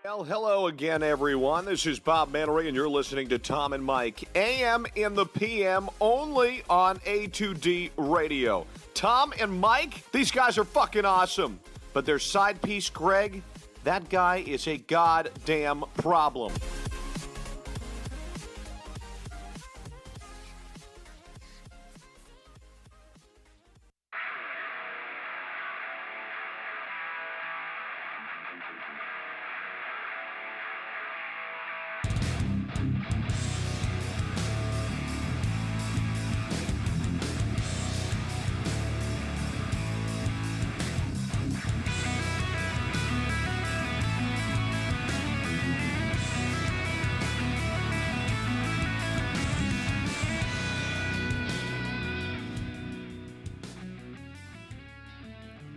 Well, hello again, everyone. This is Bob Mannery, and you're listening to Tom and Mike, AM in the PM, only on A2D Radio. Tom and Mike, these guys are fucking awesome. But their side piece, Greg, that guy is a goddamn problem.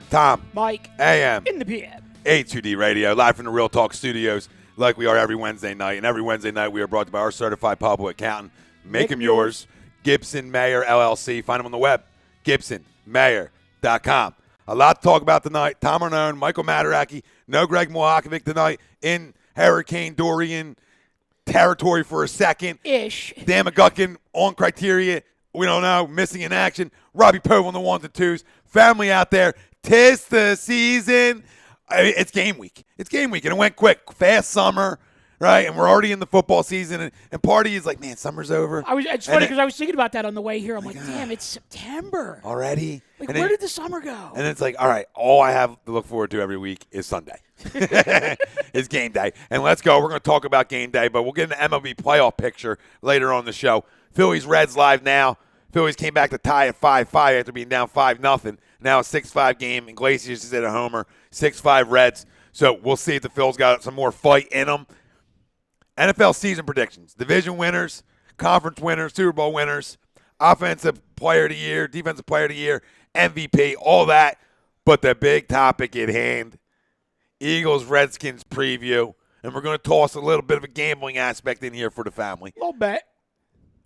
Tom, Mike, AM, in the PM. A2D Radio, live from the Real Talk Studios, like we are every Wednesday night. And every Wednesday night, we are brought to you by our certified public accountant. Make him yours. Gibson Mayer, LLC. Find him on the web, gibsonmayer.com. A lot to talk about tonight. Tom Arnone, Michael Mataraki, no Greg Mohakovic tonight in Hurricane Dorian territory for a second. Ish. Dan McGuckin on criteria. We don't know. Missing in action. Robbie Poe on the ones and twos. Family out there. 'Tis the season. It's game week. It's game week, and it went quick. Fast summer, right? And we're already in the football season, and party is like, man, summer's over. It's funny because I was thinking about that on the way here. I'm like, damn, it's September. Already? Like, where did the summer go? And it's like, all right, all I have to look forward to every week is Sunday. It's game day. And let's go. We're going to talk about game day, but we'll get an MLB playoff picture later on the show. Phillies Reds live now. Phillies came back to tie at 5-5 after being down 5-0. Now a 6-5 game. Iglesias is at a homer. 6-5 Reds. So we'll see if the Phils got some more fight in them. NFL season predictions. Division winners, conference winners, Super Bowl winners, offensive player of the year, defensive player of the year, MVP, all that. But the big topic at hand, Eagles-Redskins preview. And we're going to toss a little bit of a gambling aspect in here for the family. A little bit.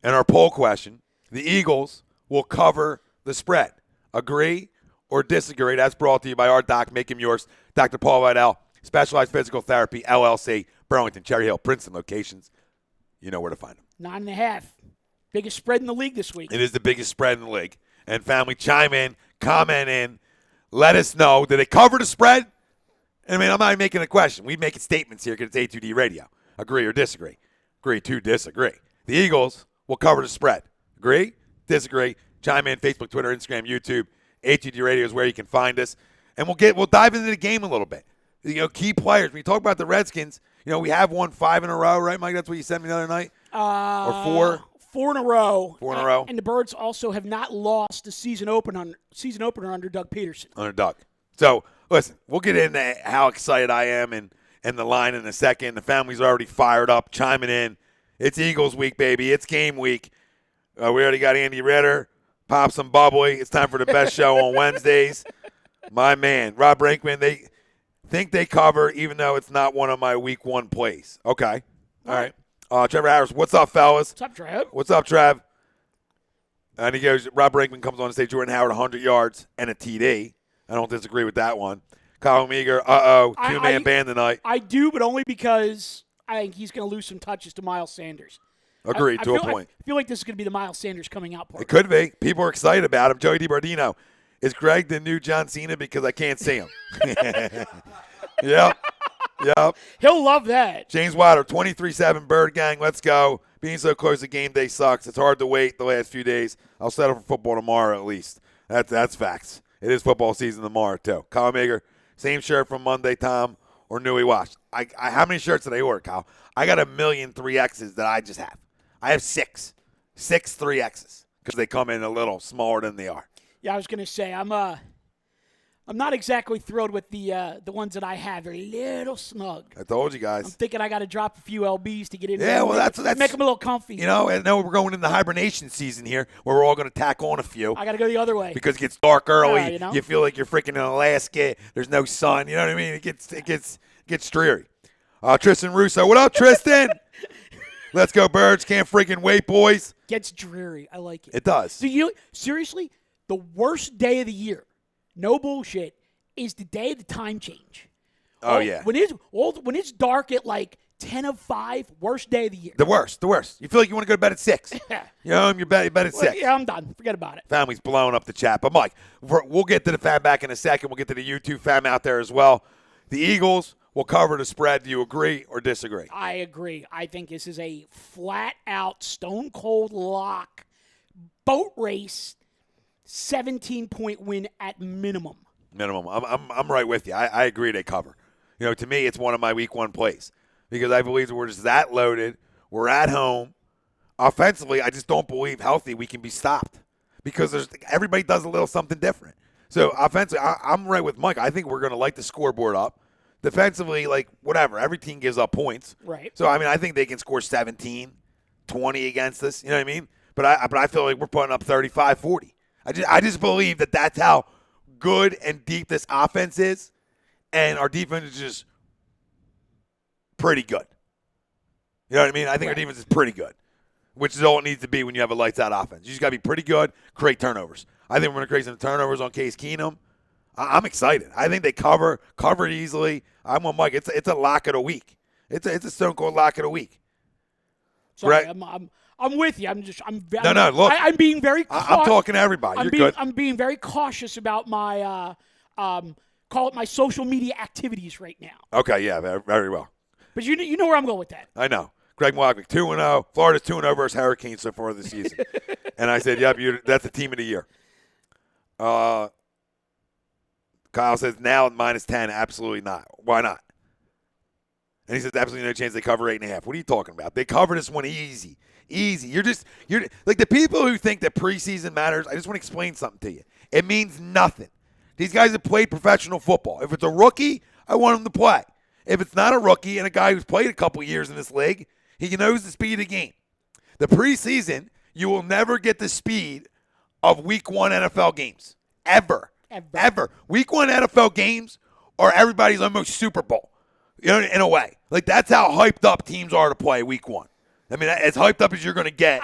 And our poll question, the Eagles will cover the spread. Agree or disagree? That's brought to you by our doc, make him yours, Dr. Paul Vidal, Specialized Physical Therapy, LLC, Burlington, Cherry Hill, Princeton locations. You know where to find them. 9.5. Biggest spread in the league this week. It is the biggest spread in the league. And family, chime in, comment in, let us know. Did they cover the spread? I mean, I'm not even making a question. We make statements here because it's A2D Radio. Agree or disagree? Agree to disagree. The Eagles will cover the spread. Agree? Disagree? Chime in, Facebook, Twitter, Instagram, YouTube. A2D Radio is where you can find us. And we'll dive into the game a little bit. You know, key players. When you talk about the Redskins, you know, we have won 5 in a row, right, Mike? That's what you sent me the other night? Or 4? 4 in a row. 4 in a row. And the Birds also have not lost the season opener under Doug Pederson. Under Doug. So, listen, we'll get into how excited I am and the line in a second. The family's already fired up, chiming in. It's Eagles week, baby. It's game week. We already got Andy Ritter. Pop some bubbly. It's time for the best show on Wednesdays. My man, Rob Brinkman, they think they cover even though it's not one of my week 1 plays. Okay. All right. Trevor Harris, what's up, fellas? What's up, Trev? What's up, Trev? And he goes, Rob Brinkman comes on to say Jordan Howard 100 yards and a TD. I don't disagree with that one. Kyle Meager, two-man band tonight. I do, but only because I think he's going to lose some touches to Miles Sanders. Agreed, to a point. I feel like this is going to be the Miles Sanders coming out part. It could be. People are excited about him. Joey DiBardino. Is Greg the new John Cena because I can't see him? Yep. He'll love that. James Wilder, 23-7, Bird Gang, let's go. Being so close to game day sucks. It's hard to wait the last few days. I'll settle for football tomorrow at least. That's facts. It is football season tomorrow, too. Kyle Meager, same shirt from Monday, Tom, or Newey Wash. How many shirts did I order, Kyle? I got 1,000,000 3Xs that I just have. I have 6 3Xs because they come in a little smaller than they are. Yeah, I was going to say, I'm not exactly thrilled with the ones that I have. They're a little snug. I told you guys. I'm thinking I got to drop a few LBs to get in. Yeah, well, that's make them a little comfy. You know, and now we're going into hibernation season here, where we're all going to tack on a few. I got to go the other way because it gets dark early. Yeah, you know? You feel like you're freaking in Alaska. There's no sun. You know what I mean? It gets dreary. Tristan Russo, what up, Tristan? Let's go, Birds. Can't freaking wait, boys. Gets dreary. I like it. It does. So seriously, the worst day of the year, no bullshit, is the day of the time change. Oh, yeah. When it's dark at like 10 of 5, worst day of the year. The worst. You feel like you want to go to bed at 6. You know, you bed at 6. Yeah, I'm done. Forget about it. Family's blowing up the chat. But, Mike, we'll get to the fam back in a second. We'll get to the YouTube fam out there as well. The Eagles will cover the spread. Do you agree or disagree? I agree. I think this is a flat-out, stone-cold lock, boat race, 17-point win at minimum. Minimum. I'm right with you. I agree they cover. You know, to me, it's one of my week 1 plays because I believe we're just that loaded. We're at home. Offensively, I just don't believe healthy we can be stopped because everybody does a little something different. So offensively, I'm right with Mike. I think we're going to light the scoreboard up. Defensively, like, whatever. Every team gives up points. Right. So, I mean, I think they can score 17, 20 against us. You know what I mean? But I feel like we're putting up 35, 40. I just believe that that's how good and deep this offense is, and our defense is just pretty good. You know what I mean? I think our defense is pretty good, which is all it needs to be when you have a lights-out offense. You just got to be pretty good, create turnovers. I think we're going to create some turnovers on Case Keenum. I'm excited. I think they cover it easily. I'm with Mike. It's a lock of the week. It's a stone-cold lock of the week. Sorry, Right? I'm with you. No, look. I'm being very I'm talking to everybody. You're good. I'm being very cautious about my call it my social media activities right now. Okay, yeah, very, very well. But you know where I'm going with that. I know. Greg Mockwick, 2-0. Florida's 2-0 versus Hurricanes so far this season. And I said, yep, that's the team of the year. Kyle says, now at -10, absolutely not. Why not? And he says, absolutely no chance they cover 8.5. What are you talking about? They cover this one easy. Easy. You're like the people who think that preseason matters. I just want to explain something to you. It means nothing. These guys have played professional football. If it's a rookie, I want him to play. If it's not a rookie and a guy who's played a couple years in this league, he knows the speed of the game. The preseason, you will never get the speed of week 1 NFL games. Ever. Week 1 NFL games are everybody's almost Super Bowl. You know, in a way. Like, that's how hyped up teams are to play week 1. I mean, as hyped up as you're going to get,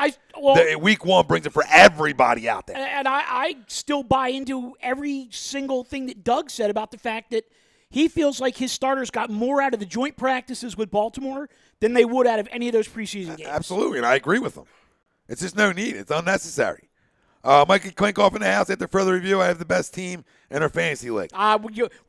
week 1 brings it for everybody out there. And I still buy into every single thing that Doug said about the fact that he feels like his starters got more out of the joint practices with Baltimore than they would out of any of those preseason games. Absolutely, and I agree with him. It's just no need. It's unnecessary. Mikey Klinkoff in the house. After further review, I have the best team in our fantasy league.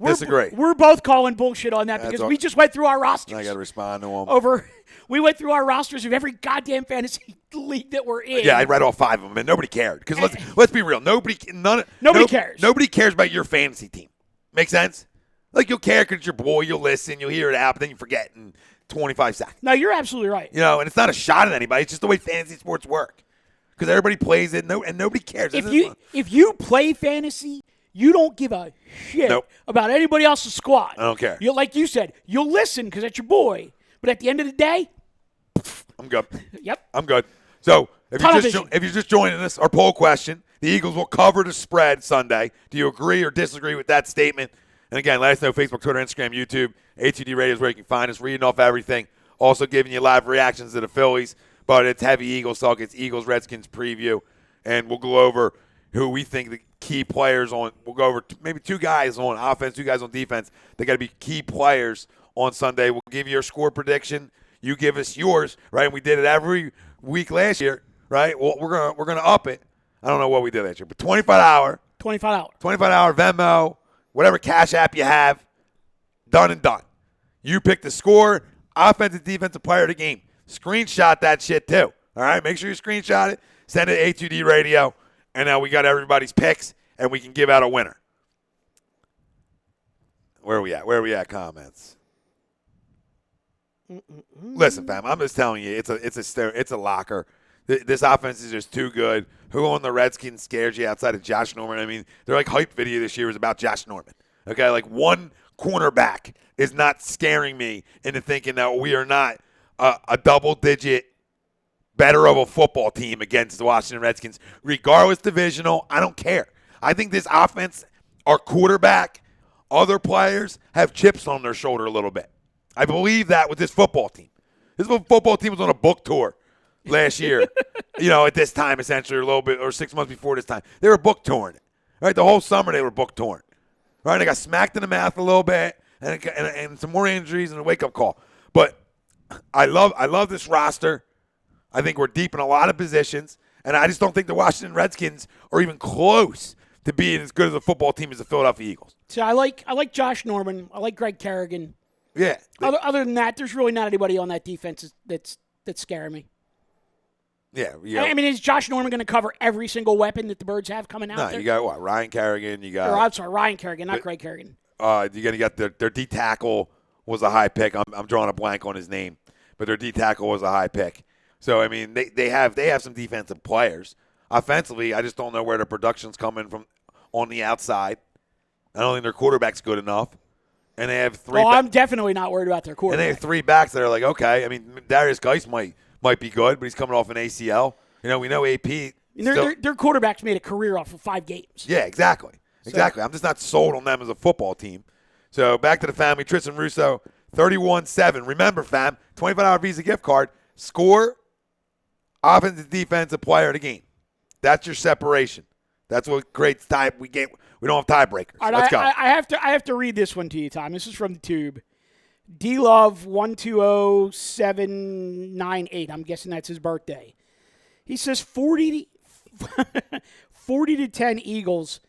Disagree. We're both calling bullshit on that because we just went through our rosters. I got to respond to him. We went through our rosters of every goddamn fantasy league that we're in. Yeah, I read all 5 of them, and nobody cared. Because let's be real. Nobody cares. Nobody cares about your fantasy team. Make sense? Like, you'll care because it's your boy. You'll listen. You'll hear it out, but then you forget in 25 seconds. No, you're absolutely right. You know, and it's not a shot at anybody. It's just the way fantasy sports work. Because everybody plays it, and nobody cares. If you play fantasy, you don't give a shit about anybody else's squad. I don't care. Like you said, you'll listen because that's your boy. But at the end of the day, I'm good. Yep. I'm good. So if you're just joining us, our poll question, the Eagles will cover the spread Sunday. Do you agree or disagree with that statement? And again, let us know Facebook, Twitter, Instagram, YouTube. ATD Radio is where you can find us, reading off everything. Also giving you live reactions to the Phillies. But it's heavy Eagles talk. It's Eagles-Redskins preview. And we'll go over who we think the key players on. We'll go over maybe 2 guys on offense, 2 guys on defense. They got to be key players on Sunday. We'll give you your score prediction. You give us yours, right? And we did it every week last year, right? Well, we're gonna up it. I don't know what we did last year, but 25 hour Venmo, whatever Cash App you have, done and done. You pick the score, offensive, defensive player of the game. Screenshot that shit too. All right, make sure you screenshot it. Send it to A2D Radio, and now we got everybody's picks, and we can give out a winner. Where are we at? Comments. Listen, fam, I'm just telling you, it's a locker. This offense is just too good. Who on the Redskins scares you outside of Josh Norman? I mean, their hype video this year was about Josh Norman. Okay, like one cornerback is not scaring me into thinking that we are not a double-digit better of a football team against the Washington Redskins, regardless divisional. I don't care. I think this offense, our quarterback, other players have chips on their shoulder a little bit. I believe that with this football team. This football team was on a book tour last year, at this time, essentially, a little bit, or 6 months before this time. They were book touring it. Right? The whole summer they were book touring. Right? They got smacked in the mouth a little bit. and some more injuries and a wake-up call. But I love this roster. I think we're deep in a lot of positions, and I just don't think the Washington Redskins are even close to being as good as a football team as the Philadelphia Eagles. So I like Josh Norman. I like Greg Kerrigan. Yeah. Other than that, there's really not anybody on that defense that's scaring me. Yeah. I mean, is Josh Norman going to cover every single weapon that the Birds have coming out there? No, you got what? Ryan Kerrigan. You got. Or, I'm sorry, Ryan Kerrigan, not Greg Kerrigan. You got their D tackle was a high pick. I'm drawing a blank on his name, but their D tackle was a high pick. So I mean, they have some defensive players. Offensively, I just don't know where the production's coming from on the outside. I don't think their quarterback's good enough. And they have three. I'm definitely not worried about their quarterback. And they have three backs that are like, okay. I mean, Darius Geis might be good, but he's coming off an ACL. We know AP. Their quarterback's made a career off of 5 games. Yeah, exactly. Exactly. I'm just not sold on them as a football team. So back to the family. Tristan Russo, 31-7. Remember, fam, $25 Visa gift card. Score, offensive, defensive player of the game. That's your separation. That's what creates time. We don't have tiebreakers. Right, Let's go. I have to read this one to you, Tom. This is from the Tube. D-Love 120798. I'm guessing that's his birthday. He says 40 to 10 Eagles.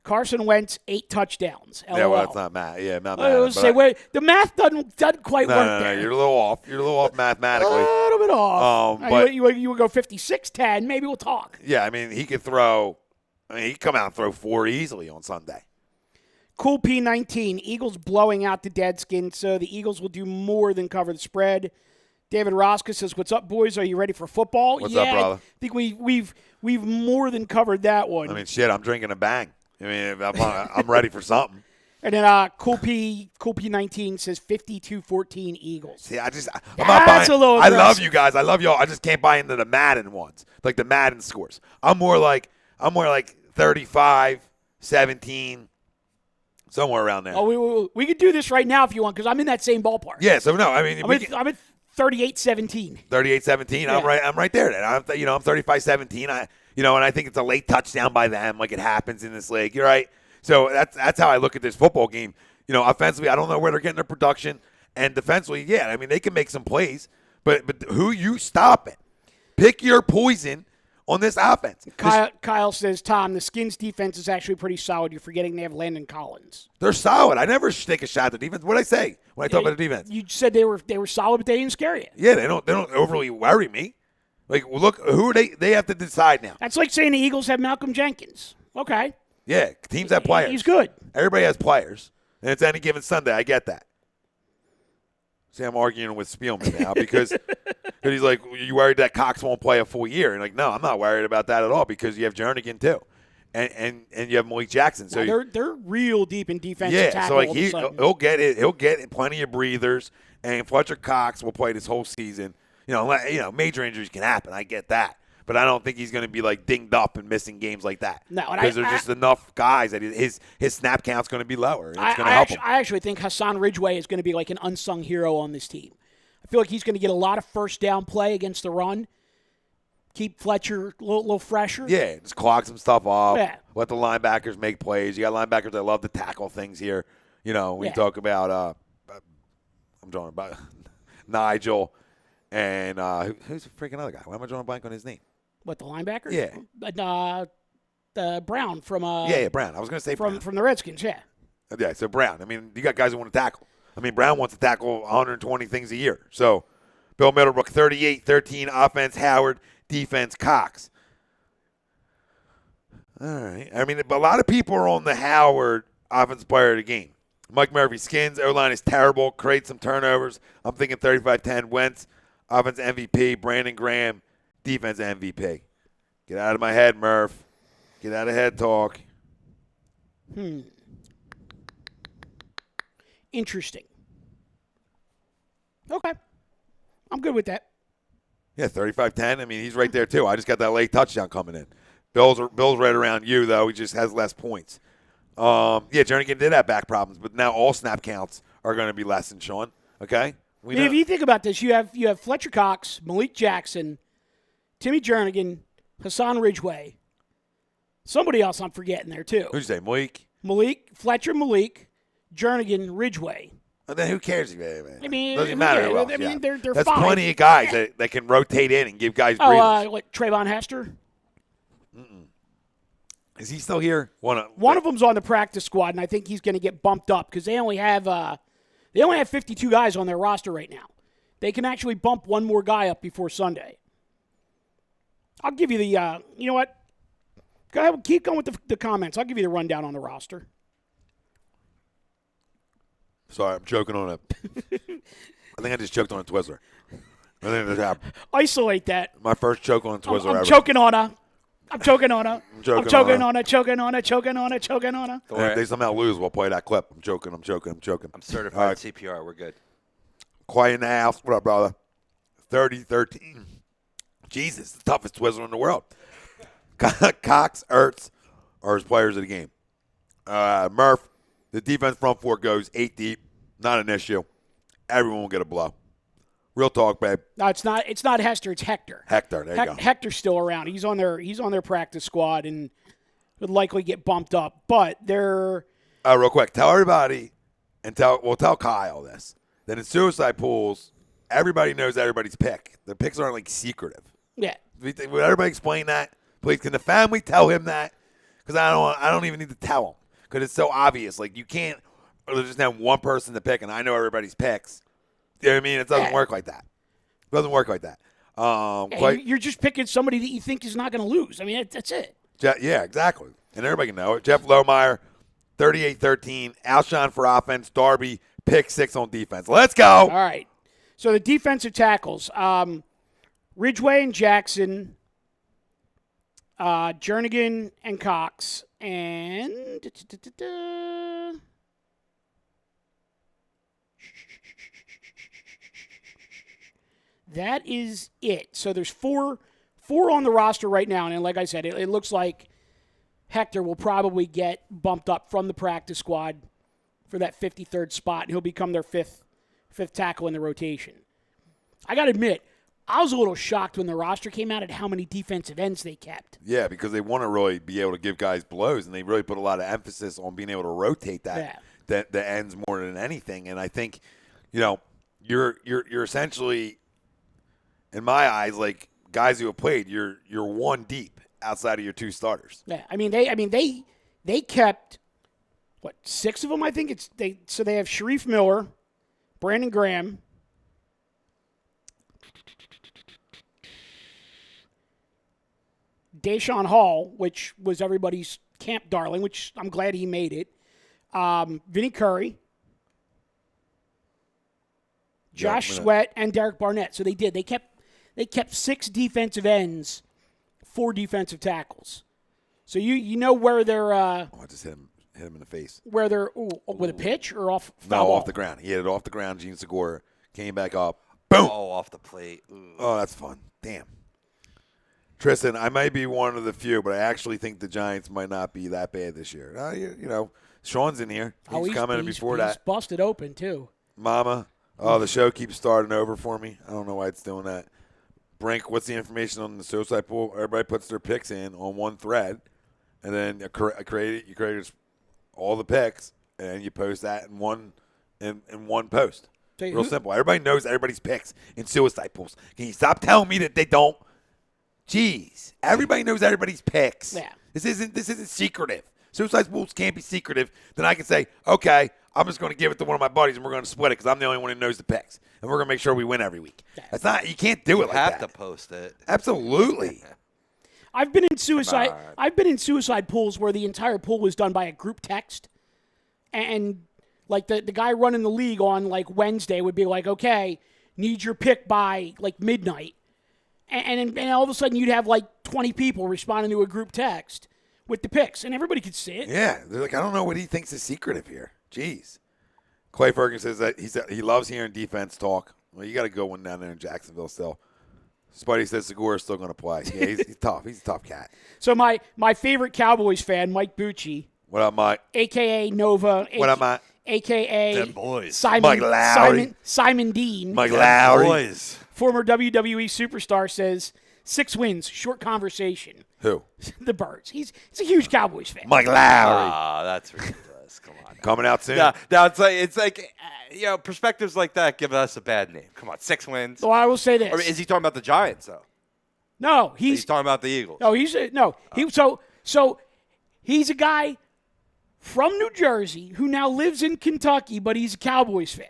Carson Wentz 8 touchdowns. LOL. Yeah, well, that's not math. Yeah, not math. I was say, wait, the math doesn't quite work there. No, you're a little off. You're a little off mathematically. A little bit off. But you would go 56-10. Maybe we'll talk. Yeah, I mean, he could throw. I mean, he could come out and throw 4 easily on Sunday. Cool P19. Eagles blowing out the Deadskins, so the Eagles will do more than cover the spread. David Rosca says, "What's up, boys? Are you ready for football?" What's up, brother? I think we've more than covered that one. I mean, shit, I'm drinking a bang. I mean, I'm ready for something. And then Cool P19 says 52-14 Eagles. See, I'm not buying. A little I aggressive. love you guys. I love y'all. I just can't buy into the Madden ones, like the Madden scores. I'm more like 35, 17, somewhere around there. Oh, we could do this right now if you want, because I'm in that same ballpark. Yeah. So no, I mean, I'm at 38-17. 38-17. Yeah. I'm right there. Then I'm 35-17. And I think it's a late touchdown by them, like it happens in this league. You're right. So that's how I look at this football game. Offensively, I don't know where they're getting their production, and defensively, yeah, I mean they can make some plays, but who you stop it? Pick your poison on this offense. Kyle says, Tom, the Skins defense is actually pretty solid. You're forgetting they have Landon Collins. They're solid. I never take a shot at the defense. What did I say when I talk about the defense? You said they were solid, but they didn't scare you. Yeah, they don't overly worry me. Like, look, who are they? They have to decide now. That's like saying the Eagles have Malcolm Jenkins. Okay. Yeah, teams have players. He's good. Everybody has players, and it's any given Sunday. I get that. See, I'm arguing with Spielman now because he's like, you worried that Cox won't play a full year? And like, no, I'm not worried about that at all because you have Jernigan too, and you have Malik Jackson. So they're real deep in defensive yeah, tackle. so like he'll get it. He'll get plenty of breathers, and Fletcher Cox will play this whole season. Major injuries can happen. I get that. But I don't think he's going to be like dinged up and missing games like that. No, because there's just enough guys that his snap count's going to be lower. And it's going to help him. I actually think Hassan Ridgeway is going to be like an unsung hero on this team. I feel like he's going to get a lot of first down play against the run. Keep Fletcher a little fresher. Yeah, just clog some stuff off. Yeah. Let the linebackers make plays. You got linebackers that love to tackle things here. We talk about I'm drawing about Nigel and who's the freaking other guy? Why am I drawing a blank on his name? What, the linebacker? Yeah. Brown from Brown. I was going to say from the Redskins, yeah. Yeah, so Brown. I mean, you got guys who want to tackle. I mean, Brown wants to tackle 120 things a year. So, Bill Middlebrook, 38-13 offense, Howard, defense, Cox. All right. I mean, a lot of people are on the Howard offensive player of the game. Mike Murphy, Skins, O-line is terrible, create some turnovers. I'm thinking 35-10, Wentz, offense MVP, Brandon Graham, defense MVP. Get out of my head, Murph. Get out of head talk. Interesting. Okay. I'm good with that. Yeah, 35-10. I mean, he's right there, too. I just got that late touchdown coming in. Bill's right around you, though. He just has less points. Jernigan did have back problems, but now all snap counts are going to be less than Sean. Okay? If you think about this, you have Fletcher Cox, Malik Jackson, Timmy Jernigan, Hassan Ridgeway. Somebody else I'm forgetting there, too. Who'd you say, Malik? Fletcher, Malik, Jernigan, Ridgeway. And then who cares? Man? I mean, doesn't matter who else. I mean, they're That's fine. plenty of guys that can rotate in and give guys breathers. What, Trayvon Hester? Is he still here? One of them's on the practice squad, and I think he's going to get bumped up because they only have 52 guys on their roster right now. They can actually bump one more guy up before Sunday. I'll give you the you know what? Go ahead, keep going with the comments. I'll give you the rundown on the roster. Sorry, I'm choking on I think I just choked on a Twizzler. I think that's happened. Isolate that. My first choke on a Twizzler ever. I'm choking on her. I'm choking on her. I'm choking on her. If they somehow lose, we'll play that clip. I'm choking. I'm certified CPR. We're good. Quiet in the house. What up, brother? 30-13. Jesus, the toughest Twizzler in the world. Cox, Ertz are his players of the game. Murph, the defense front four goes 8 deep. Not an issue. Everyone will get a blow. Real talk, babe. No, it's not. It's not Hester. It's Hector. Hector, there you go. Hector's still around. He's on their practice squad and would likely get bumped up. But they're real quick. Tell everybody and tell Kyle this. That in suicide pools, everybody knows everybody's pick. The picks aren't like secretive. yeah. Would everybody explain that? Please, can the family tell him that? Because I don't even need to tell him because it's so obvious. Like you can't just have one person to pick, and I know everybody's picks. You know what I mean? It doesn't work like that. It doesn't work like that. You're just picking somebody that you think is not going to lose. I mean, that's it. Yeah, exactly. And everybody can know it. Jeff Lohmeyer, 38-13. Alshon for offense. Darby, pick 6 on defense. Let's go. All right. So the defensive tackles, Ridgeway and Jackson, Jernigan and Cox, and that is it. So there's four on the roster right now, and like I said, it looks like Hector will probably get bumped up from the practice squad for that 53rd spot, and he'll become their fifth tackle in the rotation. I got to admit, I was a little shocked when the roster came out at how many defensive ends they kept. Yeah, because they want to really be able to give guys blows, and they really put a lot of emphasis on being able to rotate that the ends more than anything. And I think, you're essentially, in my eyes, like guys who have played, you're one deep outside of your 2 starters. Yeah, they kept 6 of them. I think so they have Sharif Miller, Brandon Graham, Deshaun Hall, which was everybody's camp darling, which I'm glad he made it. Vinny Curry, Josh Sweat, and Derek Barnett. So they did. They kept 6 defensive ends, 4 defensive tackles. So you know where they're. I just hit him in the face. Where they're with a pitch or off? No, off the ground. He hit it off the ground. Gene Segura came back up. Boom. Oh, off the plate. Ooh. Oh, that's fun. Damn. Tristan, I might be one of the few, but I actually think the Giants might not be that bad this year. Sean's in here. He's coming before that. He's busted open, too. Mama, the show keeps starting over for me. I don't know why it's doing that. Brink, what's the information on the suicide pool? Everybody puts their picks in on one thread, and then you create all the picks, and you post that in one post. Real simple. Everybody knows everybody's picks in suicide pools. Can you stop telling me that they don't? Jeez, everybody knows everybody's picks. Yeah. This isn't secretive. Suicide pools can't be secretive. Then I can say, okay, I'm just going to give it to one of my buddies and we're going to split it because I'm the only one who knows the picks, and we're going to make sure we win every week. That's not. You can't do it like that. You have to post it. Absolutely. I've been in suicide pools where the entire pool was done by a group text, and like the guy running the league on like Wednesday would be like, okay, need your pick by like midnight. And all of a sudden, you'd have like 20 people responding to a group text with the picks, and everybody could see it. Yeah, they're like, I don't know what he thinks is secretive here. Jeez. Clay Ferguson says he loves hearing defense talk. Well, you got a good one down there in Jacksonville still. Spuddy says Segura's still going to play. Yeah, he's tough. He's a tough cat. So my favorite Cowboys fan, Mike Bucci. What up, Mike? A.K.A. Nova. What up, Mike? A.K.A. Them boys. Mike Lowry. Simon Dean. Mike Lowry. Boys. Former WWE superstar says 6 wins, short conversation. Who? The Birds. He's a huge Cowboys fan. Mike Lowry. Ah, that's ridiculous. ridiculous. Come on. Coming out soon. Now it's like perspectives like that give us a bad name. Come on, 6 wins. So I will say this. Or is he talking about the Giants though? No, He's talking about the Eagles. No, so he's a guy from New Jersey who now lives in Kentucky, but he's a Cowboys fan.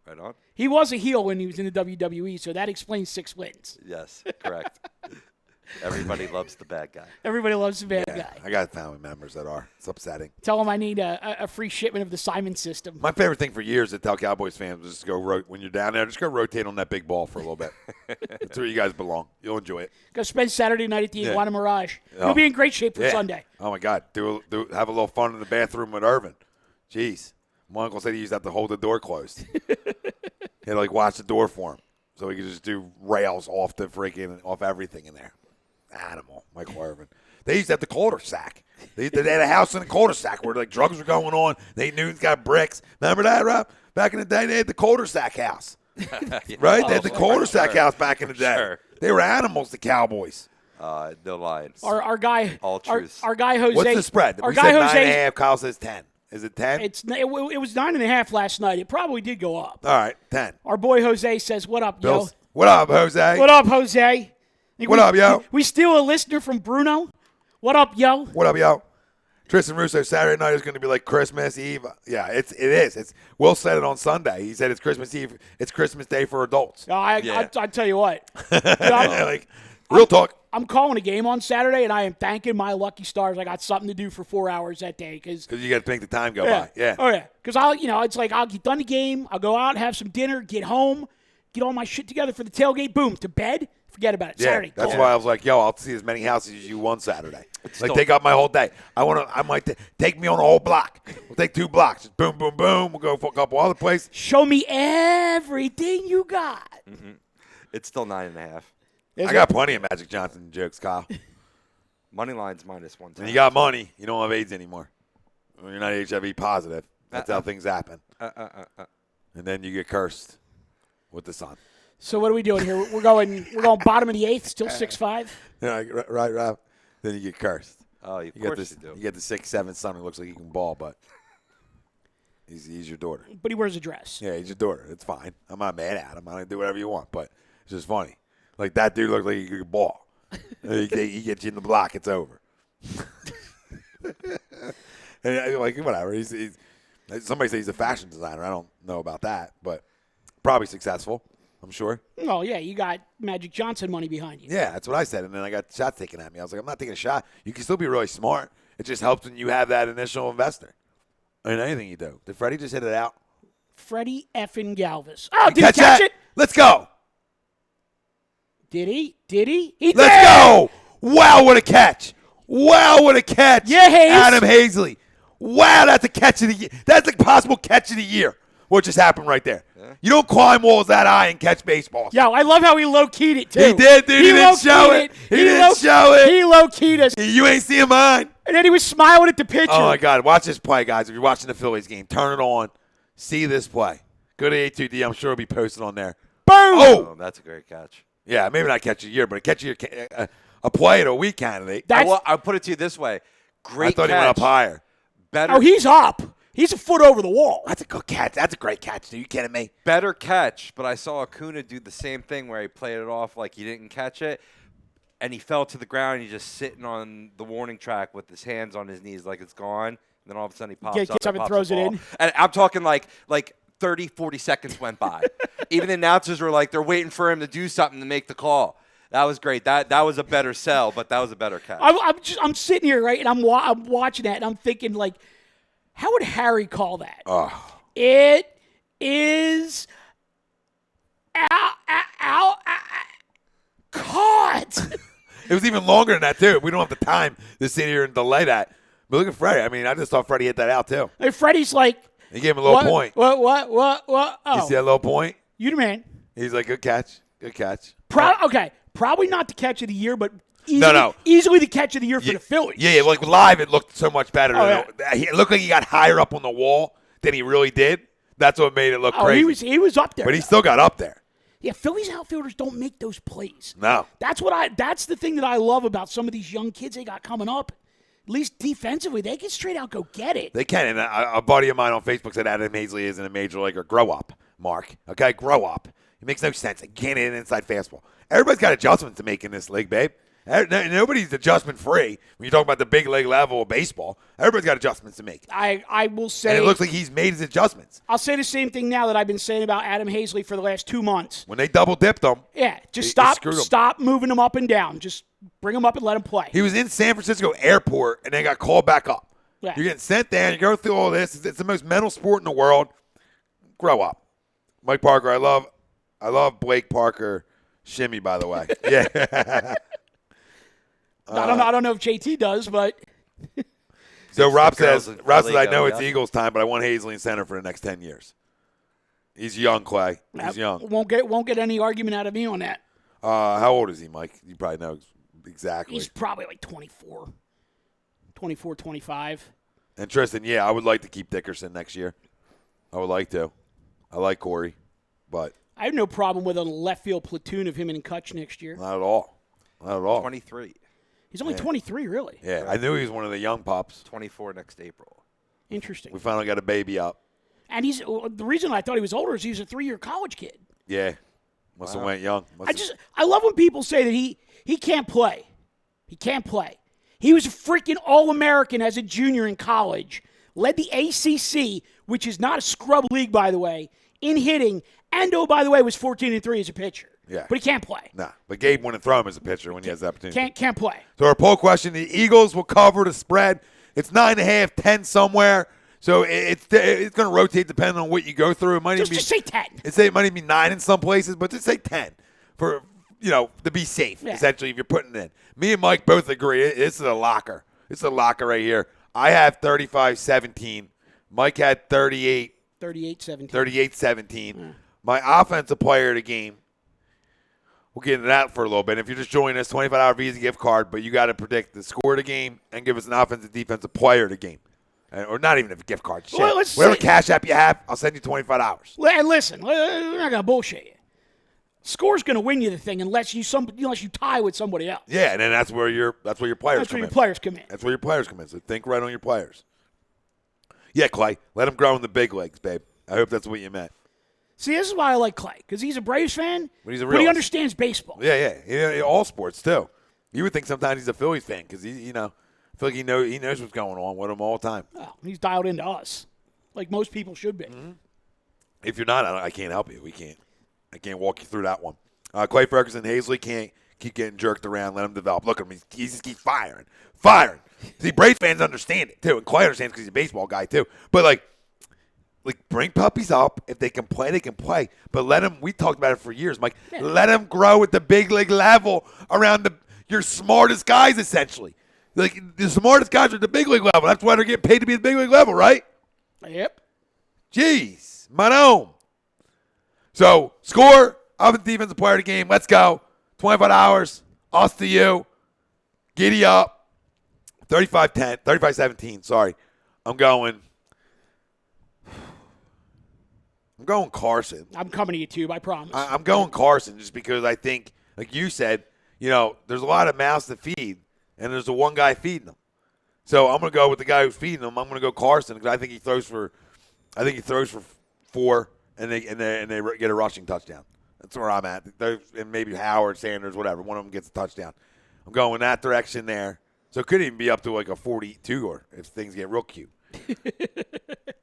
Right on. He was a heel when he was in the WWE, so that explains 6 wins. Yes, correct. Everybody loves the bad guy. Everybody loves the bad Yeah, guy. I got family members that are. It's upsetting. Tell him I need a free shipment of the Simon system. My favorite thing for years to tell Cowboys fans was just go when you're down there, just go rotate on that big ball for a little bit. That's where you guys belong. You'll enjoy it. Go spend Saturday night at the Iguana Mirage. Oh. You'll be in great shape for Sunday. Oh my God, have a little fun in the bathroom with Irvin. Jeez, my uncle said he used to have to hold the door closed. He had to watch the door for him, so he could just do rails off everything in there. Animal, Michael Irvin. They used to have the cul-de-sac. They had a house in a cul-de-sac where drugs were going on. They knew it's got bricks. Remember that, Rob? Back in the day, they had the cul-de-sac house. Right? They had the cul-de-sac house back in the day. Sure. They were animals, the Cowboys. No lines. Our guy, All truths. Our guy Jose. What's the spread? Our We guy said Jose. 9.5. Kyle says 10. Is it 10? It was 9.5 last night. It probably did go up. All right, 10. Our boy Jose says, "What up, Bills. yo? What up, Jose? What up, Jose? What up, yo? We steal a listener from Bruno. What up, yo? What up, yo? Tristan Russo, Saturday night is going to be like Christmas Eve. Yeah, it is. Will said it on Sunday. He said it's Christmas Eve. It's Christmas Day for adults. I tell you what. Real talk. I'm calling a game on Saturday, and I am thanking my lucky stars. I got something to do for 4 hours that day because you got to make the time go by. Yeah. Oh yeah. Because it's like I'll get done the game. I'll go out, have some dinner, get home, get all my shit together for the tailgate. Boom, to bed. Forget about it. Yeah, Saturday. that's cool. why I was like, yo, I'll see as many houses as you want Saturday. Take up my whole day. I might take me on a whole block. We'll take 2 blocks. Just boom, boom, boom. We'll go for a couple other places. Show me everything you got. Mm-hmm. It's still 9.5. I got plenty of Magic Johnson jokes, Kyle. Money line's -110. When you got money, you don't have AIDS anymore. When you're not HIV positive, that's how things happen. And then you get cursed with the sun. So what are we doing here? We're going bottom of the 8th, still 6-5. Yeah, right, Rob. Then you get cursed. Oh, of course you do. You get the 6'7" son who looks like he can ball, but he's your daughter. But he wears a dress. Yeah, he's your daughter. It's fine. I'm not mad at him. I can do whatever you want, but it's just funny. Like that dude looks like he could ball. he gets you in the block, it's over. And whatever. He's somebody says he's a fashion designer. I don't know about that, but probably successful, I'm sure. Oh, yeah, you got Magic Johnson money behind you. Yeah, that's what I said, and then I got shots taken at me. I was like, I'm not taking a shot. You can still be really smart. It just helps when you have that initial investor in anything you do. Did Freddie just hit it out? Freddie effing Galvis. Oh, did he catch that? it? Let's go. Did he? He Let's go. Wow, what a catch. Yeah, Hayes. Adam Hazley. Wow, that's a catch of the year. That's a possible catch of the year. What just happened right there? Yeah. You don't climb walls that high and catch baseballs. Yo, I love how he low-keyed it, too. He did, dude. He didn't show it. He didn't show it. He low-keyed us. You ain't seeing mine. And then he was smiling at the pitcher. Oh, my God. Watch this play, guys. If you're watching the Phillies game, turn it on. See this play. Go to A2D. I'm sure it'll be posted on there. Boom. Oh, that's a great catch. Yeah, maybe not catch a year, but catch a play at a week candidate. I'll put it to you this way. Great catch. I thought he went up higher. Better. Oh, he's up. He's a foot over the wall. That's a good catch. That's a great catch. Are you kidding me? Better catch, but I saw Acuna do the same thing where he played it off like he didn't catch it, and he fell to the ground, and he's just sitting on the warning track with his hands on his knees like it's gone. And then all of a sudden he pops up and throws it in. And I'm talking like 30, 40 seconds went by. Even the announcers were like, they're waiting for him to do something to make the call. That was great. That was a better sell, but that was a better catch. I'm sitting here, right, and I'm watching that, and I'm thinking, like, how would Harry call that? Oh. It is caught. It was even longer than that, too. We don't have the time to sit here and delay that. But look at Freddie. I mean, I just thought Freddie hit that out, too. And Freddie's like, he gave him a little point. What? Oh. You see that little point? You the man. He's like, good catch. Good catch. Okay. Probably not the catch of the year, but easily the catch of the year for the Phillies. Yeah, like live it looked so much better. Oh, It looked like he got higher up on the wall than he really did. That's what made it look crazy. He was up there. But he still got up there. Yeah, Phillies outfielders don't make those plays. No. That's the thing that I love about some of these young kids they got coming up. at least defensively, they can straight out go get it. They can. And a buddy of mine on Facebook said Adam Hazley isn't a major leaguer. Grow up, Mark. Okay, grow up. It makes no sense. He can't hit an inside fastball. Everybody's got adjustments to make in this league, babe. Nobody's adjustment free when you talk about the big league level of baseball. Everybody's got adjustments to make. I will say. And it looks like he's made his adjustments. I'll say the same thing now that I've been saying about Adam Hazley for the last 2 months. When they double dipped him. Yeah, just he screwed him. stop moving him up and down. Just bring him up and let him play. He was in San Francisco airport and then got called back up. Yeah. You're getting sent there. You go through all this. It's the most mental sport in the world. Grow up. Mike Parker, I love Blake Parker shimmy, by the way. Yeah. I don't know if JT does, but So Rob says, in I know Philly it's go, yeah. Eagles time, but I want Hazley in center for the next 10 years. He's young, Clay. He's young. won't get any argument out of me on that. How old is he, Mike? You probably know exactly. He's probably like 24, 25. And Tristan, yeah, I would like to keep Dickerson next year. I would like to. I like Corey, but I have no problem with a left field platoon of him and Kutch next year. not at all. Not at all. 23. He's only 23, really. Yeah, I knew he was one of the young pups. 24 next April. Interesting. We finally got a baby up. And the reason I thought he was older is he's a 3-year college kid. Yeah. Must have went young. I love when people say that he can't play. He can't play. He was a freaking All-American as a junior in college, led the ACC, which is not a scrub league, by the way, in hitting, and, oh, by the way, was 14-3 as a pitcher. Yeah. But he can't play. Nah, but Gabe wouldn't throw him as a pitcher when he has the opportunity. Can't play. So our poll question, the Eagles will cover the spread. It's 9.5, 10 somewhere. So it's going to rotate depending on what you go through. It might Just even be, say 10. It might even be 9 in some places, but just say 10 for, to be safe, essentially, if you're putting it in. Me and Mike both agree. This is a locker. This is a locker right here. I have 35-17. Mike had 38. 38-17. 38-17. My offensive player of the game, we'll get into that for a little bit. If you're just joining us, $25 Visa gift card, but you got to predict the score of the game and give us an offensive defensive player of the game. Or not even a gift card. Shit. Well, Whatever cash app you have, I'll send you $25. And listen, we're not going to bullshit you. Score's going to win you the thing unless you tie with somebody else. Yeah, and then that's where your players That's where come your in. players come in. That's where your players come in. So think right on your players. Yeah, Clay, let them grow in the big leagues, babe. I hope that's what you meant. See, this is why I like Clay, because he's a Braves fan, But he's a he realist. understands baseball. Yeah. All sports too. You would think sometimes he's a Phillies fan because I feel like he knows what's going on with them all the time. Oh, he's dialed into us, like most people should be. Mm-hmm. If you're not, I can't help you. I can't walk you through that one. Clay Ferguson, Hazley can't keep getting jerked around. Let him develop. Look at him. He just keeps firing. See, Braves fans understand it too, and Clay understands because he's a baseball guy too. But like bring puppies up. If they can play, they can play. But let them. We talked about it for years, Mike. Yeah. Let them grow at the big league level around your smartest guys, essentially. Like the smartest guys are at the big league level. That's why they're getting paid to be at the big league level, right? Yep. Jeez, Manon. So, score, offensive defensive player of the game. Let's go. $25. Us to you. Giddy up. 35-17. Sorry. I'm going Carson. I'm coming to you, too, I promise. I'm going Carson just because I think, like you said, there's a lot of mouths to feed, and there's the one guy feeding them. So I'm going to go with the guy who's feeding them. I'm going to go Carson because I think he throws for 4, and they get a rushing touchdown. That's where I'm at. And maybe Howard, Sanders, whatever. One of them gets a touchdown. I'm going that direction there. So it could even be up to like a 42 or if things get real cute.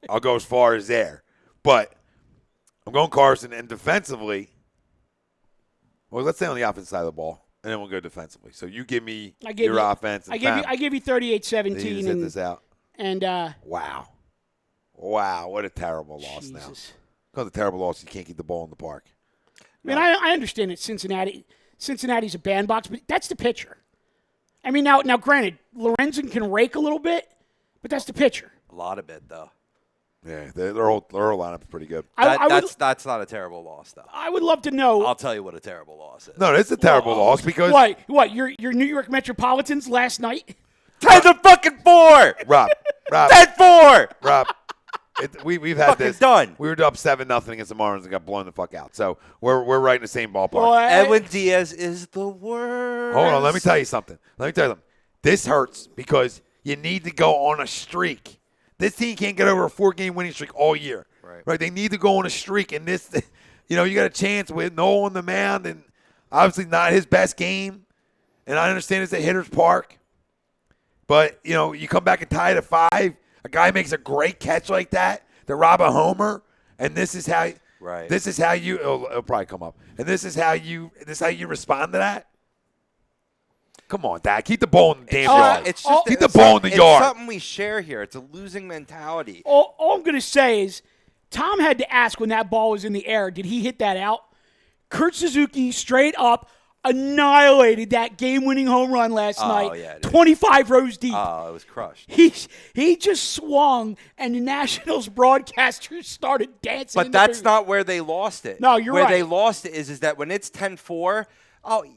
I'll go as far as there. But I'm going Carson. And defensively, well, let's say on the offensive side of the ball, and then we'll go defensively. So you give me your offense. I give you 38-17. And you just hit this out. And wow, what a terrible loss now. Because of terrible loss, you can't keep the ball in the park. I mean, I understand that Cincinnati's a bandbox, but that's the pitcher. I mean, now granted, Lorenzen can rake a little bit, but that's the pitcher. A lot of it, though. Yeah, their whole lineup is pretty good. That's not a terrible loss, though. I would love to know. I'll tell you what a terrible loss is. No, it's a terrible loss because what your New York Metropolitans last night? 10-4. Rob, 10-4. Rob. We've had Fucking this. done. We were up 7-0 against the Marlins and got blown the fuck out. So we're right in the same ballpark. Well, Edwin Diaz is the worst. Hold on, let me tell you something. This hurts because You need to go on a streak. This team can't get over a 4-game winning streak all year. Right? They need to go on a streak. And this, you got a chance with Noel on the mound and obviously not his best game. And I understand it's a hitter's park. But, you come back and tie it at 5. A guy makes a great catch like that to rob a homer. And this is how This is how you it'll probably come up. And this is how you respond to that? Come on, Dad. Keep the ball in the damn yard. Keep the ball in the yard. It's something we share here. It's a losing mentality. All I'm going to say is Tom had to ask when that ball was in the air, did he hit that out? Kurt Suzuki straight up annihilated that game-winning home run last night. Yeah, 25 rows deep. Oh, it was crushed. He just swung, and the Nationals broadcasters started dancing. But that's not where they lost it. No, you're right. Where they lost it is that when it's 10-4,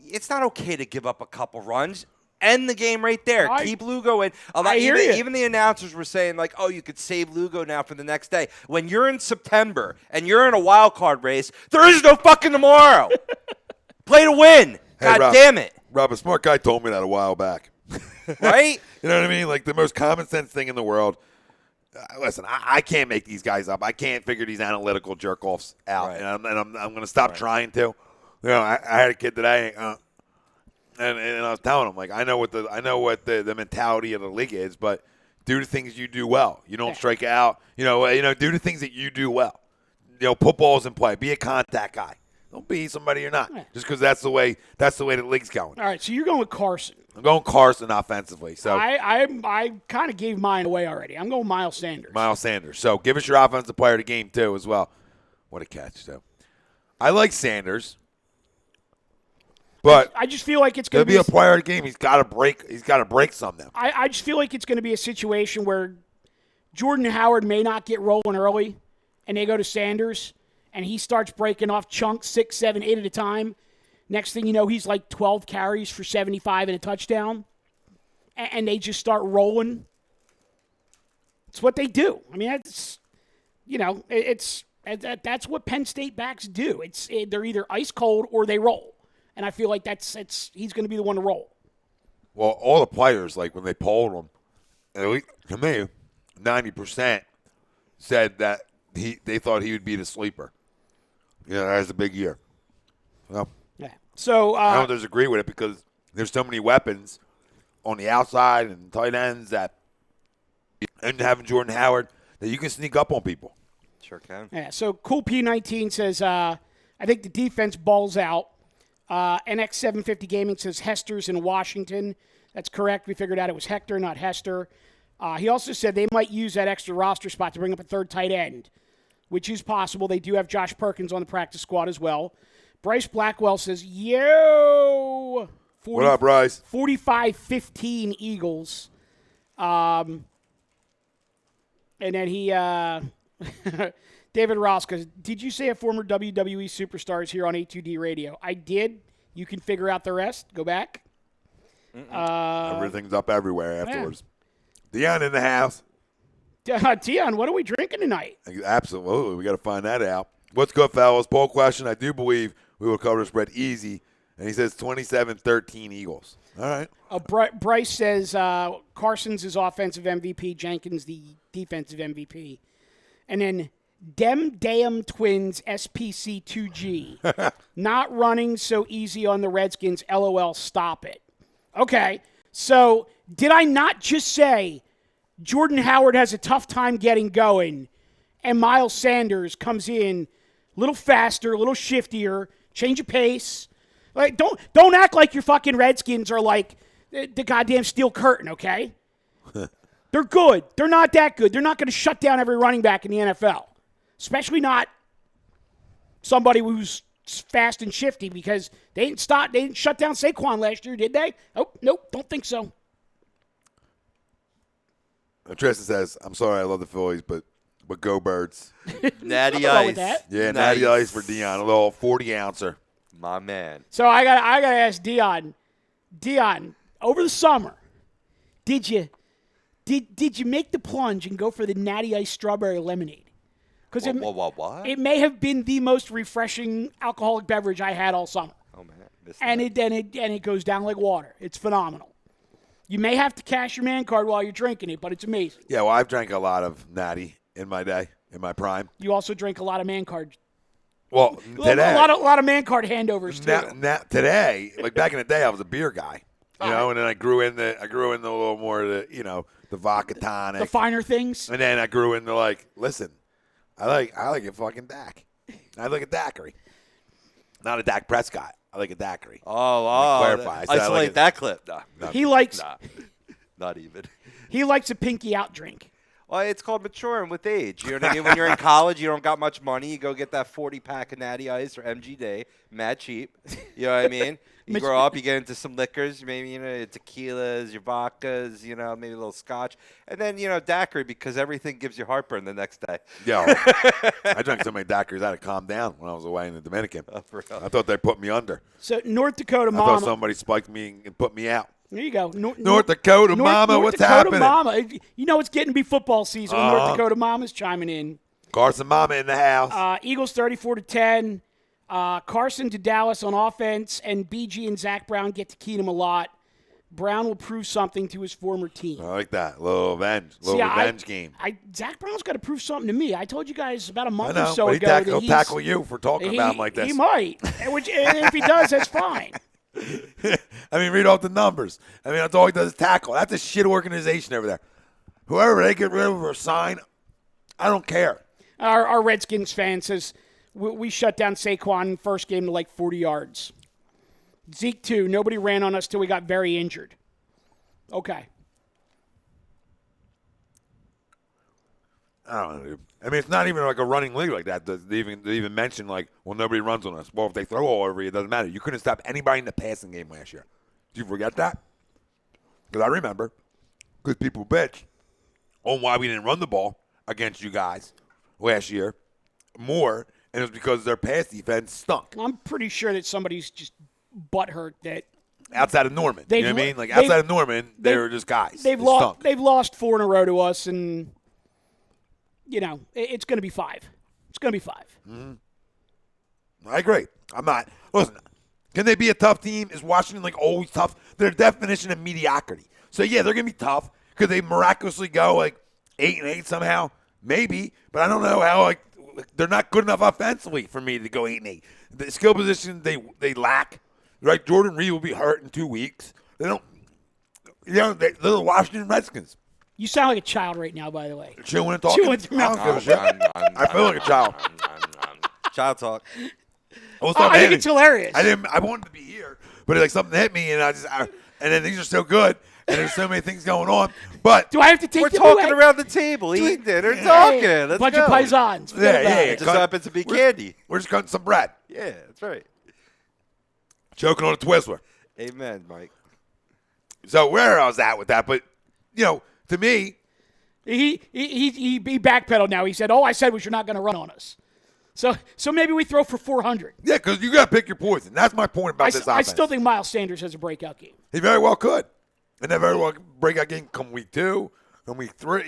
it's not okay to give up a couple runs. End the game right there. Keep Lugo in. Even the announcers were saying, you could save Lugo now for the next day. When you're in September and you're in a wild card race, there is no fucking tomorrow. Play to win. Hey, God damn it. Rob, a smart guy told me that a while back. Right? You know what I mean? Like the most common sense thing in the world. Listen, I can't make these guys up. I can't figure these analytical jerk-offs out. Right. And I'm going to stop trying to. I had a kid today, and I was telling him, I know what the mentality of the league is, but do the things you do well. You don't strike out. Do the things that you do well. Put balls in play. Be a contact guy. Don't be somebody you're not. Just because that's the way the league's going. All right, so you're going with Carson. I'm going Carson offensively. So I kind of gave mine away already. I'm going Miles Sanders. Miles Sanders. So give us your offensive player of the game too as well. What a catch, though. I like Sanders. But I just feel like it's going to be a player of the game. He's got to break something. I just feel like it's going to be a situation where Jordan Howard may not get rolling early, and they go to Sanders, and he starts breaking off chunks 6, 7, 8 at a time. Next thing you know, he's 12 carries for 75 and a touchdown, and they just start rolling. It's what they do. I mean, that's what Penn State backs do. They're either ice cold or they roll. And I feel like he's going to be the one to roll. Well, all the players, when they polled him, at least to me, 90% said that they thought he would be the sleeper. That has a big year. Well, yeah. So I don't disagree with it because there's so many weapons on the outside and tight ends and having Jordan Howard that you can sneak up on people. Sure can. Yeah. So Cool P19 says, I think the defense balls out. NX750 Gaming says Hester's in Washington. That's correct. We figured out it was Hector, not Hester. He also said they might use that extra roster spot to bring up a third tight end, which is possible. They do have Josh Perkins on the practice squad as well. Bryce Blackwell says, yo! What up, Bryce? 45-15 Eagles. And then he... David Ross goes, did you say a former WWE superstar is here on A2D Radio? I did. You can figure out the rest. Go back. Everything's up everywhere afterwards. Yeah. Dion in the house. Dion, what are we drinking tonight? Absolutely. We got to find that out. What's good, fellas? Poll question. I do believe we will cover the spread easy. And he says 27-13 Eagles. All right. Bryce says Carson's his offensive MVP. Jenkins the defensive MVP. And then Damn Twins SPC 2G. Not running so easy on the Redskins. LOL, stop it. Okay, so did I not just say Jordan Howard has a tough time getting going and Miles Sanders comes in a little faster, a little shiftier, change of pace? Don't act like your fucking Redskins are like the goddamn steel curtain, okay? They're good. They're not that good. They're not going to shut down every running back in the NFL. Especially not somebody who's fast and shifty because they didn't shut down Saquon last year, did they? Oh, nope, don't think so. Tristan says, I'm sorry, I love the Phillies, but go Birds. Natty Ice. Yeah, nice. Natty Ice for Dion, a little 40-ouncer. My man. So I gotta ask Dion, over the summer, did you make the plunge and go for the Natty Ice strawberry lemonade? Because it may have been the most refreshing alcoholic beverage I had all summer. Oh man, and it goes down like water. It's phenomenal. You may have to cash your man card while you're drinking it, but it's amazing. Yeah, well, I've drank a lot of Natty in my day, in my prime. You also drink a lot of man card. Well, today. A lot of man card handovers, too. Today, like back in the day, I was a beer guy. You know, and then I grew into a little more of the vodka tonic. The finer things. And then I grew into listen, I like a fucking DAC. I like a daiquiri. Not a Dak Prescott. I like a daiquiri. Clarify. Isolate that clip. No, He likes. not even. He likes a pinky out drink. Well, it's called maturing with age. You know what I mean? When you're in college, you don't got much money. You go get that 40-pack of Natty Ice or MG Day, mad cheap. You know what I mean? You grow up, you get into some liquors, maybe, your tequilas, your vodkas, maybe a little scotch. And then, daiquiri, because everything gives you heartburn the next day. Yo, I drank so many daiquiris I had to calm down when I was away in the Dominican. I thought they put me under. So, North Dakota I Mama. thought somebody spiked me and put me out. There you go. North Dakota Mama, what's happening? Mama. It's getting to be football season. North Dakota Mama's chiming in. Carson Mama in the house. Eagles 34-10. Carson to Dallas on offense, and BG and Zach Brown get to Keenum a lot. Brown will prove something to his former team. I like that. A little revenge game. Zach Brown's got to prove something to me. I told you guys about a month or so ago he'll tackle you for talking about him like this. He might. And if he does, that's fine. I mean, read off the numbers. I mean, that's all he does is tackle. That's a shit organization over there. Whoever they get rid of or sign, I don't care. Our Redskins fan says we shut down Saquon first game to 40 yards. Zeke, too. Nobody ran on us till we got very injured. Okay. I don't know, dude. I mean, it's not even like a running league like that. They even mention nobody runs on us. Well, if they throw all over you, it doesn't matter. You couldn't stop anybody in the passing game last year. Do you forget that? Because I remember. Because people bitch on why we didn't run the ball against you guys last year more, and it was because their pass defense stunk. I'm pretty sure that somebody's just butthurt that outside of Norman. You know what I mean? Outside of Norman, they were just guys. They've lost 4 in a row to us, and it's going to be 5. It's going to be 5. Mm-hmm. I agree. I'm not. Listen, can they be a tough team? Is Washington always tough? Their definition of mediocrity. So yeah, they're going to be tough. Could they miraculously go 8-8 somehow? Maybe, but I don't know how. They're not good enough offensively for me to go 8-8. The skill position they lack. Right, Jordan Reed will be hurt in 2 weeks. They don't. They're the Washington Redskins. You sound like a child right now, by the way. Chewing and talking. Chewing through mouth. I don't give a shit. I feel like a child. Child talk. I think it's hilarious. I wanted to be here, but something hit me, and and then things are so good, and there's so many things going on. But do I have to take? We're talking around the table, eating dinner, talking. Let's bunch go. of paisans. Yeah. It just happens to be candy. We're just cutting some bread. Yeah, that's right. Choking on a Twizzler. Amen, Mike. So where I was at with that, but to me, he backpedaled now. He said, "All I said was you're not going to run on us." So maybe we throw for 400. Yeah, because you got to pick your poison. That's my point about this offense. I still think Miles Sanders has a breakout game. He very well could, and that very well breakout game come week 2, come week 3.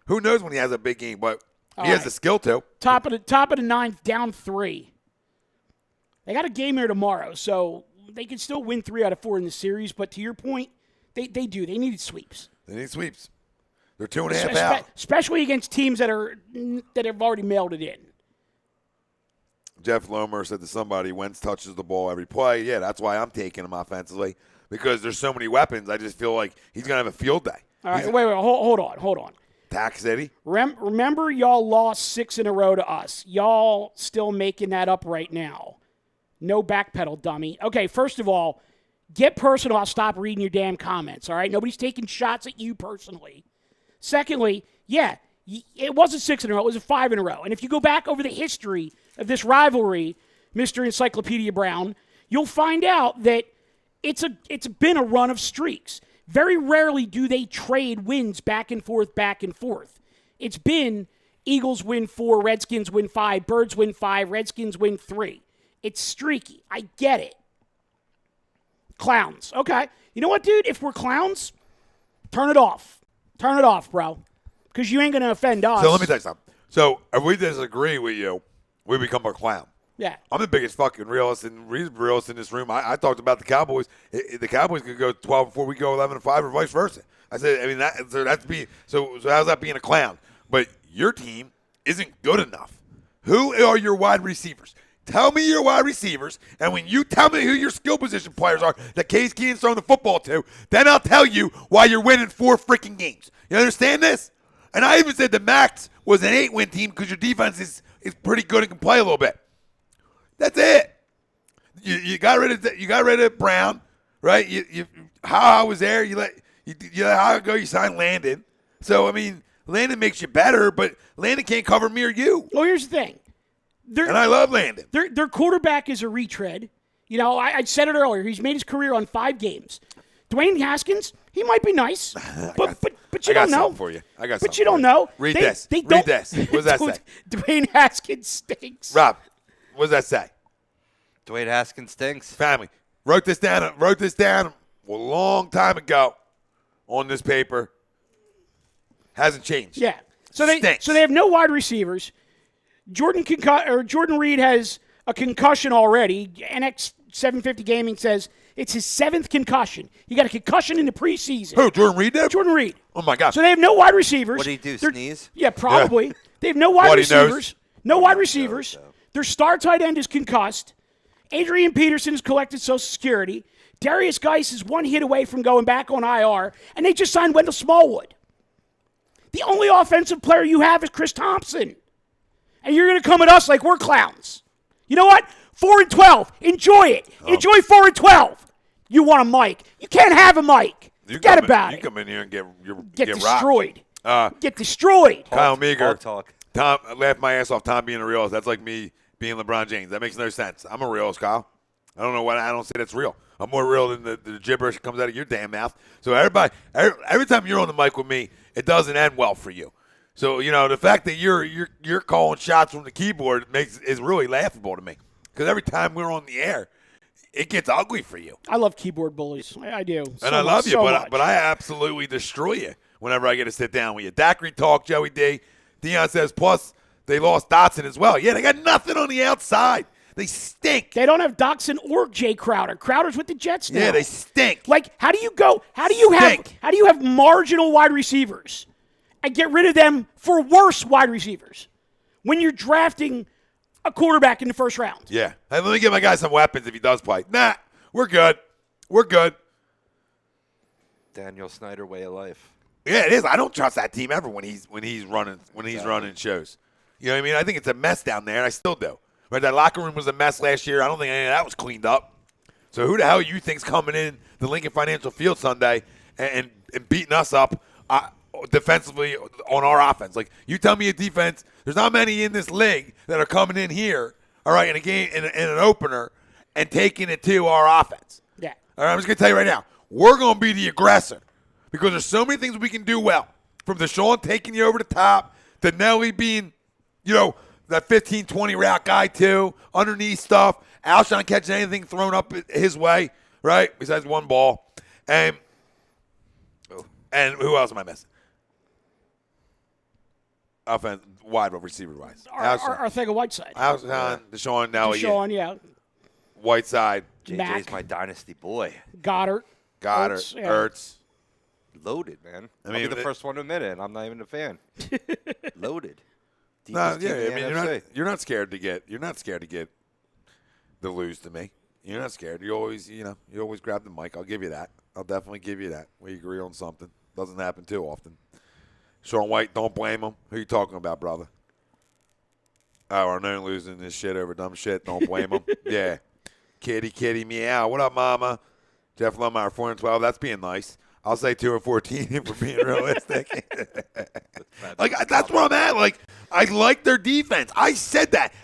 Who knows when he has a big game, but he has the skill to. Top of the ninth, down 3. They got a game here tomorrow, so they can still win 3 out of 4 in the series. But to your point, they do. They need sweeps. They need sweeps. They're 2.5 out. Especially against teams that have already mailed it in. Jeff Lomer said to somebody, Wentz touches the ball every play. Yeah, that's why I'm taking him offensively, because there's so many weapons. I just feel like he's going to have a field day. All right, wait, hold on. Tax City. Remember y'all lost 6 in a row to us. Y'all still making that up right now. No backpedal, dummy. Okay, first of all, get personal. I'll stop reading your damn comments, all right? Nobody's taking shots at you personally. Secondly, yeah, it wasn't 6 in a row. It was a 5 in a row. And if you go back over the history of this rivalry, Mr. Encyclopedia Brown, you'll find out that it's been a run of streaks. Very rarely do they trade wins back and forth. It's been Eagles win 4, Redskins win 5, Birds win 5, Redskins win 3. It's streaky. I get it. Clowns. Okay. You know what, dude? If we're clowns, turn it off. Turn it off, bro. Because you ain't going to offend us. So let me tell you something. So if we disagree with you, we become a clown. Yeah. I'm the biggest fucking realist in this room. I talked about the Cowboys. The Cowboys could go 12 before we go 11-5 or vice versa. I said, I mean, so how's that being a clown? But your team isn't good enough. Who are your wide receivers? Tell me your wide receivers, and when you tell me who your skill position players are that Case Keenum's throwing the football to, then I'll tell you why you're winning 4 freaking games. You understand this? And I even said the Max was an 8-win team because your defense is pretty good and can play a little bit. That's it. You got rid of Brown, right? How I was there. You let how go. You signed Landon. So I mean, Landon makes you better, but Landon can't cover me or you. Well, here's the thing. And I love Landon. Their quarterback is a retread. You know, I said it earlier. He's made his career on 5 games. Dwayne Haskins, he might be nice, but you don't know. For you. I got but you don't know. Read this. Read this. What does that say? Dwayne Haskins stinks. Rob, what does that say? Dwayne Haskins stinks. Family. Wrote this down a long time ago on this paper. Hasn't changed. Yeah. So they have no wide receivers. Jordan Reed has a concussion already. NX 750 Gaming says it's his 7th concussion. He got a concussion in the preseason. Who, Jordan Reed did? Jordan Reed. Oh, my God. So they have no wide receivers. What did he do, sneeze? Yeah, probably. Yeah. They have no wide receivers. No wide receivers. Their star tight end is concussed. Adrian Peterson has collected Social Security. Darius Geis is 1 hit away from going back on IR. And they just signed Wendell Smallwood. The only offensive player you have is Chris Thompson. And you're going to come at us like we're clowns. You know what? 4-12. Enjoy it. Enjoy 4-12. You want a mic. You can't have a mic. Forget about it. You come in here and get destroyed. Rocked. Get destroyed. Kyle Meager. Talk. Tom, I laughed my ass off Tom being a realist. That's like me being LeBron James. That makes no sense. I'm a realist, Kyle. I don't know why I don't say that's real. I'm more real than the gibberish that comes out of your damn mouth. So every time you're on the mic with me, it doesn't end well for you. So, you know, the fact that you're calling shots from the keyboard is really laughable to me. Because every time we're on the air, it gets ugly for you. I love keyboard bullies. I do. And I love you, but I absolutely destroy you whenever I get to sit down with you. Daiquiri talk, Joey D. Dion says, plus they lost Dotson as well. Yeah, they got nothing on the outside. They stink. They don't have Dotson or Jay Crowder. Crowder's with the Jets now. Yeah, they stink. Like, how do you have marginal wide receivers and get rid of them for worse wide receivers when you're drafting a quarterback in the first round? Yeah. Hey, let me give my guy some weapons if he does play. Nah, we're good. We're good. Daniel Snyder way of life. Yeah, it is. I don't trust that team ever when he's running shows. You know what I mean? I think it's a mess down there, and I still do. Right, that locker room was a mess last year. I don't think any of that was cleaned up. So who the hell you think's coming in the Lincoln Financial Field Sunday and beating us up defensively on our offense? Like, you tell me a defense, there's not many in this league that are coming in here, all right, in a game, in an opener, and taking it to our offense. Yeah. All right, I'm just going to tell you right now, we're going to be the aggressor because there's so many things we can do well. From Deshaun taking you over the top to Nelly being, you know, that 15-20 route guy, too, underneath stuff. Alshon catching anything thrown up his way, right, besides one ball. And who else am I missing? Offense, wide receiver-wise. Arcega-Whiteside. Alshon, Deshaun, Nelly. Deshaun, yeah. Whiteside. JJ's my dynasty boy. Goddard. Ertz. Loaded, man. I I'll mean, be the first one to admit it, and I'm not even a fan. Loaded. No, yeah, I mean, you're not scared to get the lose to me. You're not scared. You always grab the mic. I'll give you that. I'll definitely give you that. We agree on something. Doesn't happen too often. Sean White, don't blame him. Who you talking about, brother? Oh, our known losing this shit over dumb shit. Don't blame him. Yeah. Kitty, meow. What up, mama? Jeff Lemire, 4-12. That's being nice. I'll say 2-14 if we're being realistic. That's where I'm at. Like, I like their defense. I said that.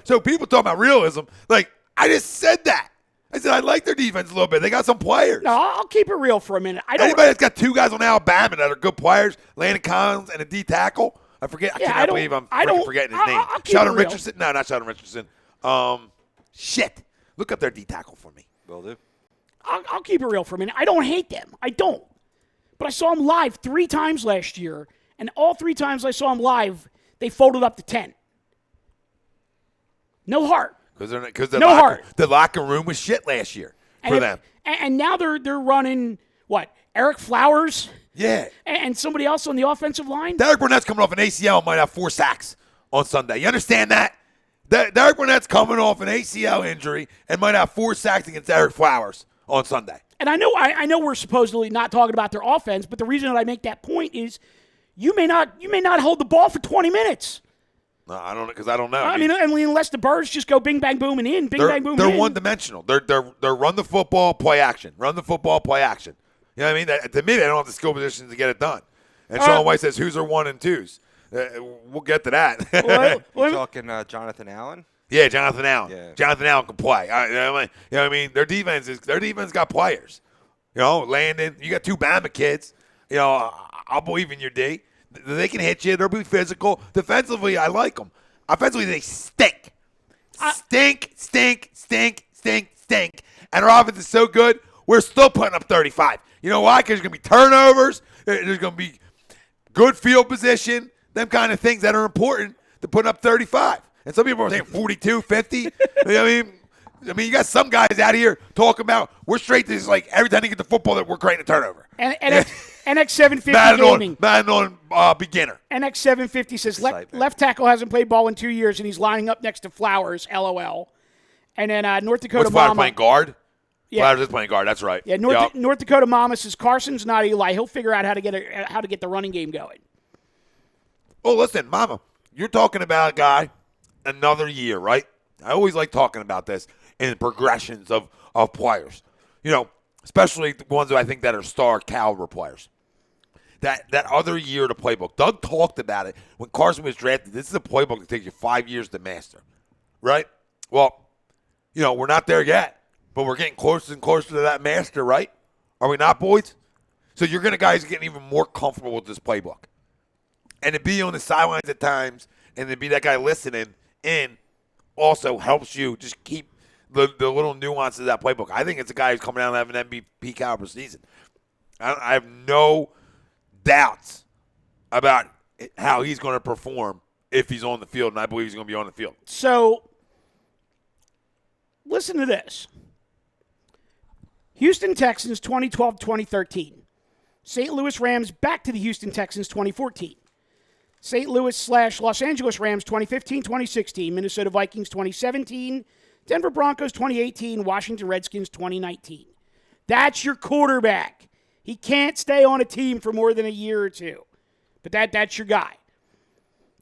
So people talk about realism. Like, I just said that. I said I like their defense a little bit. They got some players. No, I'll keep it real for a minute. Anybody that's got 2 guys on Alabama that are good players, Landon Collins and a D tackle. I forget. I cannot believe I'm forgetting his name. Sheldon Richardson. No, not Sheldon Richardson. Shit. Look up their D tackle for me. Will do. I'll keep it real for a minute. I don't hate them. I don't. But I saw them live 3 times last year, and all 3 times I saw them live, they folded up to 10. No heart. Because No heart. The locker room was shit last year for them. And now they're running, what, Eric Flowers? Yeah. And somebody else on the offensive line? Derek Burnett's coming off an ACL and might have 4 sacks on Sunday. You understand that? Derek Burnett's coming off an ACL injury and might have 4 sacks against Eric Flowers on Sunday. And I know we're supposedly not talking about their offense, but the reason that I make that point is you may not hold the ball for 20 minutes. No, I don't, because I don't know. I mean, unless the Birds just go bing bang boom and in, bing bang boom. They're one dimensional. They're run the football, play action, run the football, play action. You know what I mean? To me, they don't have the skill positions to get it done. And Sean White says, "Who's are 1 and 2s?" We'll get to that. You talking Jonathan Allen? Yeah, Jonathan Allen. Yeah. Jonathan Allen can play. You know what I mean? Their defense got players. You know, Landon. You got 2 Bama kids. You know, I'll believe in your D. They can hit you. They'll be physical. Defensively, I like them. Offensively, they stink. Stink. And our offense is so good, we're still putting up 35. You know why? Because there's going to be turnovers. There's going to be good field position, them kind of things that are important to putting up 35. And some people are saying 42, 50. You know what I mean, you got some guys out here talking about we're straight to like every time you get the football that we're creating a turnover. And NX750 gaming. Batting on beginner. NX750 says left tackle hasn't played ball in 2 years, and he's lining up next to Flowers, LOL. And then North Dakota What's Flowers Mama. playing guard? Yeah. Flowers is playing guard. That's right. Yeah, North Dakota Mama says Carson's not Eli. He'll figure out how to get the running game going. Oh, listen, Mama, you're talking about a guy another year, right? I always like talking about this in progressions of players. You know, especially the ones that I think that are star caliber players. That other year to playbook. Doug talked about it when Carson was drafted. This is a playbook that takes you 5 years to master, right? Well, you know, we're not there yet, but we're getting closer and closer to that master, right? Are we not, boys? So you're going to guys getting even more comfortable with this playbook. And to be on the sidelines at times and to be that guy listening in also helps you just keep the little nuances of that playbook. I think it's a guy who's coming out and having an MVP caliber season. I have no doubts about how he's going to perform if he's on the field, and I believe he's going to be on the field. So, listen to this. Houston Texans 2012-2013. St. Louis Rams back to the Houston Texans 2014. St. Louis/Los Angeles Rams 2015-2016. Minnesota Vikings 2017. Denver Broncos 2018. Washington Redskins 2019. That's your quarterback. He can't stay on a team for more than a year or two. But that's your guy.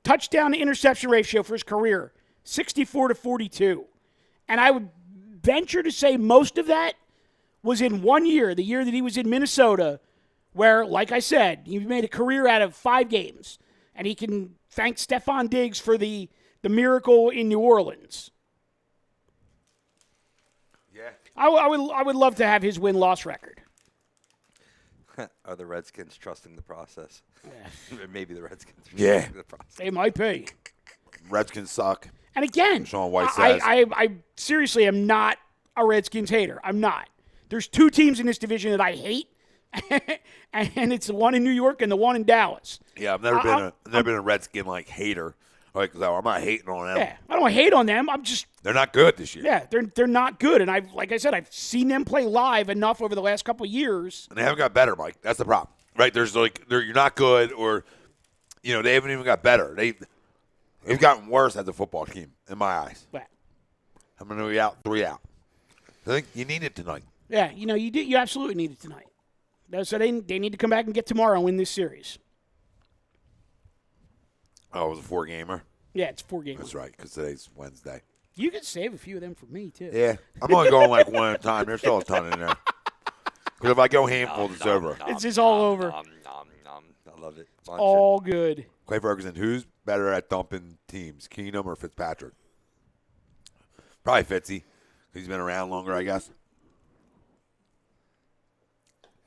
Touchdown to interception ratio for his career, 64-42. And I would venture to say most of that was in 1 year, the year that he was in Minnesota, where, like I said, he made a career out of 5 games. And he can thank Stephon Diggs for the miracle in New Orleans. Yeah. I would love to have his win-loss record. Are the Redskins trusting the process? Yeah. Maybe the Redskins are trusting the process. They might be. Redskins suck. And again, Sean White says. I seriously am not a Redskins hater. I'm not. There's 2 teams in this division that I hate, and it's the one in New York and the one in Dallas. Yeah, I've never been a Redskin hater. Like, so I'm not hating on them. Yeah, I don't hate on them. They're not good this year. Yeah, they're not good, and like I said, I've seen them play live enough over the last couple of years. And they haven't got better, Mike. That's the problem, right? There's you're not good, or they haven't even got better. They've gotten worse as a football team in my eyes. But I'm going to be out 3 out. I think you need it tonight. Yeah, you absolutely need it tonight. So they need to come back and get tomorrow and win this series. Oh, it was a 4-gamer? Yeah, it's 4 games. That's right, because today's Wednesday. You could save a few of them for me, too. Yeah. I'm only going one at a time. There's still a ton in there. Because if I go handful, it's over. It's just all over. I love it. It's all good. Clay Ferguson, who's better at dumping teams, Keenum or Fitzpatrick? Probably Fitzy. He's been around longer, I guess.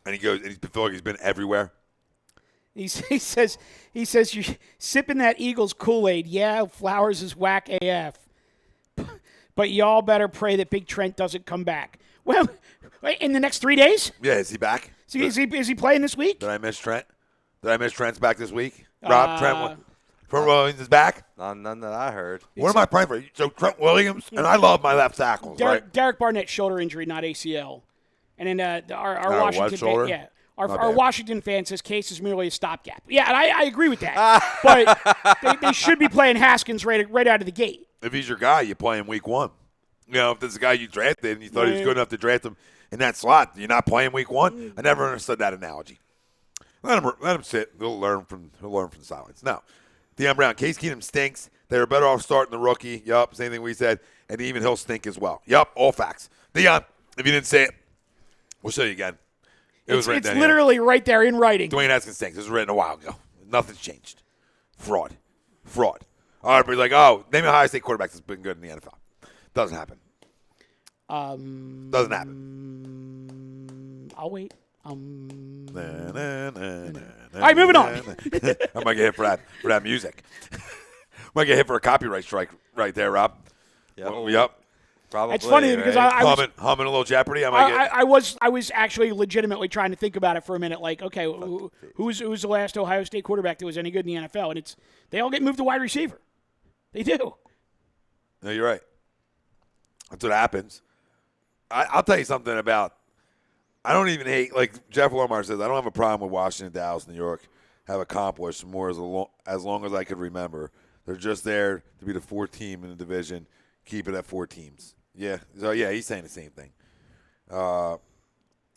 And he feels like he's been everywhere. He says you're sipping that Eagles Kool-Aid. Yeah, Flowers is whack AF. But y'all better pray that Big Trent doesn't come back. Well, in the next 3 days? Yeah, is he back? Is he playing this week? Did I miss Trent? Did I miss Trent's back this week? Rob, Trent Williams is back? None that I heard. What am I praying for? So Trent Williams, and I love my left tackles, right? Derek Barnett, shoulder injury, not ACL. And then our what Washington shoulder? Our Washington fan says Case is merely a stopgap. Yeah, and I agree with that. But they should be playing Haskins right out of the gate. If he's your guy, you play him week 1. You know, if this is a guy you drafted and you thought he was good enough to draft him in that slot, you're not playing week 1. I never understood that analogy. Let him sit. He'll learn from the silence. No. Deion Brown, Case Keenum stinks. They were better off starting the rookie. Yup, same thing we said. And even he'll stink as well. Yup, all facts. Deion, if you didn't say it, we'll show you again. It's literally right there in writing. Dwayne Haskins stinks. This was written a while ago. Nothing's changed. Fraud. All right, everybody's like, oh, name a Ohio State quarterback that's been good in the NFL. Doesn't happen. Doesn't happen. I'll wait. All right, moving on. I might get hit for that music. Might get hit for a copyright strike right there, Rob. Yep. Probably. It's funny because I was humming a little Jeopardy. I was actually legitimately trying to think about it for a minute. Like, okay, who's the last Ohio State quarterback that was any good in the NFL? And they all get moved to wide receiver. They do. No, you're right. That's what happens. I'll tell you something about. I don't even hate, like Jeff Lomar says, I don't have a problem with Washington, Dallas, New York have accomplished more as long as I could remember. They're just there to be the 4th team in the division, keep it at 4 teams. Yeah. So, yeah, he's saying the same thing.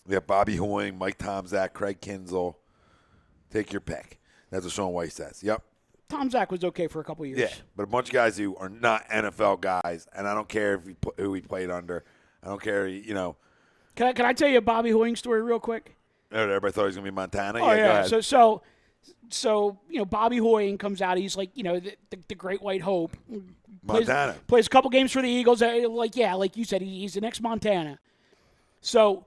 We have Bobby Hoying, Mike Tomczak, Craig Kinzel. Take your pick. That's what Sean White says. Yep. Tomczak was okay for a couple years. Yeah, but a bunch of guys who are not NFL guys, and I don't care who he played under. I don't care, Can I tell you a Bobby Hoying story real quick? Everybody thought he was going to be Montana. Oh, yeah. Go ahead. So Bobby Hoying comes out. He's like, the Great White Hope. Montana. Plays a couple games for the Eagles. Like you said, he's the next Montana. So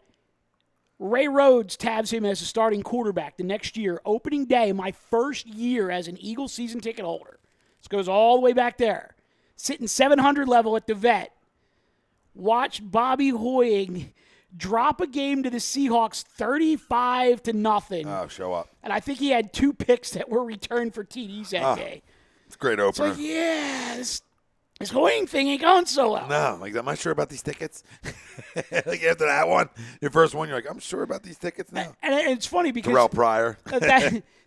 Ray Rhodes tabs him as a starting quarterback the next year. Opening day, my first year as an Eagles season ticket holder. This goes all the way back there. Sitting 700 level at the vet. Watch Bobby Hoying drop a game to the Seahawks 35-0. Oh, show up. And I think he had 2 picks that were returned for TDs that day. It's a great opener. It's like, this Hoying thing ain't going so well. No, like, am I sure about these tickets? Like, after that one, your first one, you're like, I'm sure about these tickets now. And it's funny because Terrell Pryor.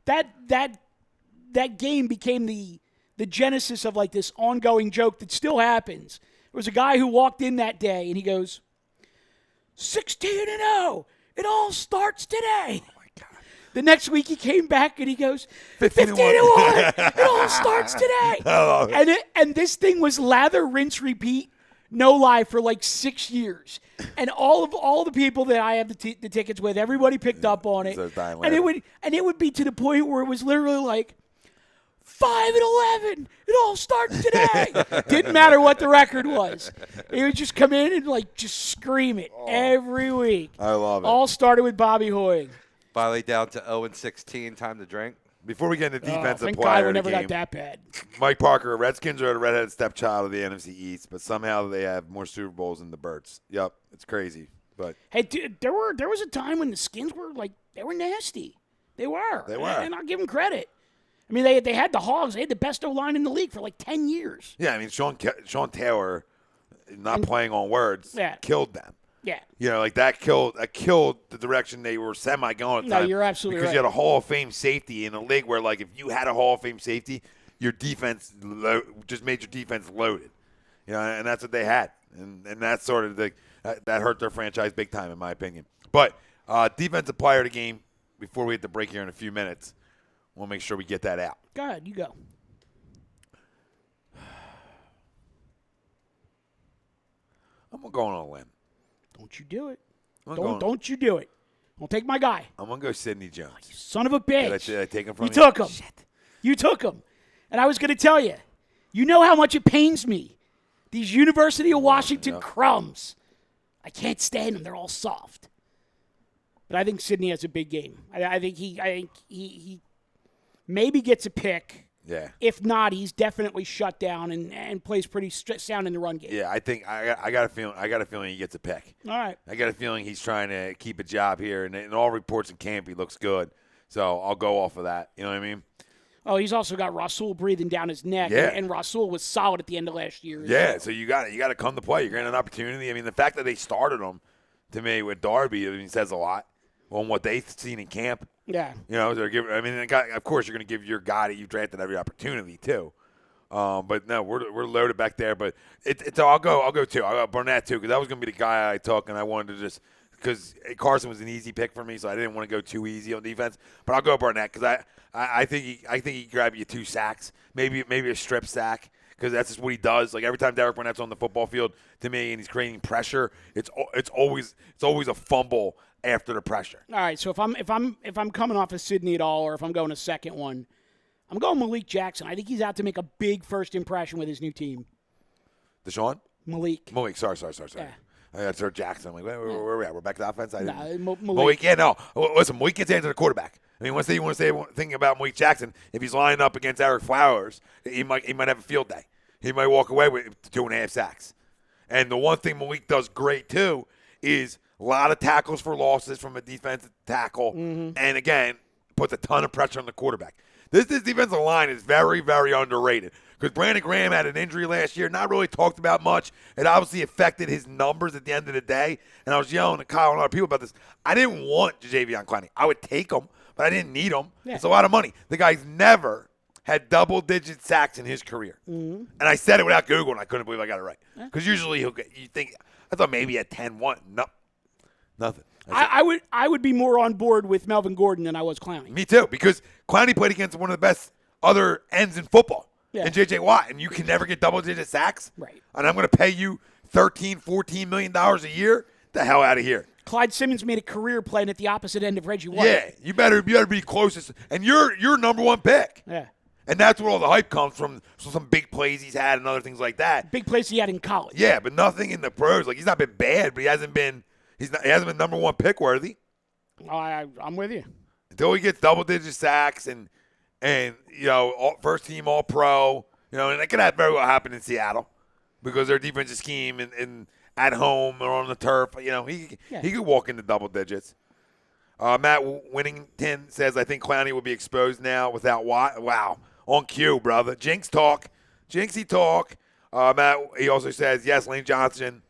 that game became the genesis of like this ongoing joke that still happens. There was a guy who walked in that day and he goes, 16-0. It all starts today. Oh, my God. The next week he came back and he goes, 15-1. It all starts today. I love it. And this thing was lather, rinse, repeat, no lie for like 6 years. And all the people that I have the tickets with, everybody picked up on it. And it would be to the point where it was literally like 5-11. It all starts today. Didn't matter what the record was. He would just come in and like just scream it every week. I love it. All started with Bobby Hoying. Finally down to 0-16. Time to drink. Before we get into defensive thank player God we of the never game, got that bad. Mike Parker, Redskins are the redheaded stepchild of the NFC East, but somehow they have more Super Bowls than the Birds. Yep, it's crazy. But hey, dude, there was a time when the Skins were like they were nasty. They were. And I'll give them credit. I mean, they had the Hogs. They had the best O-line in the league for like 10 years. yeah, I mean Sean Taylor, not playing on words, killed them. Yeah. Like that killed the direction they were semi going. No, you're absolutely because right. you had a Hall of Fame safety in a league where, like, if you had a Hall of Fame safety, your defense just made your defense loaded. And that's what they had, and that's sort of that hurt their franchise big time, in my opinion. But defensive player of the game. Before we hit the break here in a few minutes, we'll make sure we get that out. Go ahead, you go. I'm going on a limb. Don't you do it. Don't you do it. Don't take my guy. I'm going to go Sidney Jones. Son of a bitch. Did I take him from you? You took him. Shit. You took him. And I was going to tell you, you know how much it pains me. These University of Washington crumbs. I can't stand them. They're all soft. But I think Sidney has a big game. I think he maybe gets a pick. Yeah. If not, he's definitely shut down and plays pretty sound in the run game. Yeah, I think I got a feeling he gets a pick. All right. I got a feeling he's trying to keep a job here, and in all reports in camp, he looks good. So I'll go off of that. You know what I mean? Oh, he's also got Rasul breathing down his neck, Yeah. and Rasul was solid at the end of last year. Yeah, so you got to come to play. You're getting an opportunity. I mean, the fact that they started him, to me, with Darby, I mean, says a lot on what they've seen in camp. Yeah. You know, they're giving. I mean, of course, you're going to give your guy that you've drafted every opportunity too. But no, we're loaded back there. But I'll go too. I'll go Burnett too, because that was going to be the guy I took, and I wanted to just because Carson was an easy pick for me, so I didn't want to go too easy on defense. But I'll go Burnett because I think he can grab you 2 sacks, maybe a strip sack, because that's just what he does. Like every time Derek Burnett's on the football field, to me, and he's creating pressure, it's always a fumble after the pressure. All right, so if I'm coming off of Sydney at all, or if I'm going a second one, I'm going Malik Jackson. I think he's out to make a big first impression with his new team. Deshaun? Malik. Sorry. Yeah. That's Sir Jackson. I'm like, where are we at? We're back to offense? Malik. Malik, yeah, no. Listen, Malik gets after the quarterback. I mean, once you want to say thinking about Malik Jackson, if he's lining up against Eric Flowers, he might have a field day. He might walk away with 2.5 sacks. And the one thing Malik does great, too, is a lot of tackles for losses from a defensive tackle. Mm-hmm. And, again, puts a ton of pressure on the quarterback. This defensive line is very, very underrated because Brandon Graham had an injury last year, not really talked about much. It obviously affected his numbers at the end of the day. And I was yelling to Kyle and other people about this. I didn't want Jadeveon Clowney. I would take him, but I didn't need him. Yeah. It's a lot of money. The guy's never had double-digit sacks in his career. Mm-hmm. And I said it without Google, and I couldn't believe I got it right. Because usually he'll get – you think – I thought maybe at 10-1. No, nothing. I would be more on board with Melvin Gordon than I was Clowney. Me too, because Clowney played against one of the best other ends in football, and J.J. Watt, and you can never get double-digit sacks. Right. And I'm going to pay you $13-14 million a year? The hell out of here. Clyde Simmons made a career playing at the opposite end of Reggie White. Yeah, you better be closest, and you're number one pick. Yeah. And that's where all the hype comes from. So some big plays he's had and other things like that. Big plays he had in college. Yeah, but nothing in the pros. Like he's not been bad, but he hasn't been number one pick worthy. I'm with you. Until he gets double-digit sacks and you know, first team All-Pro, you know, and it could very well happen in Seattle because their defensive scheme and at home or on the turf, you know, he could walk into double digits. Matt Winnington says, I think Clowney will be exposed now without Watt. Wow. On cue, brother. Jinxie talk. Matt, he also says, yes, Lane Johnson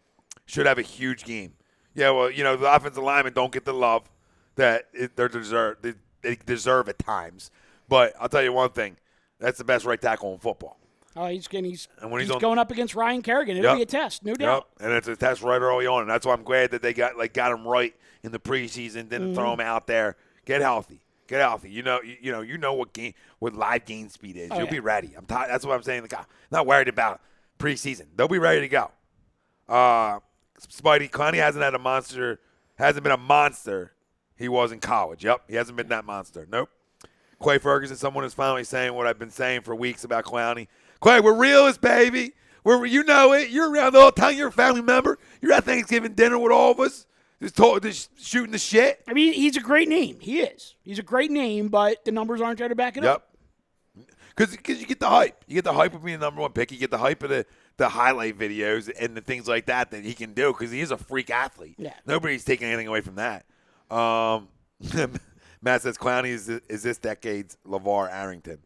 should have a huge game. Yeah, well, you know, the offensive linemen don't get the love that they deserve at times. But I'll tell you one thing. That's the best right tackle in football. Oh, he's going up against Ryan Kerrigan. It'll be a test, no doubt. Yep. And it's a test right early on. And that's why I'm glad that they got him right in the preseason, didn't throw him out there. Get healthy. You know what live gain speed is. You'll be ready. That's what I'm saying. I'm not worried about preseason. They'll be ready to go. Spidey, Clowney hasn't been a monster he was in college. Yep, he hasn't been that monster. Nope. Clay Ferguson, someone is finally saying what I've been saying for weeks about Clowney. Clay, we're realists, baby. You know it. You're around all the time. You're a family member. You're at Thanksgiving dinner with all of us. Just shooting the shit. I mean, he's a great name. He is. He's a great name, but the numbers aren't there to back it up. Because you get the hype. You get the hype of being the number one pick. You get the hype of the highlight videos and the things like that he can do because he is a freak athlete. Yeah. Nobody's taking anything away from that. Matt says Clowney is this decade's LeVar Arrington.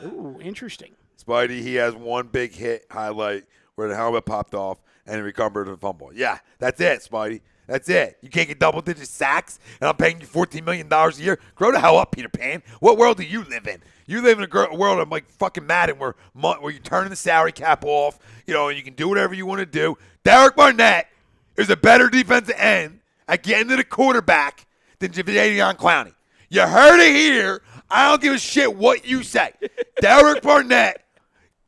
Ooh, interesting. Spidey, he has one big hit highlight where the helmet popped off and he recovered a fumble. Yeah, that's it, Spidey. That's it. You can't get double-digit sacks, and I'm paying you $14 million a year. Grow the hell up, Peter Pan. What world do you live in? You live in a world of like fucking Madden where you're turning the salary cap off, you know, and you can do whatever you want to do. Derek Barnett is a better defensive end at getting to the quarterback than Jadeveon Clowney. You heard it here. I don't give a shit what you say. Derek Barnett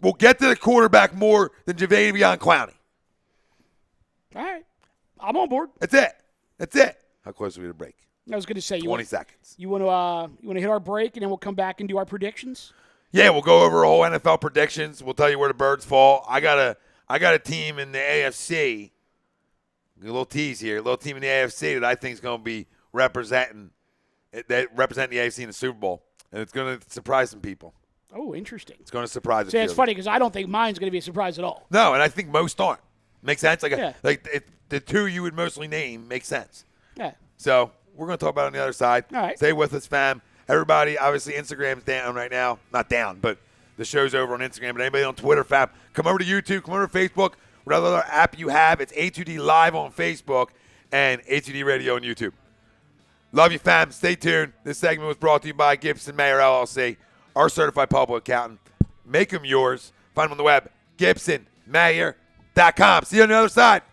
will get to the quarterback more than Jadeveon Clowney. All right. I'm on board. That's it. How close are we to break? I was going to say 20 seconds. You want to hit our break and then we'll come back and do our predictions? Yeah, we'll go over all NFL predictions. We'll tell you where the birds fall. I got a team in the AFC. A little tease here. A little team in the AFC that I think is going to be representing the AFC in the Super Bowl, and it's going to surprise some people. Oh, interesting. It's going to surprise. See, it's funny because I don't think mine's going to be a surprise at all. No, and I think most aren't. Makes sense. The two you would mostly name make sense. Yeah. So we're going to talk about it on the other side. All right. Stay with us, fam. Everybody, obviously, Instagram's down right now. Not down, but the show's over on Instagram. But anybody on Twitter, fam, come over to YouTube, come over to Facebook, whatever other app you have. It's A2D Live on Facebook and A2D Radio on YouTube. Love you, fam. Stay tuned. This segment was brought to you by Gibson Mayer LLC, our certified public accountant. Make them yours. Find them on the web, gibsonmayer.com. See you on the other side.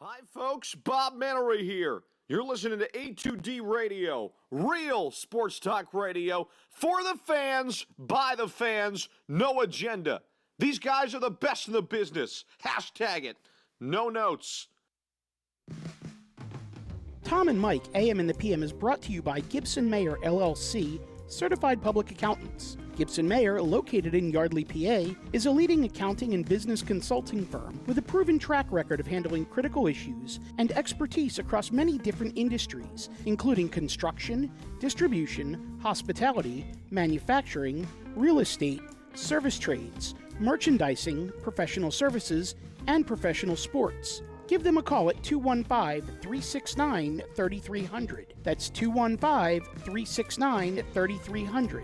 Hi, folks. Bob Mannery here. You're listening to A2D Radio, real sports talk radio for the fans, by the fans, no agenda. These guys are the best in the business. Hashtag it. No notes. Tom and Mike, AM and the PM, is brought to you by Gibson Mayer LLC, certified public accountants. Gibson Mayer, located in Yardley, PA, is a leading accounting and business consulting firm with a proven track record of handling critical issues and expertise across many different industries, including construction, distribution, hospitality, manufacturing, real estate, service trades, merchandising, professional services, and professional sports. Give them a call at 215-369-3300. That's 215-369-3300.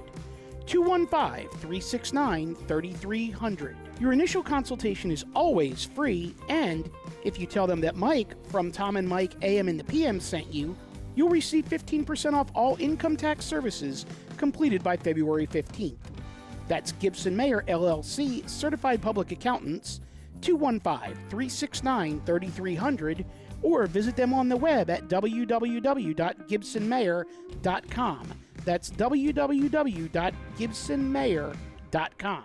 215-369-3300. Your initial consultation is always free, and if you tell them that Mike from Tom and Mike AM and the PM sent you, you'll receive 15% off all income tax services completed by February 15th. That's Gibson Mayer LLC, certified public accountants, 215-369-3300, or visit them on the web at www.gibsonmayer.com. That's www.gibsonmayer.com.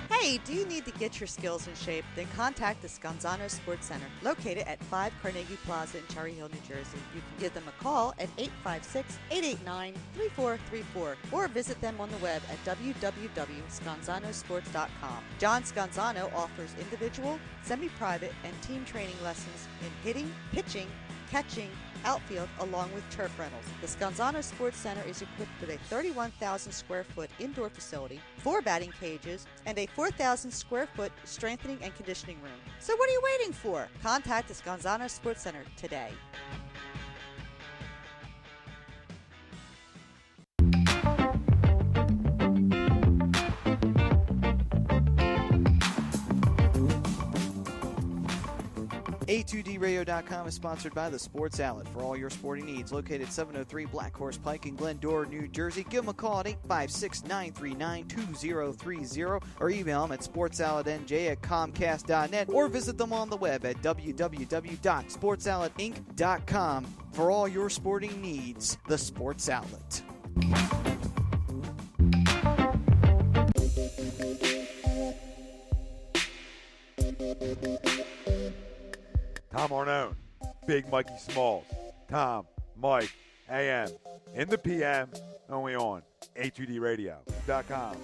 Hey, do you need to get your skills in shape? Then contact the Scanzano Sports Center, located at 5 Carnegie Plaza in Cherry Hill, New Jersey. You can give them a call at 856-889-3434 or visit them on the web at www.scanzanosports.com. John Scanzano offers individual, semi-private, and team training lessons in hitting, pitching, catching, outfield, along with turf rentals. The Scanzano Sports Center is equipped with a 31,000 square foot indoor facility, 4 batting cages, and a 4,000 square foot strengthening and conditioning room. So what are you waiting for? Contact the Scanzano Sports Center today. A2DRadio.com is sponsored by The Sports Outlet for all your sporting needs. Located 703 Black Horse Pike in Glendora, New Jersey. Give them a call at 856-939-2030 or email them at sportsoutletnj@comcast.net or visit them on the web at www.sportsoutletinc.com for all your sporting needs. The Sports Outlet. Tom Arnone, Big Mikey Smalls, Tom, Mike, AM, in the PM, only on A2DRadio.com.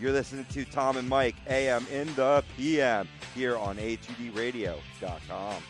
You're listening to Tom and Mike, AM in the PM, here on A2DRadio.com.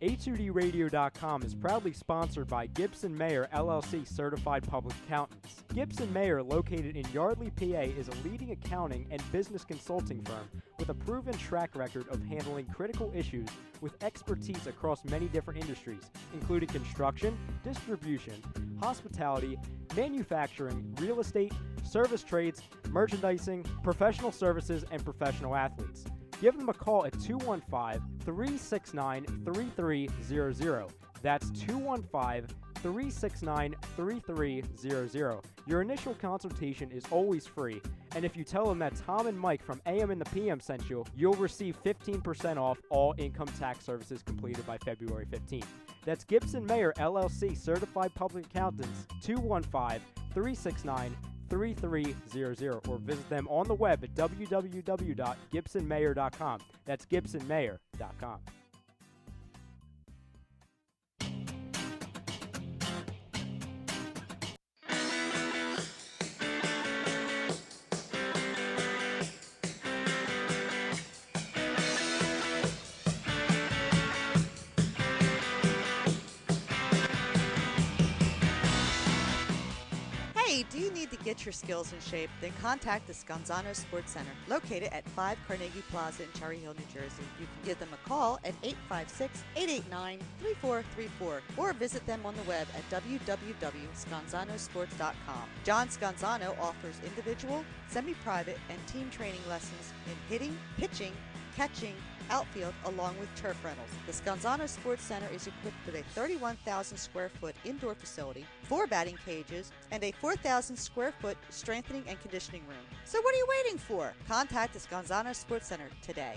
A2DRadio.com is proudly sponsored by Gibson Mayer LLC Certified Public Accountants. Gibson Mayer, located in Yardley, PA, is a leading accounting and business consulting firm with a proven track record of handling critical issues with expertise across many different industries, including construction, distribution, hospitality, manufacturing, real estate, service trades, merchandising, professional services, and professional athletes. Give them a call at 215-369-3300. That's 215-369-3300. Your initial consultation is always free, and if you tell them that Tom and Mike from AM and the PM sent you, you'll receive 15% off all income tax services completed by February 15th. That's Gibson Mayer, LLC, Certified Public Accountants, 215-369-3300, or visit them on the web at www.gibsonmayer.com. That's gibsonmayer.com. Hey, do you need to get your skills in shape? Then contact the Scanzano Sports Center, located at 5 Carnegie Plaza in Cherry Hill, New Jersey. You can give them a call at 856-889-3434 or visit them on the web at www.scanzanosports.com. John Scanzano offers individual, semi-private, and team training lessons in hitting, pitching, catching, outfield, along with turf rentals. The Scanzano Sports Center is equipped with a 31,000 square foot indoor facility, 4 batting cages, and a 4,000 square foot strengthening and conditioning room. So what are you waiting for? Contact the Scanzano Sports Center today.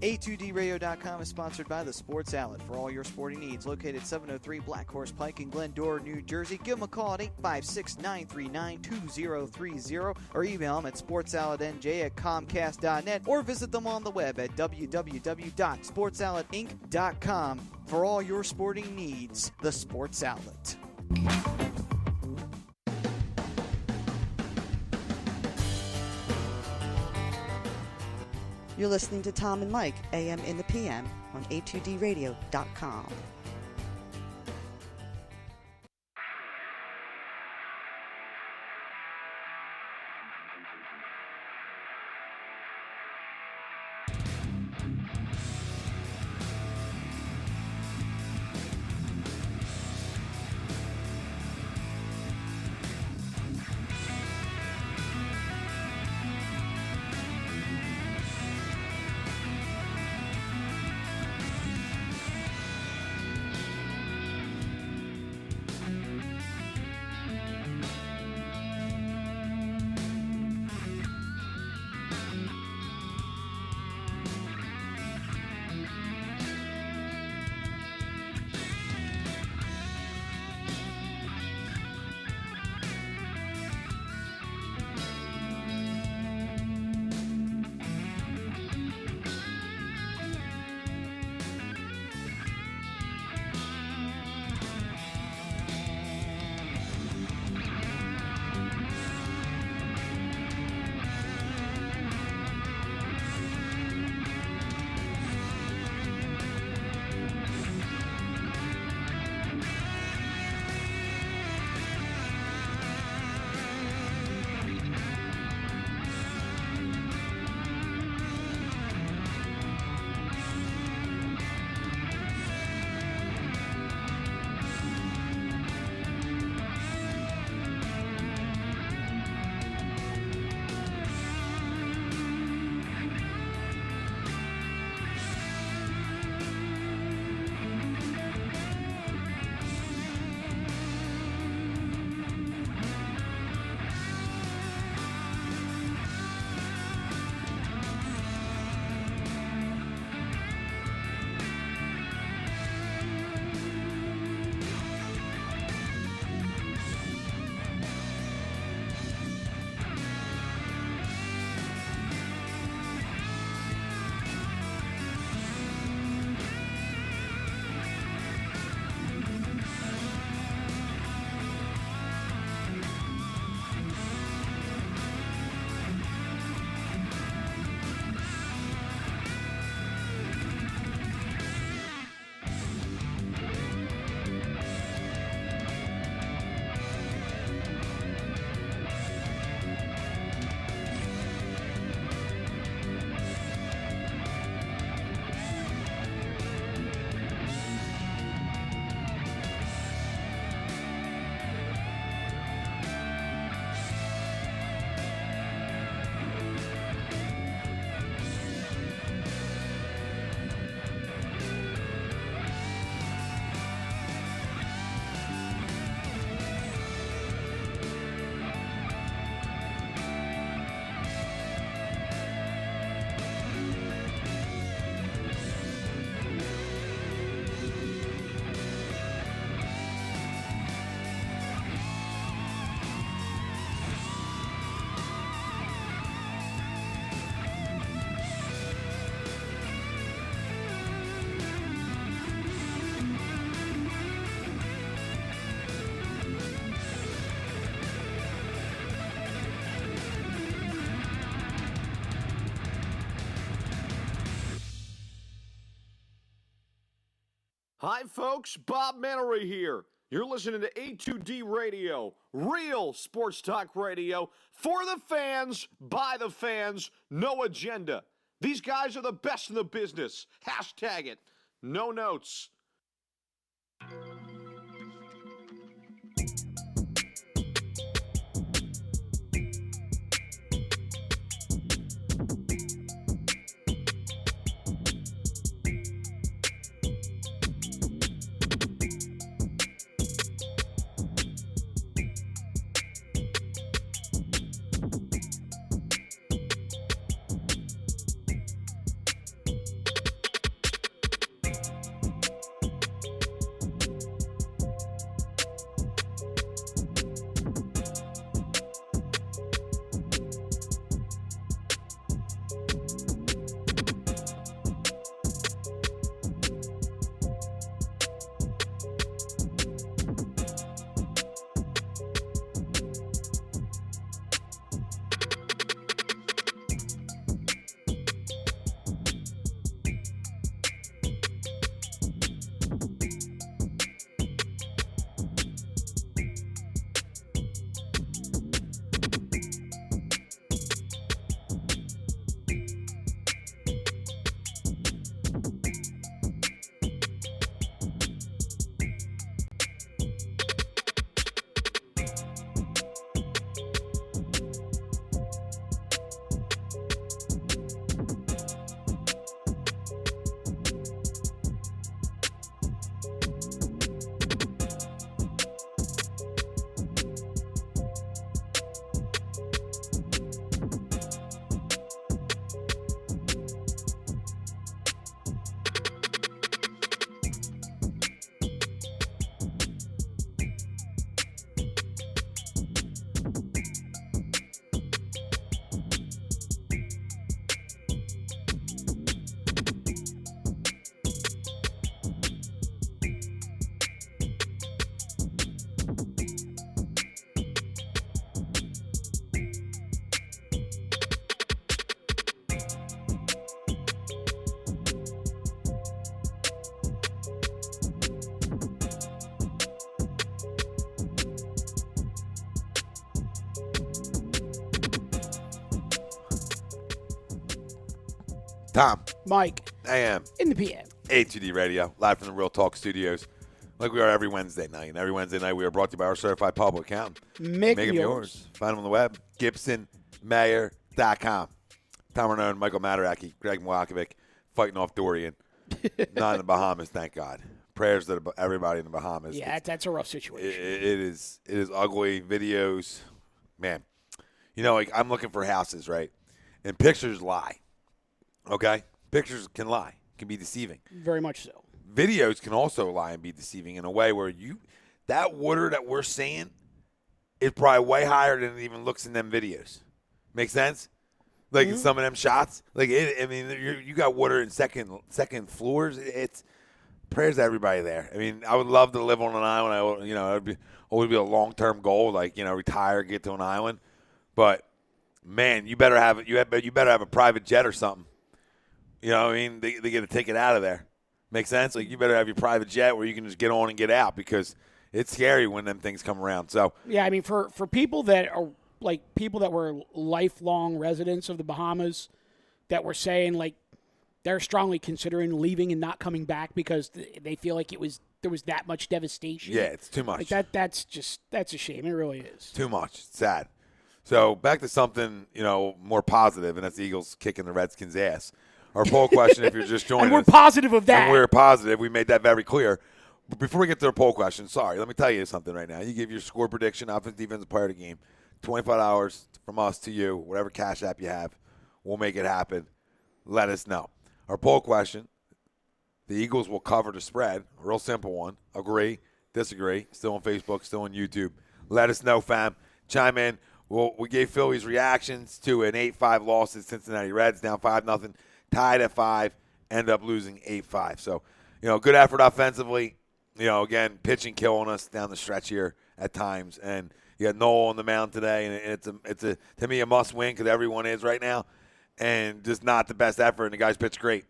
A2DRadio.com is sponsored by the Sports Outlet for all your sporting needs. Located 703 Black Horse Pike in Glendora, New Jersey. Give them a call at 856-939-2030 or email them at sportsoutletnj@comcast.net or visit them on the web at www.sportsoutletinc.com for all your sporting needs. The Sports Outlet. You're listening to Tom and Mike, AM in the PM, on A2DRadio.com. Hi, folks. Bob Mannery here. You're listening to A2D Radio, real sports talk radio for the fans, by the fans, no agenda. These guys are the best in the business. Hashtag it. No notes. Tom, Mike, AM, in the PM. A2D Radio, live from the Real Talk Studios, like we are every Wednesday night. And every Wednesday night, we are brought to you by our certified public accountant. Make them yours. Find them on the web, GibsonMayer.com. Tom Renone, Michael Mataraki, Greg Mwakovic, fighting off Dorian. Not in the Bahamas, thank God. Prayers to everybody in the Bahamas. Yeah, that's a rough situation. It is ugly. Videos, man. You know, like I'm looking for houses, right? And pictures lie. Okay? Pictures can lie, can be deceiving. Very much so. Videos can also lie and be deceiving in a way where that water that we're seeing is probably way higher than it even looks in them videos. Make sense? Like in some of them shots. Like, you got water in second floors. It's prayers to everybody there. I mean, I would love to live on an island. It would always be a long-term goal, like, retire, get to an island. But, man, you better have a private jet or something. You know what I mean? They get a ticket out of there. Make sense? Like, you better have your private jet where you can just get on and get out because it's scary when them things come around. So yeah, I mean, for people that are like people that were lifelong residents of the Bahamas that were saying like they're strongly considering leaving and not coming back because they feel like there was that much devastation. Yeah, it's too much. Like that's a shame. It really is. Too much. It's sad. So back to something, more positive, and that's the Eagles kicking the Redskins' ass. Our poll question, if you're just joining and we're us, positive of that. And we're positive. We made that very clear. But before we get to the poll question, let me tell you something right now. You give your score prediction, offense, defensive player of the game, $25 from us to you, whatever cash app you have. We'll make it happen. Let us know. Our poll question, the Eagles will cover the spread. A real simple one. Agree, disagree. Still on Facebook, still on YouTube. Let us know, fam. Chime in. Well, we gave Philly's reactions to an 8-5 loss at Cincinnati Reds, down 5-0. Tied at 5, end up losing 8-5. So, good effort offensively. Again, pitching killing us down the stretch here at times. And you got Noel on the mound today, and it's to me a must win because everyone is right now. And just not the best effort, and the guys pitch great.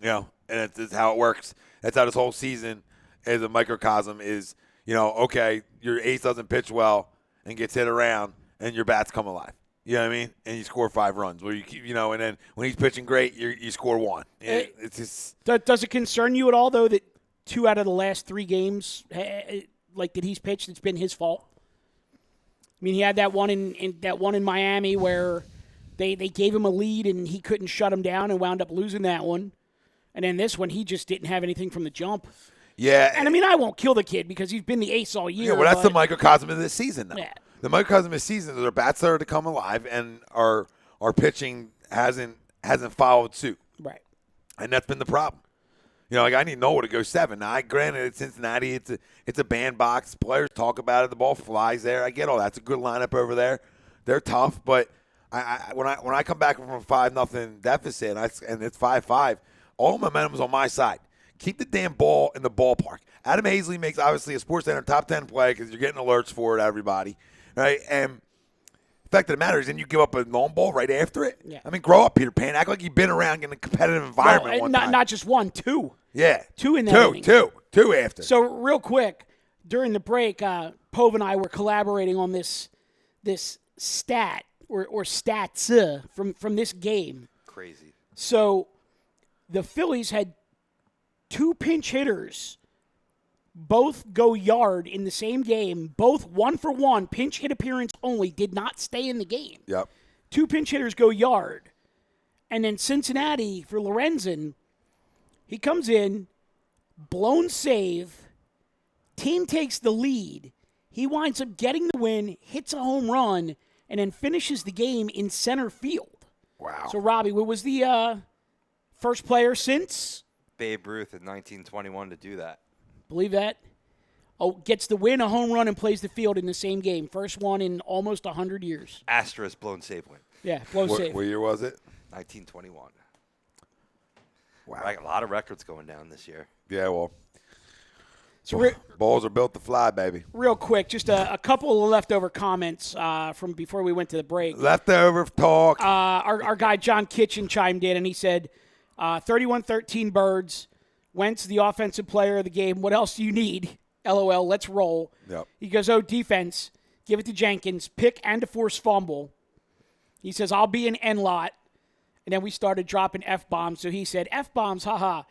And it's how it works. That's how this whole season as a microcosm is, okay, your ace doesn't pitch well and gets hit around, and your bats come alive. You know what I mean? And you score 5 runs. Where and then when he's pitching great, you score 1. It's just. Does it concern you at all, though, that 2 out of the last 3 games, that he's pitched, it's been his fault? I mean, he had that one in Miami where they gave him a lead and he couldn't shut him down and wound up losing that one. And then this one, he just didn't have anything from the jump. Yeah. And I mean, I won't kill the kid because he's been the ace all year. Yeah, well, that's the microcosm of this season, though. Yeah. The microcosm of this season is our bats that are to come alive, and our pitching hasn't followed suit. Right. And that's been the problem. I need Noah to go 7. Now, granted, it's Cincinnati. It's a bandbox. Players talk about it. The ball flies there. I get all that. It's a good lineup over there. They're tough, but when I come back from a 5-0 deficit and it's 5-5, all momentum's on my side. Keep the damn ball in the ballpark. Adam Hazley makes obviously a SportsCenter top 10 play because you're getting alerts for it, everybody, right? And the fact of the matter is, then you give up a long ball right after it. Yeah. I mean, grow up, Peter Pan. Act like you've been around in a competitive environment. One time. Not just 1, 2. Yeah. 2 in that inning. Two after. So real quick, during the break, Pove and I were collaborating on this stat or stats from this game. Crazy. So the Phillies had 2 pinch hitters both go yard in the same game, both 1-for-1, pinch hit appearance only, did not stay in the game. Yep. 2 pinch hitters go yard. And then Cincinnati, for Lorenzen, he comes in, blown save, team takes the lead. He winds up getting the win, hits a home run, and then finishes the game in center field. Wow. So, Robbie, what was the first player since? Babe Ruth in 1921 to do that. Believe that? Oh, gets the win, a home run, and plays the field in the same game. First one in almost 100 years. Asterisk blown save win. Yeah, blown save. What year was it? 1921. Wow. Right, a lot of records going down this year. Yeah, well, So balls are built to fly, baby. real quick, just a couple of leftover comments from before we went to the break. Leftover talk. Our guy John Kitchen chimed in, and he said, 31-13 Birds. Wentz, the offensive player of the game. What else do you need? LOL, let's roll. Yep. He goes, defense. Give it to Jenkins. Pick and a forced fumble. He says, I'll be an N-lot. And then we started dropping F-bombs. So he said, F-bombs, haha.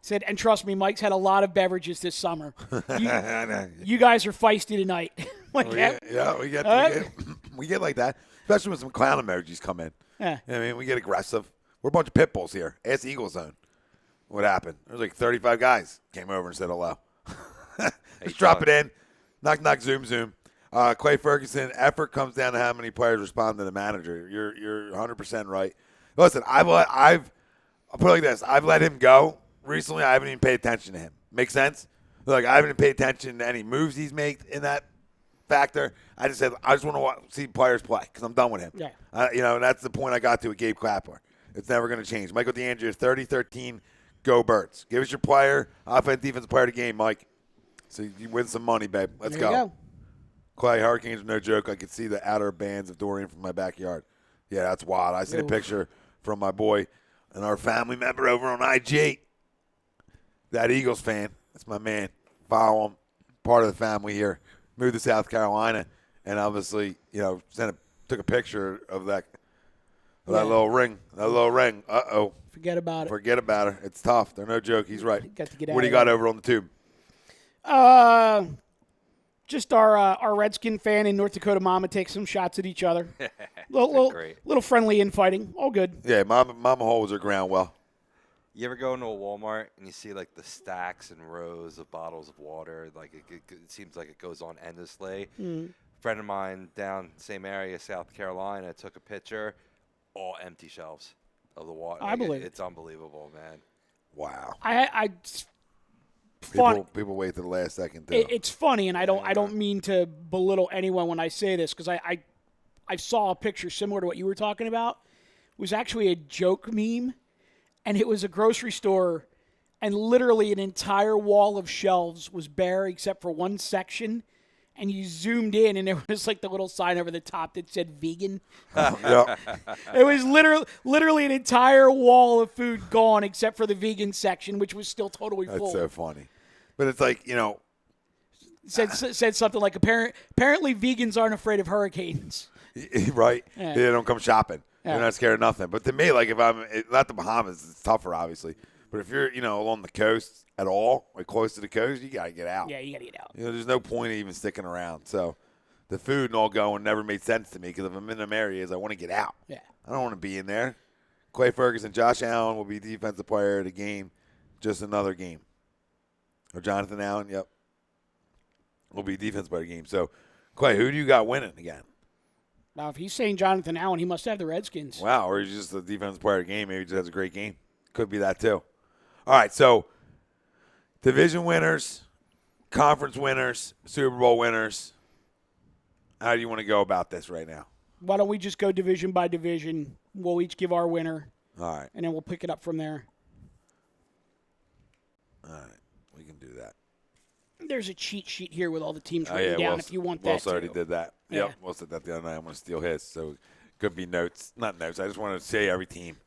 Said, and trust me, Mike's had a lot of beverages this summer. You guys are feisty tonight. We get like that, especially when some clown emojis come in. Yeah. I mean, we get aggressive. We're a bunch of pit bulls here. Ask Eagle Zone. What happened? There was like 35 guys came over and said hello. Just drop it in. Knock, knock, zoom, zoom. Clay Ferguson, effort comes down to how many players respond to the manager. You're 100% right. Listen, I'll put it like this. I've let him go recently. I haven't even paid attention to him. Make sense? Like, I haven't paid attention to any moves he's made in that factor. I just said, I just want to see players play because I'm done with him. Yeah. And that's the point I got to with Gabe Clapper. It's never going to change. Michael DeAndrea, 30-13, go Birds. Give us your player, offense, defensive player of the game, Mike. So you win some money, babe. Let's There you go. Clay, Hurricanes are no joke. I could see the outer bands of Dorian from my backyard. Yeah, that's wild. I seen a picture from my boy and our family member over on IG. That Eagles fan. That's my man. Follow him. Part of the family here. Moved to South Carolina. And obviously, took a picture of that little ring. That little ring. Uh-oh. Forget about it. Forget about it. It's tough. They're no joke. He's right. Got to get What do you out got over on the tube? Just our Redskin fan in North Dakota mama takes some shots at each other. Little friendly infighting. All good. Yeah, Mama holds her ground well. You ever go into a Walmart and you see like the stacks and rows of bottles of water? Like it seems like it goes on endlessly. A friend of mine down same area, South Carolina, took a picture. All empty shelves of the water. I believe it. It's unbelievable, man. Wow. People wait to the last second. It's funny, and I don't mean to belittle anyone when I say this because I saw a picture similar to what you were talking about. It was actually a joke meme, and it was a grocery store, and literally an entire wall of shelves was bare except for one section. And you zoomed in, and there was like the little sign over the top that said vegan. Yep. It was literally an entire wall of food gone except for the vegan section, which was still totally full. That's so funny. But it's like, Said something like, apparently vegans aren't afraid of hurricanes. right? Yeah. They don't come shopping. Yeah. They're not scared of nothing. But to me, like if I'm not the Bahamas, it's tougher, obviously. But if you're, along the coast at all, like close to the coast, you got to get out. Yeah, you got to get out. There's no point in even sticking around. So the food and all going never made sense to me because if I'm in them areas, I want to get out. Yeah. I don't want to be in there. Clay Ferguson, Josh Allen will be defensive player of the game. Just another game. Or Jonathan Allen, yep. Will be defensive player of the game. So, Clay, who do you got winning again? Now, if he's saying Jonathan Allen, he must have the Redskins. Wow, or he's just the defensive player of the game. Maybe he just has a great game. Could be that too. All right, so division winners, conference winners, Super Bowl winners. How do you want to go about this right now? Why don't we just go division by division? We'll each give our winner. All right. And then we'll pick it up from there. All right. We can do that. There's a cheat sheet here with all the teams written down if you want that. Wells already too. did that. Yeah. Yep. Wells did that the other night. I'm going to steal his. So it could be notes. Not notes. I just want to say every team.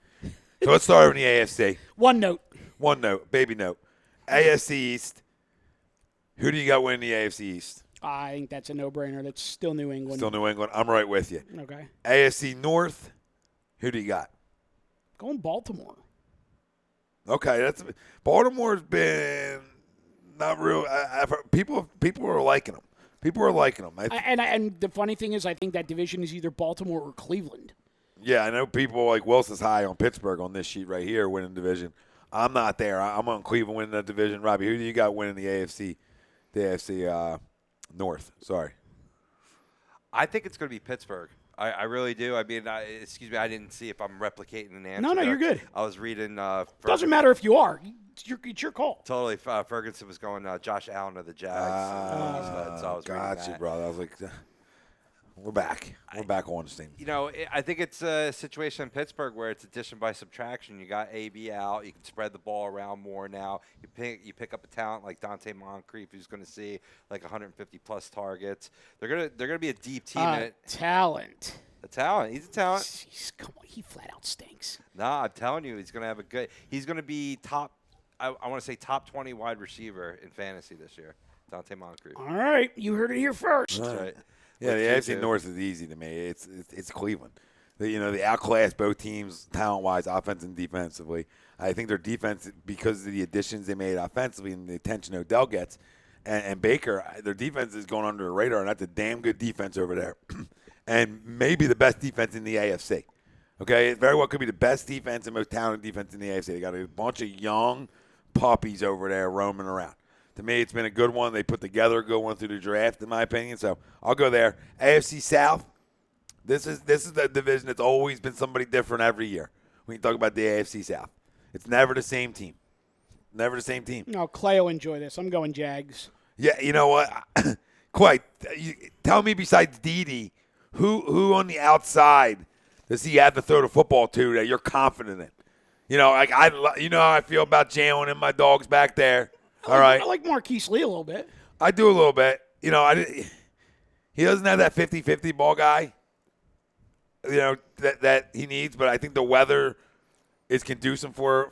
So let's start with the AFC. One note. One note. Baby note. AFC East. Who do you got winning the AFC East? I think that's a no-brainer. That's still New England. Still New England. I'm right with you. Okay. AFC North. Who do you got? Going Baltimore. Okay, Baltimore's been not real. I've heard, people are liking them. People are liking them. And the funny thing is, I think that division is either Baltimore or Cleveland. Yeah, I know people like Wilson's high on Pittsburgh on this sheet right here, winning division. I'm not there. I'm on Cleveland winning that division. Robbie, who do you got winning the AFC North? Sorry. I think it's going to be Pittsburgh. I really do. I mean, excuse me, I didn't see if I'm replicating an answer. No, there. you're good. I was reading. Doesn't matter if you are. It's your call. Totally. Ferguson was going Josh Allen of the Jags. So I was got reading you, that. brother. I was like, we're back. We're back on this team. I think it's a situation in Pittsburgh where it's addition by subtraction. You got AB out. You can spread the ball around more now. You pick up a talent like Dante Moncrief, who's going to see like 150-plus targets. They're gonna be a deep team. Talent. A talent. He's a talent. Jeez, come on, he flat out stinks. Nah, I'm telling you, he's going to have a good. He's going to be top. I want to say top 20 wide receiver in fantasy this year. Dante Moncrief. All right, you heard it here first. All Right. Yeah, the AFC North is easy to me. It's Cleveland. They outclass both teams talent-wise, offense and defensively. I think their defense, because of the additions they made offensively and the attention Odell gets, and Baker, their defense is going under the radar, and that's a damn good defense over there. And maybe the best defense in the AFC. Okay, it very well could be the best defense and most talented defense in the AFC. They got a bunch of young puppies over there roaming around. To me, it's been a good one. They put together a good one through the draft, in my opinion. So I'll go there. AFC South. This is the division that's always been somebody different every year. When you talk about the AFC South, it's never the same team. Never the same team. No, Clay will enjoy this. I'm going Jags. Yeah, you know what? Quite. Tell me besides Dede, who on the outside does he have to throw the football to that you're confident in? How I feel about Jalen and my dogs back there. All right. I like Marquise Lee a little bit. I do a little bit. He doesn't have that 50-50 ball guy, that he needs, but I think the weather is conducive for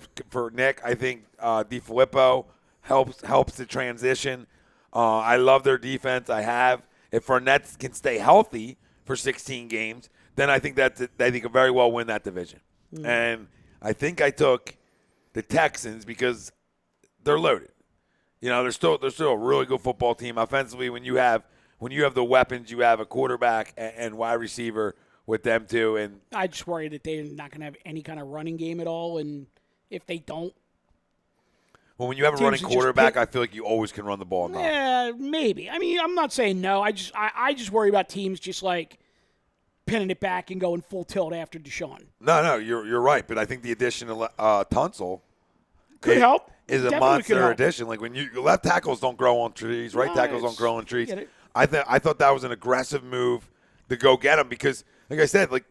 Nick. I think DiFilippo helps the transition. I love their defense. If Fournette can stay healthy for 16 games, then I think they could very well win that division. And I think I took the Texans because they're loaded. They're still a really good football team offensively. When you have the weapons, you have a quarterback and wide receiver with them too. And I just worry that they're not going to have any kind of running game at all. And if they don't, well, when you have a running quarterback, I feel like you always can run the ball. Yeah, maybe. I mean, I'm not saying no. I just worry about teams just like pinning it back and going full tilt after Deshaun. No, you're right. But I think the addition of Tunsil could help. Is a monster addition. Like when left tackles don't grow on trees, right tackles don't grow on trees. I thought that was an aggressive move to go get him because, like I said, like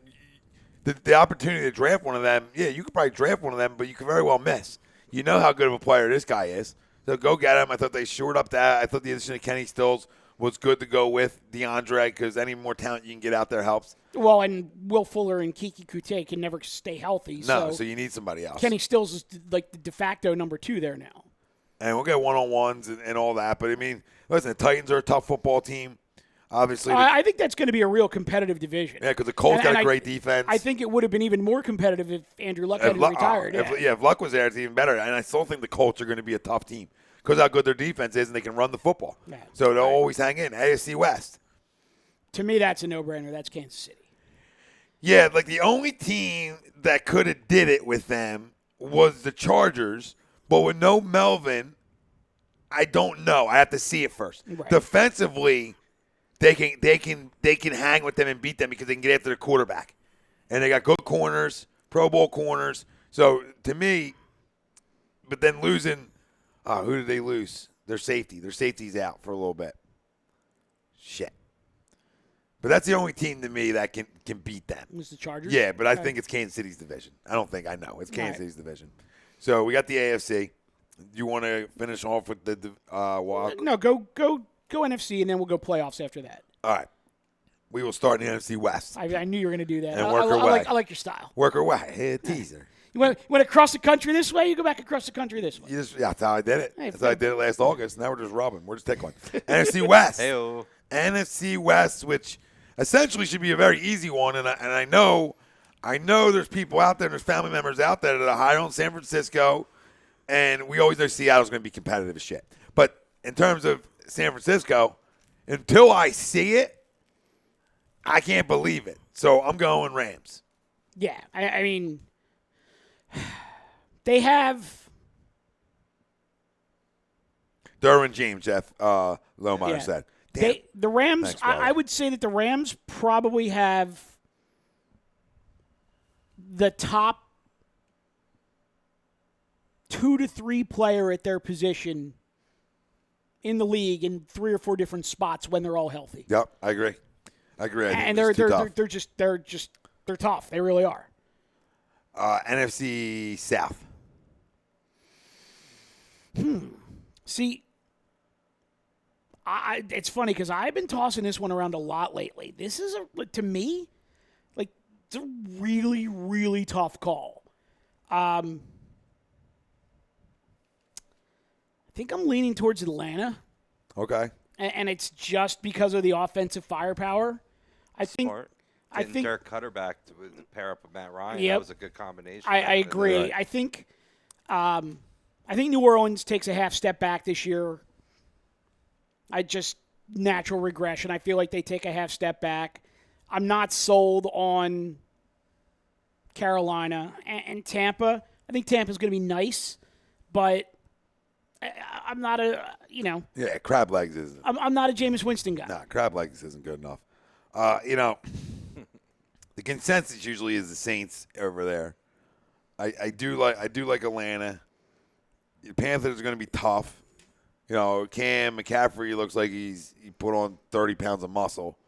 the opportunity to draft one of them. Yeah, you could probably draft one of them, but you could very well miss. You know how good of a player this guy is. So go get him. I thought they shored up that. I thought the addition of Kenny Stills was good to go with DeAndre because any more talent you can get out there helps. Well, and Will Fuller and Kiki Kute can never stay healthy. No, so you need somebody else. Kenny Stills is like the de facto number 2 there now. and we'll get one-on-ones and all that. But, I mean, listen, the Titans are a tough football team. Obviously, I think that's going to be a real competitive division. yeah, because the Colts got a great defense. I think it would have been even more competitive if Andrew Luck hadn't retired. If Luck was there, it's even better. And I still think the Colts are going to be a tough team because how good their defense is and they can run the football. Yeah. So they'll always hang in. AFC West. To me, that's a no-brainer. That's Kansas City. Yeah, like the only team that could have did it with them was the Chargers, but with no Melvin, I don't know. I have to see it first. Right. Defensively, they can hang with them and beat them because they can get after the quarterback, and they got good corners, Pro Bowl corners. So to me, but then losing, who did they lose? Their safety. Their safety's out for a little bit. Shit. But that's the only team to me that can beat them. Was the Chargers? Yeah, but I think it's Kansas City's division. I know. It's Kansas City's division. So we got the AFC. You want to finish off with the walk? No, go NFC, and then we'll go playoffs after that. All right. We will start in the NFC West. I knew you were going to do that. And work our way. I like your style. Work our way. Hey, teaser. You want to cross the country this way? You go back across the country this way. That's how I did it. Hey, that's how I did it last August. Now we're just rubbing. We're just taking one. NFC West. Hey-o. NFC West, which essentially should be a very easy one. And I know there's people out there, there's family members out there that are high on San Francisco. And we always know Seattle's going to be competitive as shit. But in terms of San Francisco, until I see it, I can't believe it. So I'm going Rams. Yeah, I mean, they have Derwin James, Jeff Lohmeyer said. Damn. The Rams, Thanks, brother. I would say that the Rams probably have the top 2 to 3 player at their position in the league in 3 or 4 different spots when they're all healthy. Yep, I agree. I think And they're tough. They really are. NFC South. See, it's funny because I've been tossing this one around a lot lately. This is to me, like, it's a really, really tough call. I think I'm leaning towards Atlanta. Okay. And it's just because of the offensive firepower. I think Dirk Cutter back to pair up with Matt Ryan. Yep. That was a good combination. I agree. Right. I think New Orleans takes a half step back this year. Natural regression. I feel like they take a half step back. I'm not sold on Carolina and Tampa. I think Tampa's going to be nice, but I'm not Yeah, crab legs isn't. I'm not a Jameis Winston guy. Nah, crab legs isn't good enough. The consensus usually is the Saints over there. I do like Atlanta. The Panthers are going to be tough. Cam McCaffrey looks like he put on 30 pounds of muscle,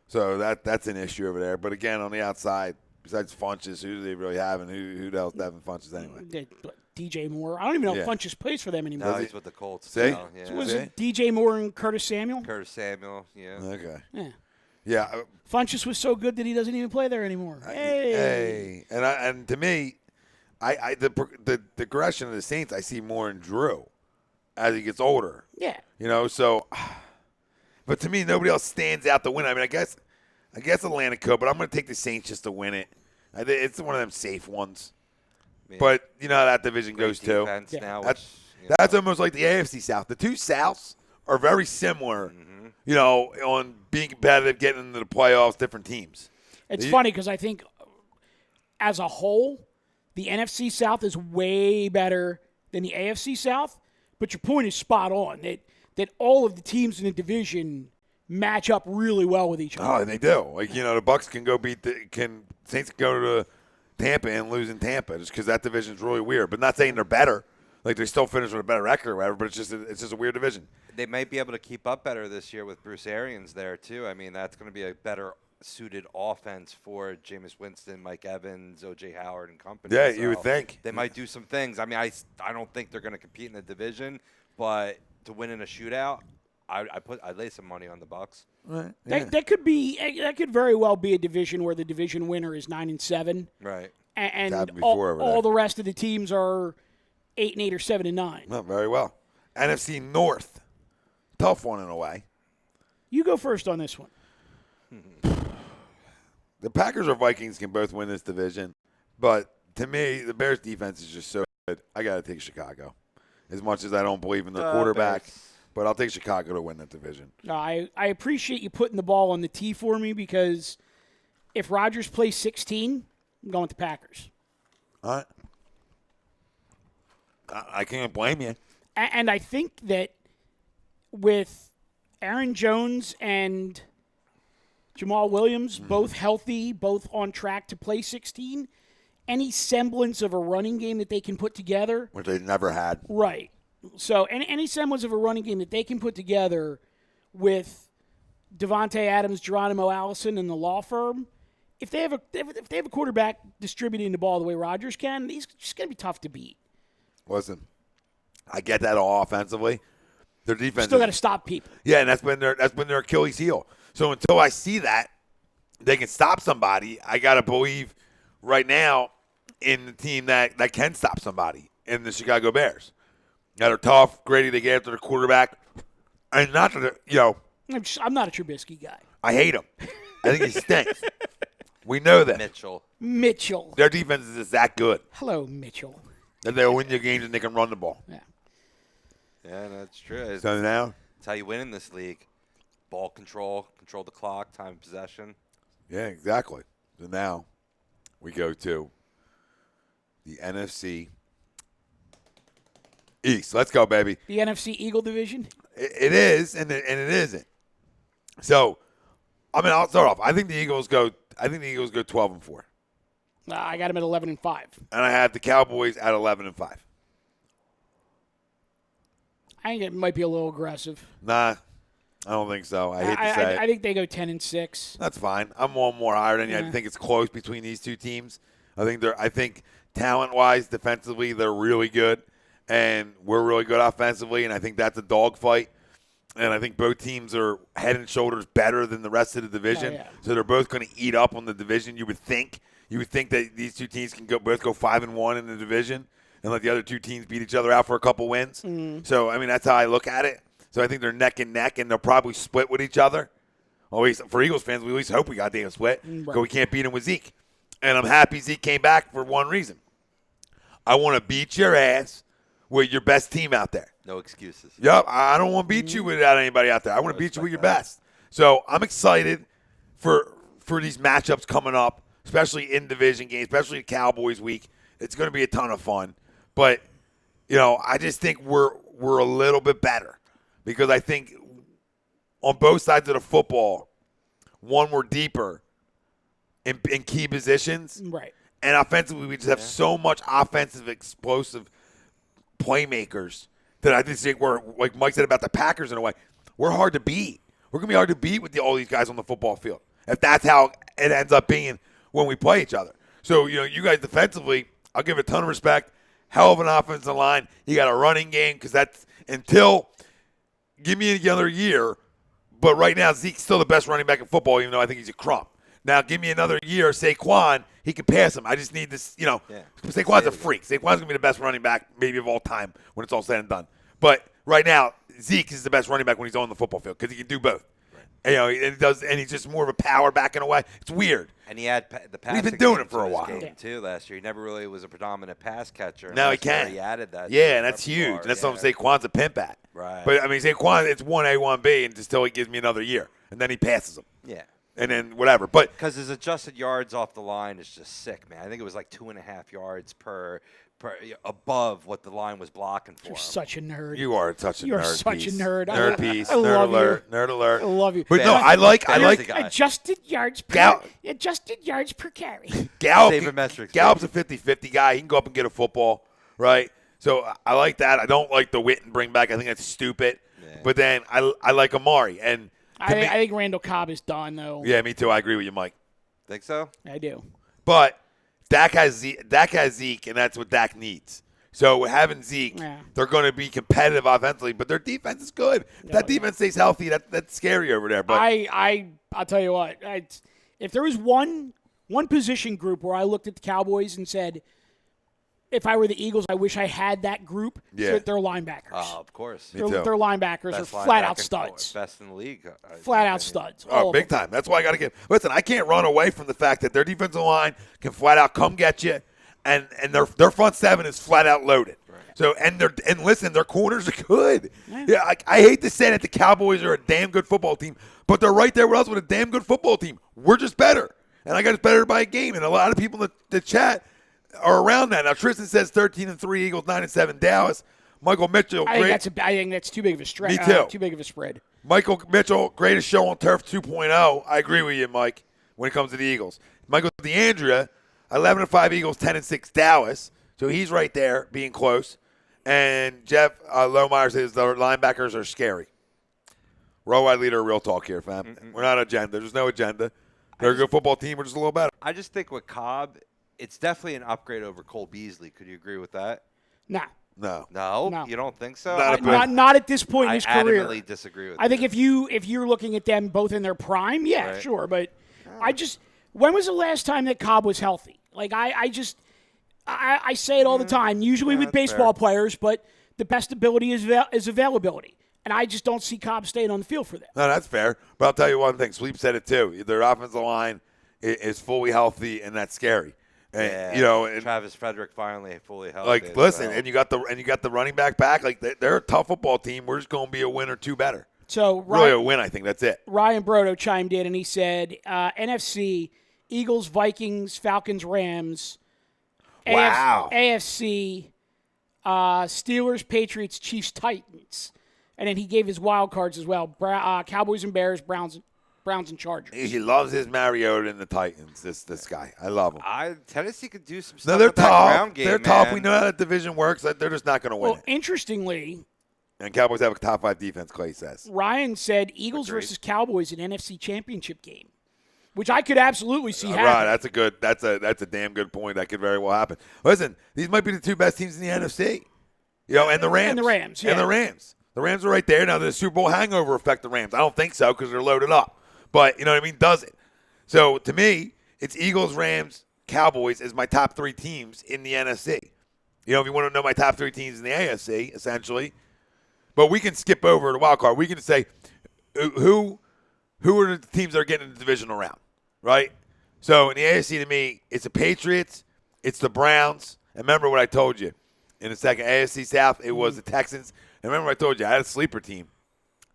so that's an issue over there. But again, on the outside, besides Funches, who do they really have, and who else having Funches anyway? DJ Moore. I don't even know if Funches plays for them anymore. No, he's with the Colts. See? Now, yeah. So was it DJ Moore and Curtis Samuel? Curtis Samuel, yeah. Okay. Yeah. Yeah. Funches was so good that he doesn't even play there anymore. Hey. And to me, the progression of the Saints I see more in Drew as he gets older. Yeah. So, but to me, nobody else stands out to win. I mean, I guess Atlanta could, but I'm going to take the Saints just to win it. I think it's one of them safe ones. Yeah. But you know how that division goes too. Yeah. Now, That's almost like the AFC South. The two Souths are very similar, on being competitive, getting into the playoffs, different teams. It's funny because I think as a whole, the NFC South is way better than the AFC South. But your point is spot on, that all of the teams in the division match up really well with each other. Oh, and they do. The Bucks can go Saints can go to Tampa and lose in Tampa just because that division is really weird. But not saying they're better. Like, they still finish with a better record or whatever, but it's just a weird division. They might be able to keep up better this year with Bruce Arians there, too. I mean, that's going to be a better suited offense for Jameis Winston, Mike Evans, O.J. Howard, and company. Yeah, so you would think. They might do some things. I mean, I don't think they're going to compete in the division, but to win in a shootout, I'd lay some money on the Bucks. Right. Yeah. That could very well be a division where the division winner is 9-7. Right. And happened before over all there. the rest of the teams are 8-8 or 7-9. Not very well. NFC North. Tough one in a way. You go first on this one. The Packers or Vikings can both win this division, but to me, the Bears' defense is just so good. I got to take Chicago. As much as I don't believe in their quarterback, but I'll take Chicago to win that division. I appreciate you putting the ball on the tee for me because if Rodgers plays 16, I'm going with the Packers. All right. I can't blame you. And I think that with Aaron Jones and Jamal Williams, both healthy, both on track to play 16, any semblance of a running game that they can put together. Which they never had. Right. So any semblance of a running game that they can put together with Devontae Adams, Geronimo Allison, and the law firm, if they have a quarterback distributing the ball the way Rodgers can, he's just going to be tough to beat. Listen, I get that all offensively. Their defense still got to stop people. Yeah, and that's been their Achilles heel. So until I see that they can stop somebody, I gotta believe right now in the team that can stop somebody in the Chicago Bears. That are tough, gritty. They get after the quarterback, and not that I'm not a Trubisky guy. I hate him. I think he stinks. We know that. Mitchell. Their defense is just that good. Hello, Mitchell. That they'll win your games and they can run the ball. Yeah. Yeah, that's true. So now, that's how you win in this league. Ball control the clock, time of possession. Yeah, exactly. So now we go to the NFC East. Let's go, baby. The NFC Eagle division? It is, and it isn't. So, I'll start off. I think the Eagles go 12-4. I got them at 11-5. And I have the Cowboys at 11-5. I think it might be a little aggressive. Nah, I don't think so. I hate to say it. I think they go 10-6. That's fine. I'm one more higher than you. I think it's close between these two teams. I think talent-wise, defensively, they're really good, and we're really good offensively, and I think that's a dogfight. And I think both teams are head and shoulders better than the rest of the division. Oh, yeah. So they're both going to eat up on the division. You would think that these two teams can both go 5-1 in the division and let the other two teams beat each other out for a couple wins. So, that's how I look at it. So I think they're neck and neck, and they'll probably split with each other. Always for Eagles fans, we always hope we got damn split because we can't beat them with Zeke. And I'm happy Zeke came back for one reason. I want to beat your ass with your best team out there. No excuses. Yep, I don't want to beat you without anybody out there. I want to beat you with your best. So I'm excited for these matchups coming up, especially in division games, especially the Cowboys week. It's going to be a ton of fun. But, I just think we're a little bit better because I think on both sides of the football, one, we're deeper in key positions. Right. And offensively, we just have so much offensive, explosive playmakers that I just think we're, like Mike said about the Packers in a way, we're hard to beat. We're going to be hard to beat with all these guys on the football field if that's how it ends up being when we play each other. So, you guys defensively, I'll give a ton of respect. Hell of an offensive line. You got a running game because that's until give me another year. But right now, Zeke's still the best running back in football, even though I think he's a crump. Now, give me another year, Saquon, he can pass him. I just need this, Saquon's a freak. Saquon's going to be the best running back maybe of all time when it's all said and done. But right now, Zeke is the best running back when he's on the football field because he can do both. Right. And he's just more of a power back in a way. It's weird. And he had the passing. We've been doing game it for a while too last year. He never really was a predominant pass catcher. Now he can. He added that. Yeah, and that's huge. And that's something Saquon's a pimp at. Right. But Saquon, it's 1A, 1B, and until he gives me another year, and then he passes him. Yeah. And then whatever. But because his adjusted yards off the line is just sick, man. I think it was like 2.5 yards per above what the line was blocking for. You're him. such a nerd. You are such a You're nerd. such piece. a nerd. Nerd piece. I Nerd love alert. you. Nerd alert. I love you. But no, I like adjusted yards per carry. Saving metrics. Gallup's a 50-50 guy. He can go up and get a football, right? So I like that. I don't like the Witten bring back. I think that's stupid. Yeah. But then I like Amari. And I think Randall Cobb is done, though. Yeah, me too. I agree with you, Mike. Think so? I do. But Dak has Zeke, and that's what Dak needs. So having Zeke, they're going to be competitive offensively, but their defense is good. If that defense stays healthy, that's scary over there. But I'll tell you what. If there was one position group where I looked at the Cowboys and said, if I were the Eagles, I wish I had that group. Yeah. They're linebackers. Oh, of course. Me Their too. linebackers Best are flat out linebacking studs. Best in the league. Flat out studs. Oh, All of big them. time. That's why I got to give. Listen, I can't run away from the fact that their defensive line can flat out come get you, and their front seven is flat out loaded. Right. So and listen, their corners are good. Yeah, I hate to say that the Cowboys are a damn good football team, but they're right there with us with a damn good football team. We're just better, and I got us better by a game. And a lot of people in the chat are around that. Now Tristan says 13-3 Eagles, 9-7 Dallas. Michael Mitchell, I think that's too big of a stretch. Me too. Too big of a spread. Michael Mitchell, greatest show on turf 2.0. I agree with you, Mike, when it comes to the Eagles. Michael DeAndrea, 11-5 Eagles, 10-6 Dallas. So he's right there, being close. And Jeff Lohmeyer says the linebackers are scary. Worldwide leader, real talk here, fam. Mm-mm. We're not agenda. There's no agenda. They're a good football team. We're just a little better. I just think with Cobb, it's definitely an upgrade over Cole Beasley. Could you agree with that? Nah. No. No? You don't think so? Not at this point in his career. I adamantly disagree with I think if you're looking at them both in their prime, yeah, right. sure. But when was the last time that Cobb was healthy? Like I say it all the time, usually with baseball players, but the best ability is availability. And I just don't see Cobb staying on the field for that. No, that's fair. But I'll tell you one thing. Sleep said it too. Their offensive line is fully healthy, and that's scary. And, and Travis Frederick finally fully healthy. Like, listen, and you got the running back. Like they're a tough football team. We're just going to be a win or two better. So really a win, I think. That's it. Ryan Brodo chimed in and he said, NFC, Eagles, Vikings, Falcons, Rams. Wow. AFC, Steelers, Patriots, Chiefs, Titans. And then he gave his wild cards as well. Cowboys and Bears, Browns and Chargers. He loves his Mariota and the Titans, this guy. I love him. Tennessee could do some stuff. No, they're with that tough. ground game, They're tough. We know how that division works. They're just not going to win. Well, interestingly, and Cowboys have a top 5 defense, Clay says. Ryan said Eagles versus Cowboys in NFC Championship game, which I could absolutely see happen. Right, that's a damn good point. That could very well happen. Listen, these might be the two best teams in the NFC. And the Rams. And the Rams, yeah. And the Rams. The Rams are right there. Now, does the Super Bowl hangover affect the Rams? I don't think so because they're loaded up. But, you know what I mean? Does it? So, to me, it's Eagles, Rams, Cowboys as my top 3 teams in the NFC. If you want to know my top 3 teams in the AFC, essentially. But we can skip over the wild card. We can say who are the teams that are getting in the divisional round, right? So, in the AFC, to me, it's the Patriots, it's the Browns. And remember what I told you. In the second AFC South, it was the Texans. And remember what I told you, I had a sleeper team.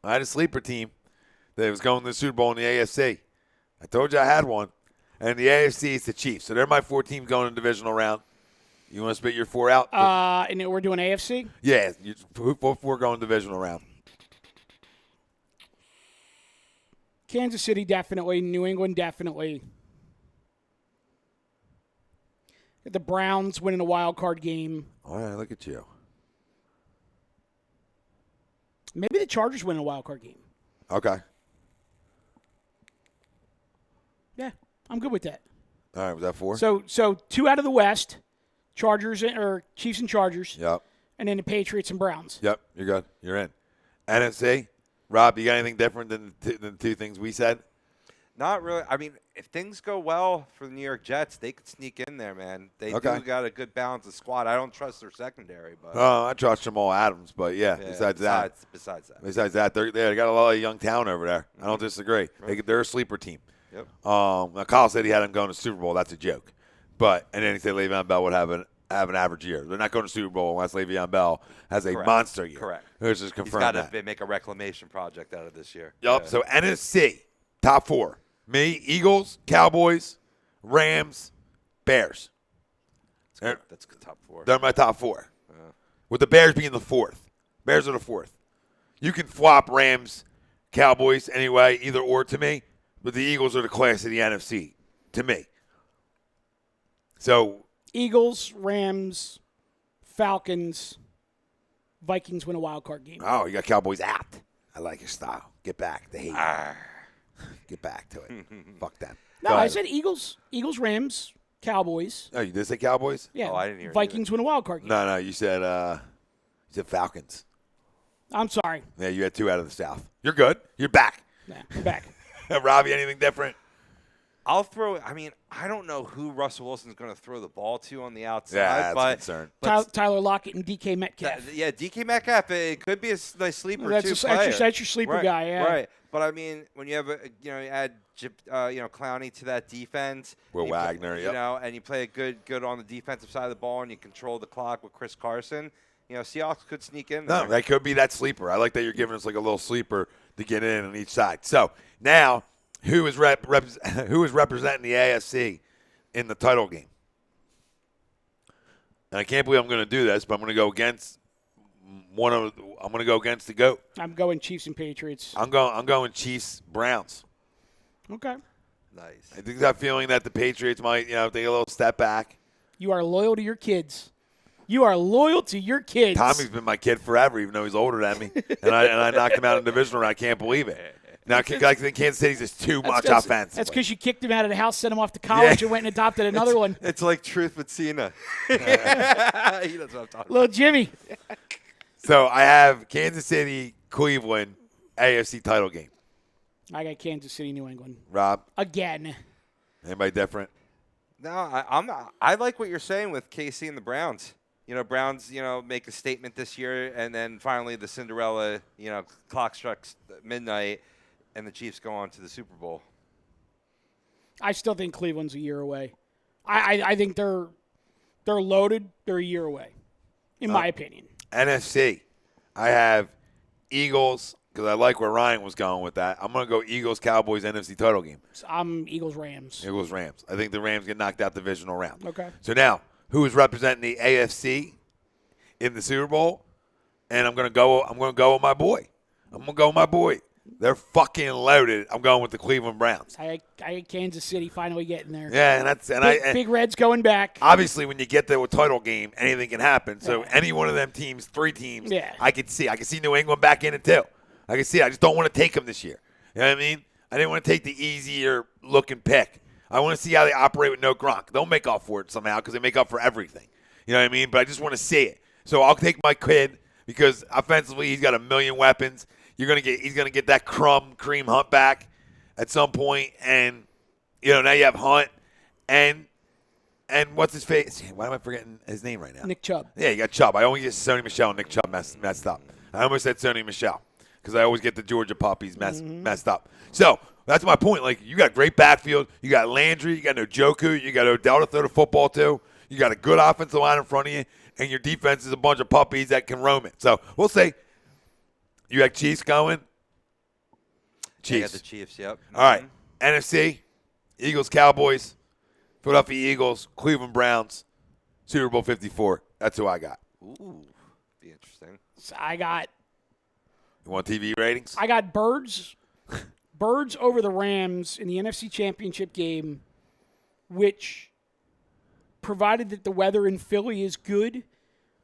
That was going to the Super Bowl in the AFC. I told you I had one. And the AFC is the Chiefs. So they're my 4 teams going in the divisional round. You want to spit your 4 out? And we're doing AFC? Yeah, 4 going divisional round. Kansas City definitely. New England definitely. The Browns winning a wild card game. All right, look at you. Maybe the Chargers win a wild card game. Okay. Yeah, I'm good with that. All right, was that 4? So 2 out of the West, Chiefs and Chargers. Yep. And then the Patriots and Browns. Yep, you're good. You're in. NFC, Rob, you got anything different than the 2 things we said? Not really. I mean, if things go well for the New York Jets, they could sneak in there, man. They do got a good balance of squad. I don't trust their secondary, but I trust Jamal Adams, but besides that, they got a lot of young talent over there. I don't disagree. Right. They're a sleeper team. Yep. Now Kyle said he had him going to Super Bowl. That's a joke, and then he said Le'Veon Bell would have an average year. They're not going to Super Bowl unless Le'Veon Bell has a monster year. Correct. Which is confirmed. He's got to make a reclamation project out of this year. Yep. Yeah. So NFC top 4. Me, Eagles, Cowboys, Rams, Bears. That's good top 4. They're my top 4. With the Bears being the 4th. Bears are the 4th. You can flop Rams, Cowboys anyway, either or to me. But the Eagles are the class of the NFC to me. So Eagles, Rams, Falcons, Vikings win a wild card game. Oh, you got Cowboys out. I like your style. Get back. The hate. Get back to it. Fuck them. No, I said Eagles, Rams, Cowboys. Oh, you did say Cowboys? Yeah. Oh, I didn't hear Vikings win a wild card game. No, you said Falcons. I'm sorry. Yeah, you had 2 out of the South. You're good. You're back. Nah, I'm back. Robbie, anything different? I'll throw. I mean, I don't know who Russell Wilson's going to throw the ball to on the outside. Yeah, that's but, a concern. Tyler Lockett and DK Metcalf. DK Metcalf. It could be a nice sleeper That's too. that's your sleeper guy. Yeah. Right. But I mean, when you have you add Clowney to that defense, Will Wagner, and you play good on the defensive side of the ball, and you control the clock with Chris Carson. Seahawks could sneak in there. No, that could be that sleeper. I like that you're giving us like a little sleeper to get in on each side. So now, who is representing the AFC in the title game? And I can't believe I'm going to do this, but I'm going to go against I'm going to go against the GOAT. I'm going Chiefs and Patriots. I'm going Chiefs Browns. Okay. Nice. I think that feeling that the Patriots might, take a little step back. You are loyal to your kids. You are loyal to your kids. Tommy's been my kid forever, even though he's older than me, and I knocked him out in the divisional round. I can't believe it. Now, I think Kansas City's just too much offense. That's because you kicked him out of the house, sent him off to college, and went and adopted another one. It's like truth with Cena. He knows what I'm talking about. Little Jimmy. So I have Kansas City, Cleveland, AFC title game. I got Kansas City, New England. Rob? Again. Anybody different? No, I like what you're saying with KC and the Browns. Browns, make a statement this year, and then finally the Cinderella, clock strikes midnight, and the Chiefs go on to the Super Bowl. I still think Cleveland's a year away. I think they're loaded. They're a year away, in my opinion. NFC. I have Eagles, because I like where Ryan was going with that. I'm going to go Eagles, Cowboys, NFC title game. So I'm Eagles, Rams. Eagles, Rams. I think the Rams get knocked out divisional round. Okay. So now, who is representing the AFC in the Super Bowl? And I'm going to go with my boy. They're fucking loaded. I'm going with the Cleveland Browns. I had Kansas City finally getting there. Yeah, Big Red's going back. Obviously, when you get to a title game, anything can happen. So any one of them teams, 3 teams, I could see. I could see New England back in it too. I can see it. I just don't want to take them this year. You know what I mean? I didn't want to take the easier looking pick. I want to see how they operate with no Gronk. They'll make up for it somehow because they make up for everything. You know what I mean? But I just want to see it. So I'll take my kid because offensively he's got a million weapons. He's gonna get that Kareem Hunt back at some point, and now you have Hunt and what's his face? Why am I forgetting his name right now? Nick Chubb. Yeah, you got Chubb. I always get Sony Michel and Nick Chubb messed up. I almost said Sony Michel because I always get the Georgia puppies messed up. So that's my point. Like, you got a great backfield. You got Landry. You got Njoku. You got Odell to throw the football to. You got a good offensive line in front of you, and your defense is a bunch of puppies that can roam it. So we'll see. You got Chiefs going? Chiefs. I got the Chiefs, yep. All right. NFC, Eagles, Cowboys, Philadelphia Eagles, Cleveland Browns, Super Bowl 54. That's who I got. Ooh, be interesting. So You want TV ratings? I got Birds over the Rams in the NFC Championship game, which, provided that the weather in Philly is good,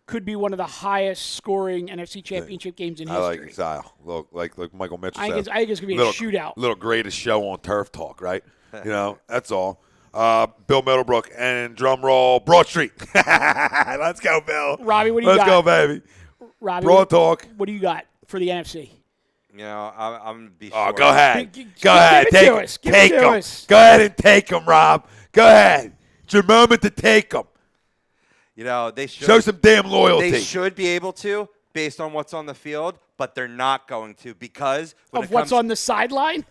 could be one of the highest scoring NFC Championship games in history. I like your style. Like Michael Mitchell I said. think it's going to be a shootout. Little greatest show on Turf Talk, right? That's all. Bill Middlebrook and drum roll, Broad Street. Let's go, Bill. Robbie, what do you got? Let's go, baby. Robbie, Broad Talk. What do you got for the NFC? I'm going to be Oh, short. go ahead. Give Go ahead. it Take to them. us. Give it to us. Go ahead and take them, Rob. Go ahead. It's your moment to take them. They should Show some damn loyalty. They should be able to, based on what's on the field, but they're not going to because Of what's on the sideline?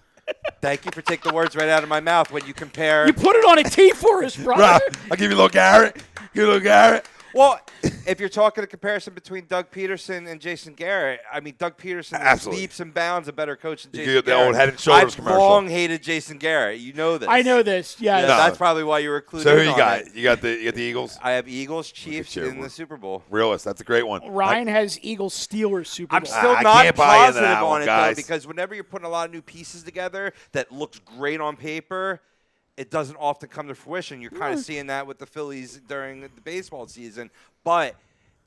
Thank you for taking the words right out of my mouth when you compare. You put it on a tee for us, brother. Rob, I'll give you a little Garrett. Well, if you're talking a comparison between Doug Pederson and Jason Garrett, I mean, Doug Pederson is leaps and bounds a better coach than Jason get the Garrett. old Head and Shoulders I've commercial. long hated Jason Garrett. You know this. I know this. Yeah. Yeah, that's probably why you were included. So who you on got? it. You got the Eagles? I have Eagles, Chiefs in the Super Bowl. Realist. That's a great one. Ryan has Eagles Steelers Super Bowl. I'm still I not can't buy into positive that on one, it, guys. though, because whenever you're putting a lot of new pieces together that looks great on paper, it doesn't often come to fruition. You're kind of seeing that with the Phillies during the baseball season. But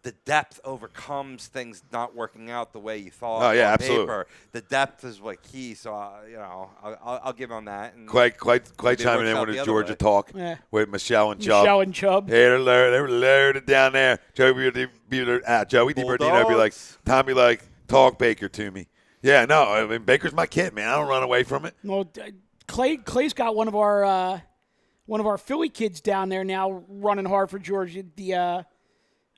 the depth overcomes things not working out the way you thought on absolutely. paper. The depth is what key, so I'll give on that. And Clay maybe chiming it in works out with the his other Georgia way. talk with Michelle and Chubb. Hey, they were loaded down there. Joey DiBardino be like, Tommy, like, talk Baker to me. Yeah, no, I mean, Baker's my kid, man. I don't run away from it. Well, Clay's got one of our Philly kids down there now running hard for Georgia. The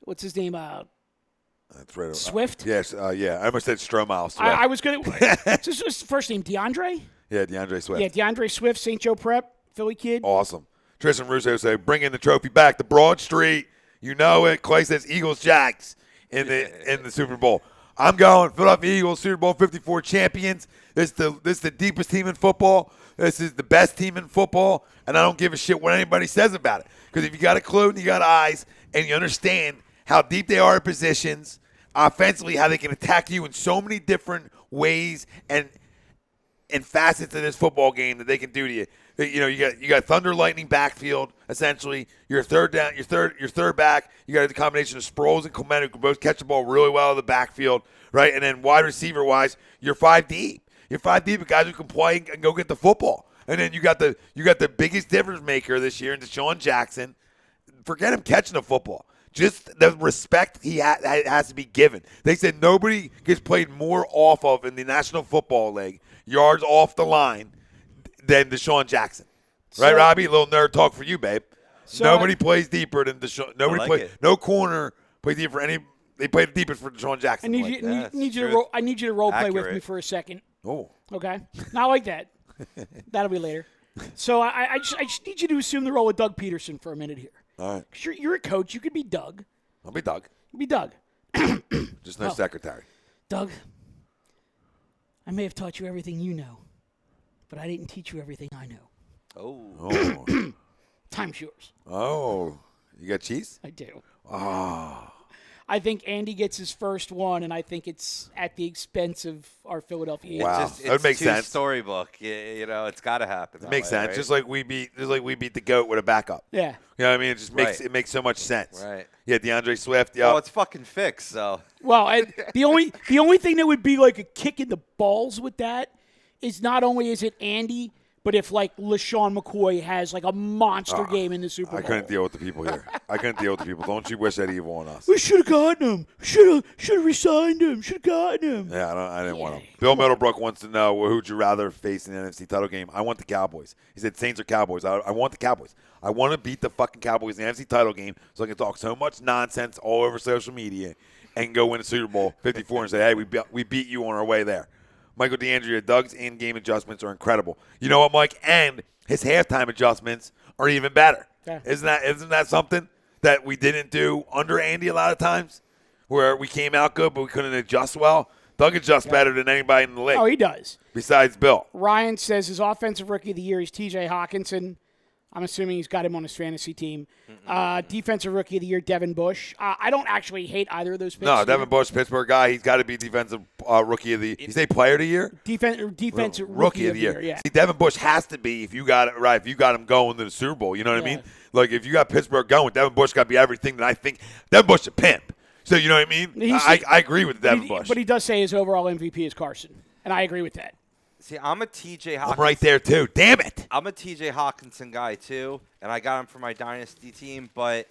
what's his name? That's right. Swift. Yes. Yeah. I almost said Strohmeyer. Swift. I was gonna. What's his first name? DeAndre. Yeah, DeAndre Swift. Yeah, DeAndre Swift, St. Joe Prep, Philly kid. Awesome. Tristan Russo said, "Bring in the trophy back to Broad Street." You know it. Clay says Eagles Jags in the Super Bowl. I'm going Philadelphia Eagles, Super Bowl 54 champions. This is the deepest team in football. This is the best team in football, and I don't give a shit what anybody says about it. Because if you got a clue and you got eyes and you understand how deep they are at positions, offensively, how they can attack you in so many different ways and facets of this football game that they can do to you. You know, you got thunder, lightning, backfield. Essentially, your third down, your third back. You got the combination of Sproles and Clement who can both catch the ball really well in the backfield, right? And then wide receiver wise, you're 5 deep. You're 5 deep with guys who can play and go get the football. And then you got the biggest difference maker this year in Deshaun Jackson. Forget him catching the football. Just the respect he has to be given. They said nobody gets played more off of in the National Football League, yards off the line, than Deshaun Jackson. Right, Robbie? A little nerd talk for you, babe. So nobody plays deeper than Deshaun. No corner plays deeper for any. They play the deepest for Deshaun Jackson. I need you to role play with me for a second. Oh. Okay. Not like that. That'll be later. So I just need you to assume the role of Doug Pederson for a minute here. All right. 'Cause you're a coach. You could be Doug. I'll be Doug. You could be Doug. Just no secretary. Doug, I may have taught you everything you know, but I didn't teach you everything I know. Oh. Time's yours. Oh. You got cheese? I do. Oh. I think Andy gets his first one, and I think it's at the expense of our Philadelphia Eagles. Wow. It's That makes sense. Storybook. You know, it's got to happen. It makes way, sense. right? Just like we beat the GOAT with a backup. Yeah. You know what I mean? It just makes Right. it makes so much sense. Right. Yeah, DeAndre Swift. Yeah. Well, it's fucking fixed, so. Well, the only thing that would be like a kick in the balls with that is not only is it Andy, but if like LaShawn McCoy has like a monster game in the Super Bowl. I couldn't deal with the people here. Don't you wish that evil on us? We should have gotten him. Should have resigned him. Should have gotten him. Yeah, I didn't want him. Bill Middlebrook wants to know who'd you rather face in the NFC title game. I want the Cowboys. He said Saints or Cowboys. I want the Cowboys. I want to beat the fucking Cowboys in the NFC title game so I can talk so much nonsense all over social media and go win a Super Bowl 54 and say, hey, we beat you on our way there. Michael DeAndrea, Doug's in-game adjustments are incredible. You know what, Mike? And his halftime adjustments are even better. Yeah. Isn't that something that we didn't do under Andy a lot of times, where we came out good but we couldn't adjust well? Doug adjusts better than anybody in the league. Oh, he does. Besides Bill. Ryan says his offensive rookie of the year is T.J. Hawkinson. I'm assuming he's got him on his fantasy team. Defensive rookie of the year, Devin Bush. I don't actually hate either of those picks. No, Devin Bush, Pittsburgh guy. He's got to be defensive rookie of the. You say player of the year? Defensive rookie of the year. Yeah. See, Devin Bush has to be if you got it right. If you got him going to the Super Bowl, you know what I mean? Like if you got Pittsburgh going, Devin Bush got to be everything that I think. Devin Bush is a pimp. So you know what I mean? I agree with Devin Bush. But he does say his overall MVP is Carson, and I agree with that. See, I'm a T.J. Hawkinson. I'm right there too. Damn it! I'm a T.J. Hawkinson guy too, and I got him for my dynasty team. But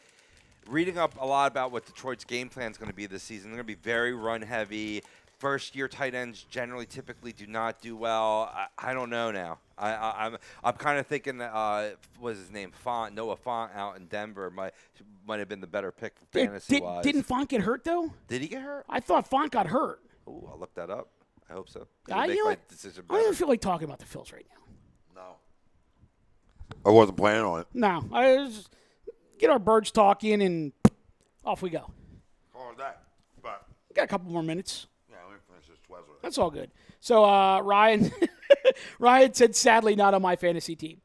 reading up a lot about what Detroit's game plan is going to be this season, they're going to be very run heavy. First-year tight ends typically do not do well. I don't know now. I'm kind of thinking what's his name? Noah Fant out in Denver might have been the better pick for fantasy-wise. Didn't Font get hurt though? Did he get hurt? I thought Font got hurt. Oh, I'll look that up. I hope so. I don't even feel like talking about the Phils right now. No. I wasn't planning on it. No. Just get our birds talking and off we go. How was that? But Got a couple more minutes. yeah, let me finish this Twizzler. That's all good. So Ryan said, sadly, not on my fantasy team.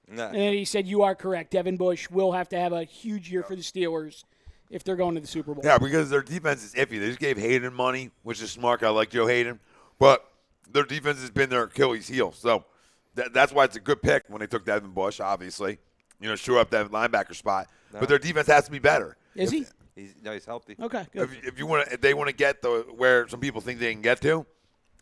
No. And then he said, you are correct. Devin Bush will have to have a huge year for the Steelers if they're going to the Super Bowl. Yeah, because their defense is iffy. They just gave Hayden money, which is smart. I like Joe Hayden. But their defense has been their Achilles heel. So that's why it's a good pick when they took Devin Bush, obviously. Shore up that linebacker spot. No. But their defense has to be better. Is he? He's healthy. Okay, good. If they want to get where some people think they can get to,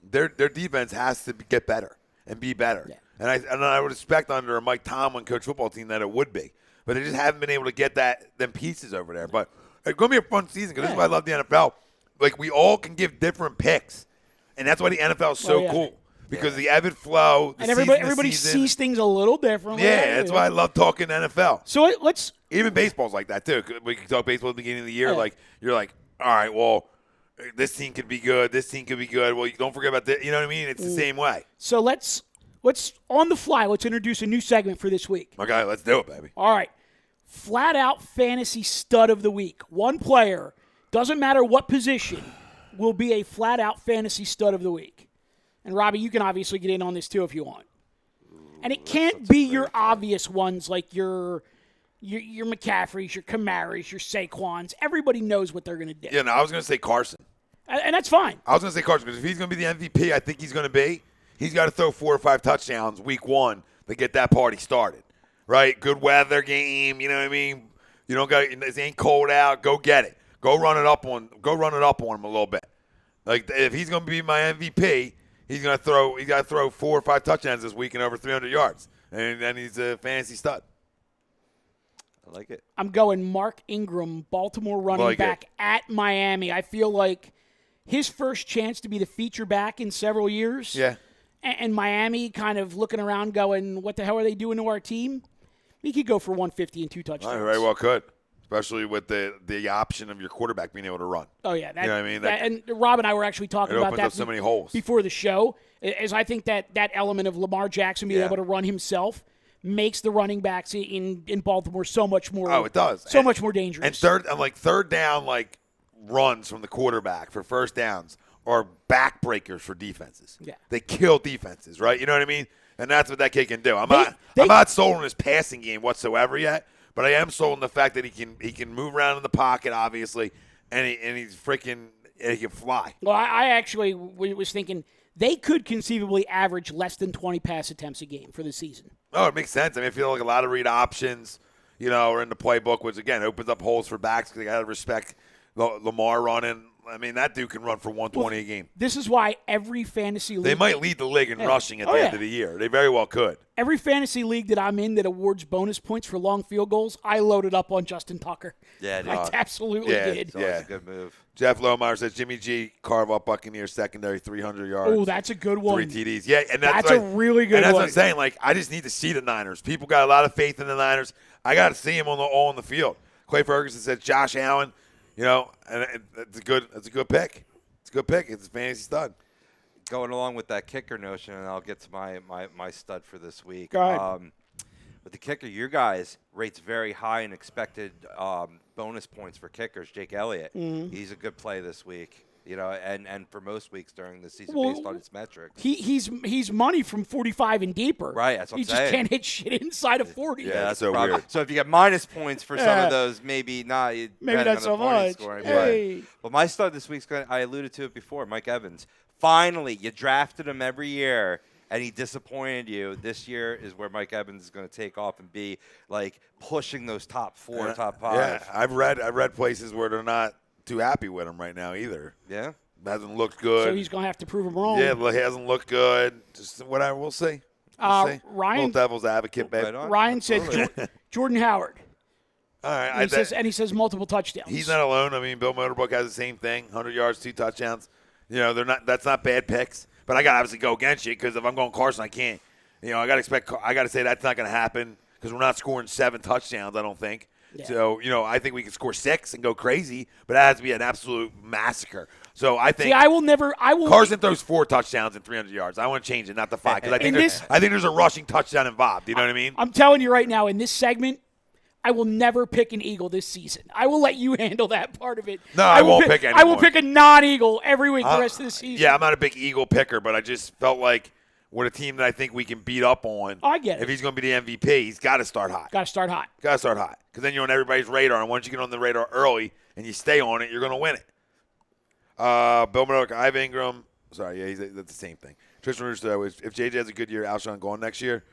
their defense has to get better and be better. Yeah. And I would expect under a Mike Tomlin coach football team that it would be. But they just haven't been able to get them pieces over there. But it's going to be a fun season because this is why I love the NFL. Like, we all can give different picks. And that's why the NFL is so cool. because the ebb and flow, the And everybody season to season, sees things a little differently. yeah, that's why I love talking NFL. So let's Even baseball's like that too. We can talk baseball at the beginning of the year. Yeah. Like you're like, all right, well, this team could be good. This team could be good. Well, you don't forget about this. You know what I mean? It's the same way. So let's on the fly. Let's introduce a new segment for this week. Okay, let's do it, baby. All right, flat out fantasy stud of the week. One player, doesn't matter what position, will be a flat out fantasy stud of the week. And Robbie, you can obviously get in on this too if you want. And it can't be your obvious ones like your McCaffreys, your Kamaras, your Saquons. Everybody knows what they're going to do. Yeah, no, I was going to say Carson. And that's fine. I was going to say Carson because if he's going to be the MVP, I think he's going to be. He's got to throw 4 or 5 touchdowns week 1 to get that party started, right? Good weather game, you know what I mean? You don't got it ain't cold out. Go get it. Go run it up on him a little bit. Like if he's going to be my MVP, he's got to throw 4 or 5 touchdowns this week and over 300 yards, and then he's a fantasy stud. I like it. I'm going Mark Ingram, Baltimore running back at Miami. I feel like his first chance to be the feature back in several years. Yeah. And Miami kind of looking around going, what the hell are they doing to our team? He could go for 150 and 2 touchdowns. I very well could, especially with the option of your quarterback being able to run. Oh, yeah. You know what I mean? And Rob and I were actually talking about that up so many holes. before the show, as I think that element of Lamar Jackson being able to run himself makes the running backs in Baltimore so much more. Oh, it does. So much more dangerous. And third down, like runs from the quarterback for first downs are backbreakers for defenses. Yeah. They kill defenses, right? You know what I mean? And that's what that kid can do. I'm They- not sold on his passing game whatsoever yet, but I am sold on the fact that he can move around in the pocket, obviously, and he can fly. Well, I actually was thinking they could conceivably average less than 20 pass attempts a game for the season. Oh, it makes sense. I mean, I feel like a lot of read options, are in the playbook, which, again, opens up holes for backs because they got to respect Lamar running. I mean, that dude can run for 120 a game. This is why every fantasy league... They might lead the league in rushing at the end of the year. They very well could. Every fantasy league that I'm in that awards bonus points for long field goals, I loaded up on Justin Tucker. Yeah, dude. I absolutely did. It's always a good move. Jeff Lohmeyer says Jimmy G carve up Buccaneers secondary 300 yards. Oh, that's a good one. 3 TDs. Yeah, and That's a really good And that's one. what I'm saying. Like, I just need to see the Niners. People got a lot of faith in the Niners. I got to see them all on the field. Clay Ferguson said Josh Allen. And it's a good pick. It's a good pick. It's a fantasy stud. Going along with that kicker notion, and I'll get to my stud for this week. Go ahead. With the kicker, your guys rates very high in expected bonus points for kickers. Jake Elliott, he's a good play this week. And for most weeks during the season based on its metrics. He's money from 45 and deeper. Right, that's what he I'm just saying. can't hit shit inside of 40. Yeah, that's so probably weird. So if you get minus points for some of those, maybe not. Maybe not so much. Hey. But my stud this week's I alluded to it before, Mike Evans. Finally, you drafted him every year, and he disappointed you. This year is where Mike Evans is going to take off and be like pushing those top 4, top 5. Yeah, I've read places where they're not too happy with him right now either. Yeah. Hasn't looked good. So he's going to have to prove him wrong. Yeah, he hasn't looked good. Just whatever. We'll see. Ryan, Little devil's advocate, baby. Right on. Ryan said Jordan Howard. All right. And he says multiple touchdowns. He's not alone. I mean, Bill Motorbook has the same thing: 100 yards, 2 touchdowns. They're not. That's not bad picks. But I got to obviously go against you because if I'm going Carson, I can't. I got to say that's not going to happen because we're not scoring 7 touchdowns. I don't think. Yeah. So I think we can score 6 and go crazy, but it has to be an absolute massacre. So I think. See, I will. Carson throws 4 touchdowns and 300 yards. I want to change it, not the 5, because I think there's a rushing touchdown involved. You know what I mean? I'm telling you right now, in this segment, I will never pick an Eagle this season. I will let you handle that part of it. No, I won't pick I will anyone. pick a non-Eagle every week the rest of the season. Yeah, I'm not a big Eagle picker, but I just felt like with a team that I think we can beat up on. I get it. If he's going to be the MVP, he's got to start hot. Got to start hot. Because then you're on everybody's radar, and once you get on the radar early and you stay on it, you're going to win it. Bill Murdoch, Ivan Ingram. Sorry, yeah, that's the same thing. Tristan Russo, if JJ has a good year, Alshon going next year.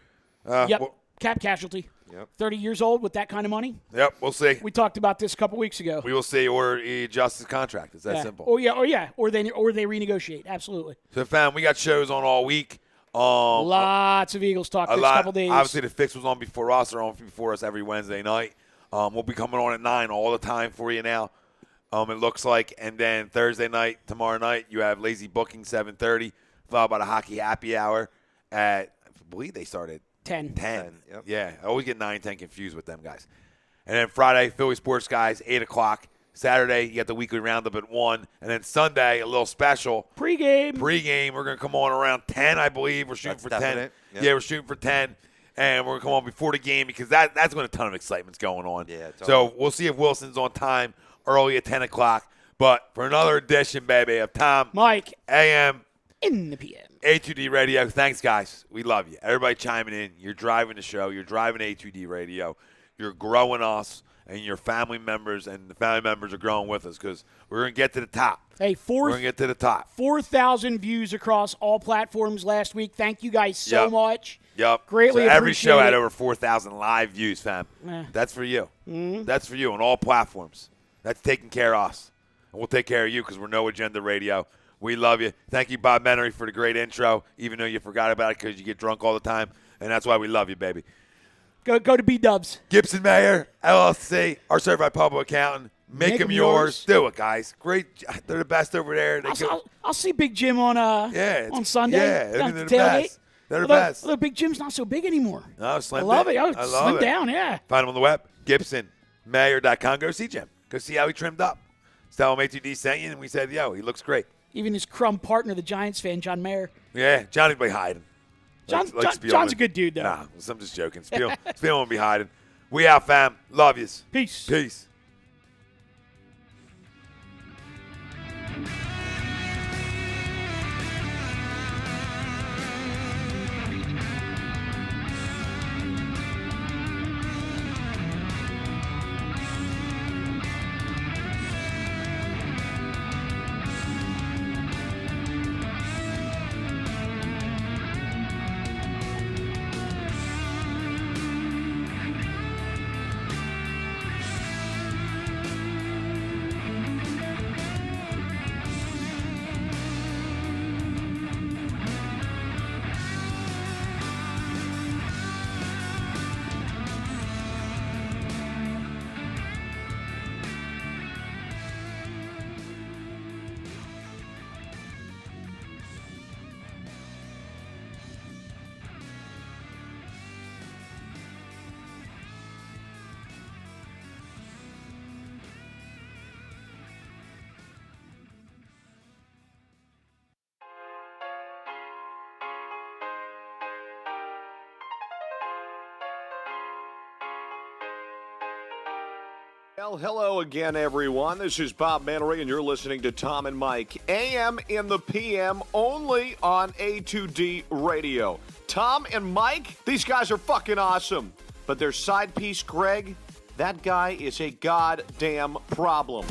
Yep. Cap casualty. Yep. 30 years old with that kind of money. Yep, we'll see. We talked about this a couple weeks ago. We will see, or he adjusts his contract. It's that simple. Or they renegotiate. Absolutely. So, fam, we got shows on all week. Lots of Eagles talk this couple days. Obviously, the Fix was on before us. They're on before us every Wednesday night. We'll be coming on at 9 all the time for you now. It looks like. And then Thursday night, tomorrow night, you have Lazy Booking, 7:30. followed by the hockey happy hour at, I believe they started 10. 10. Yep. Yeah, I always get 9, 10 confused with them guys. And then Friday, Philly Sports Guys, 8 o'clock. Saturday, you got the weekly roundup at 1. And then Sunday, a little special. Pre-game. We're going to come on around 10, I believe. We're shooting That's for definite. 10. Yep. Yeah, we're shooting for 10. And we're going to come on before the game because that's when a ton of excitement's going on. Yeah, totally. So we'll see if Wilson's on time early at 10 o'clock. But for another edition, baby, of Tom, Mike, AM, in the PM. A2D Radio. Thanks, guys. We love you. Everybody chiming in. You're driving the show. You're driving A2D Radio. You're growing us and your family members, and the family members are growing with us because we're going to get to the top. Hey, We're going to get to the top. 4,000 views across all platforms last week. Thank you guys so Yep. much. Yep. Greatly so every show appreciate had it. over 4,000 live views, fam. That's for you. Mm-hmm. That's for you on all platforms. That's taking care of us. And we'll take care of you because we're No Agenda Radio. We love you. Thank you, Bob Menery, for the great intro, even though you forgot about it because you get drunk all the time. And that's why we love you, baby. Go to B-Dubs. Gibson Mayer, LLC, our certified public accountant. Make them yours. Do it, guys. Great. They're the best over there. I'll see Big Jim on Sunday. Yeah, down they're at the tailgate. best. They're the best. Although Big Jim's not so big anymore. No, slim I love down. it. I love slim it. down, yeah. Find him on the web, GibsonMayer.com. Go see Jim. Go see how he trimmed up. Tell him A2D sent you, and we said, yo, he looks great. Even his crumb partner, the Giants fan, John Mayer. Yeah, Johnny be hiding. John's a good dude, though. Nah, I'm just joking. Spiel won't be hiding. We out, fam. Love yous. Peace. Peace. Well, hello again, everyone. This is Bob Menery, and you're listening to Tom and Mike, AM in the PM, only on A2D Radio. Tom and Mike, these guys are fucking awesome. But their side piece, Greg, that guy is a goddamn problem.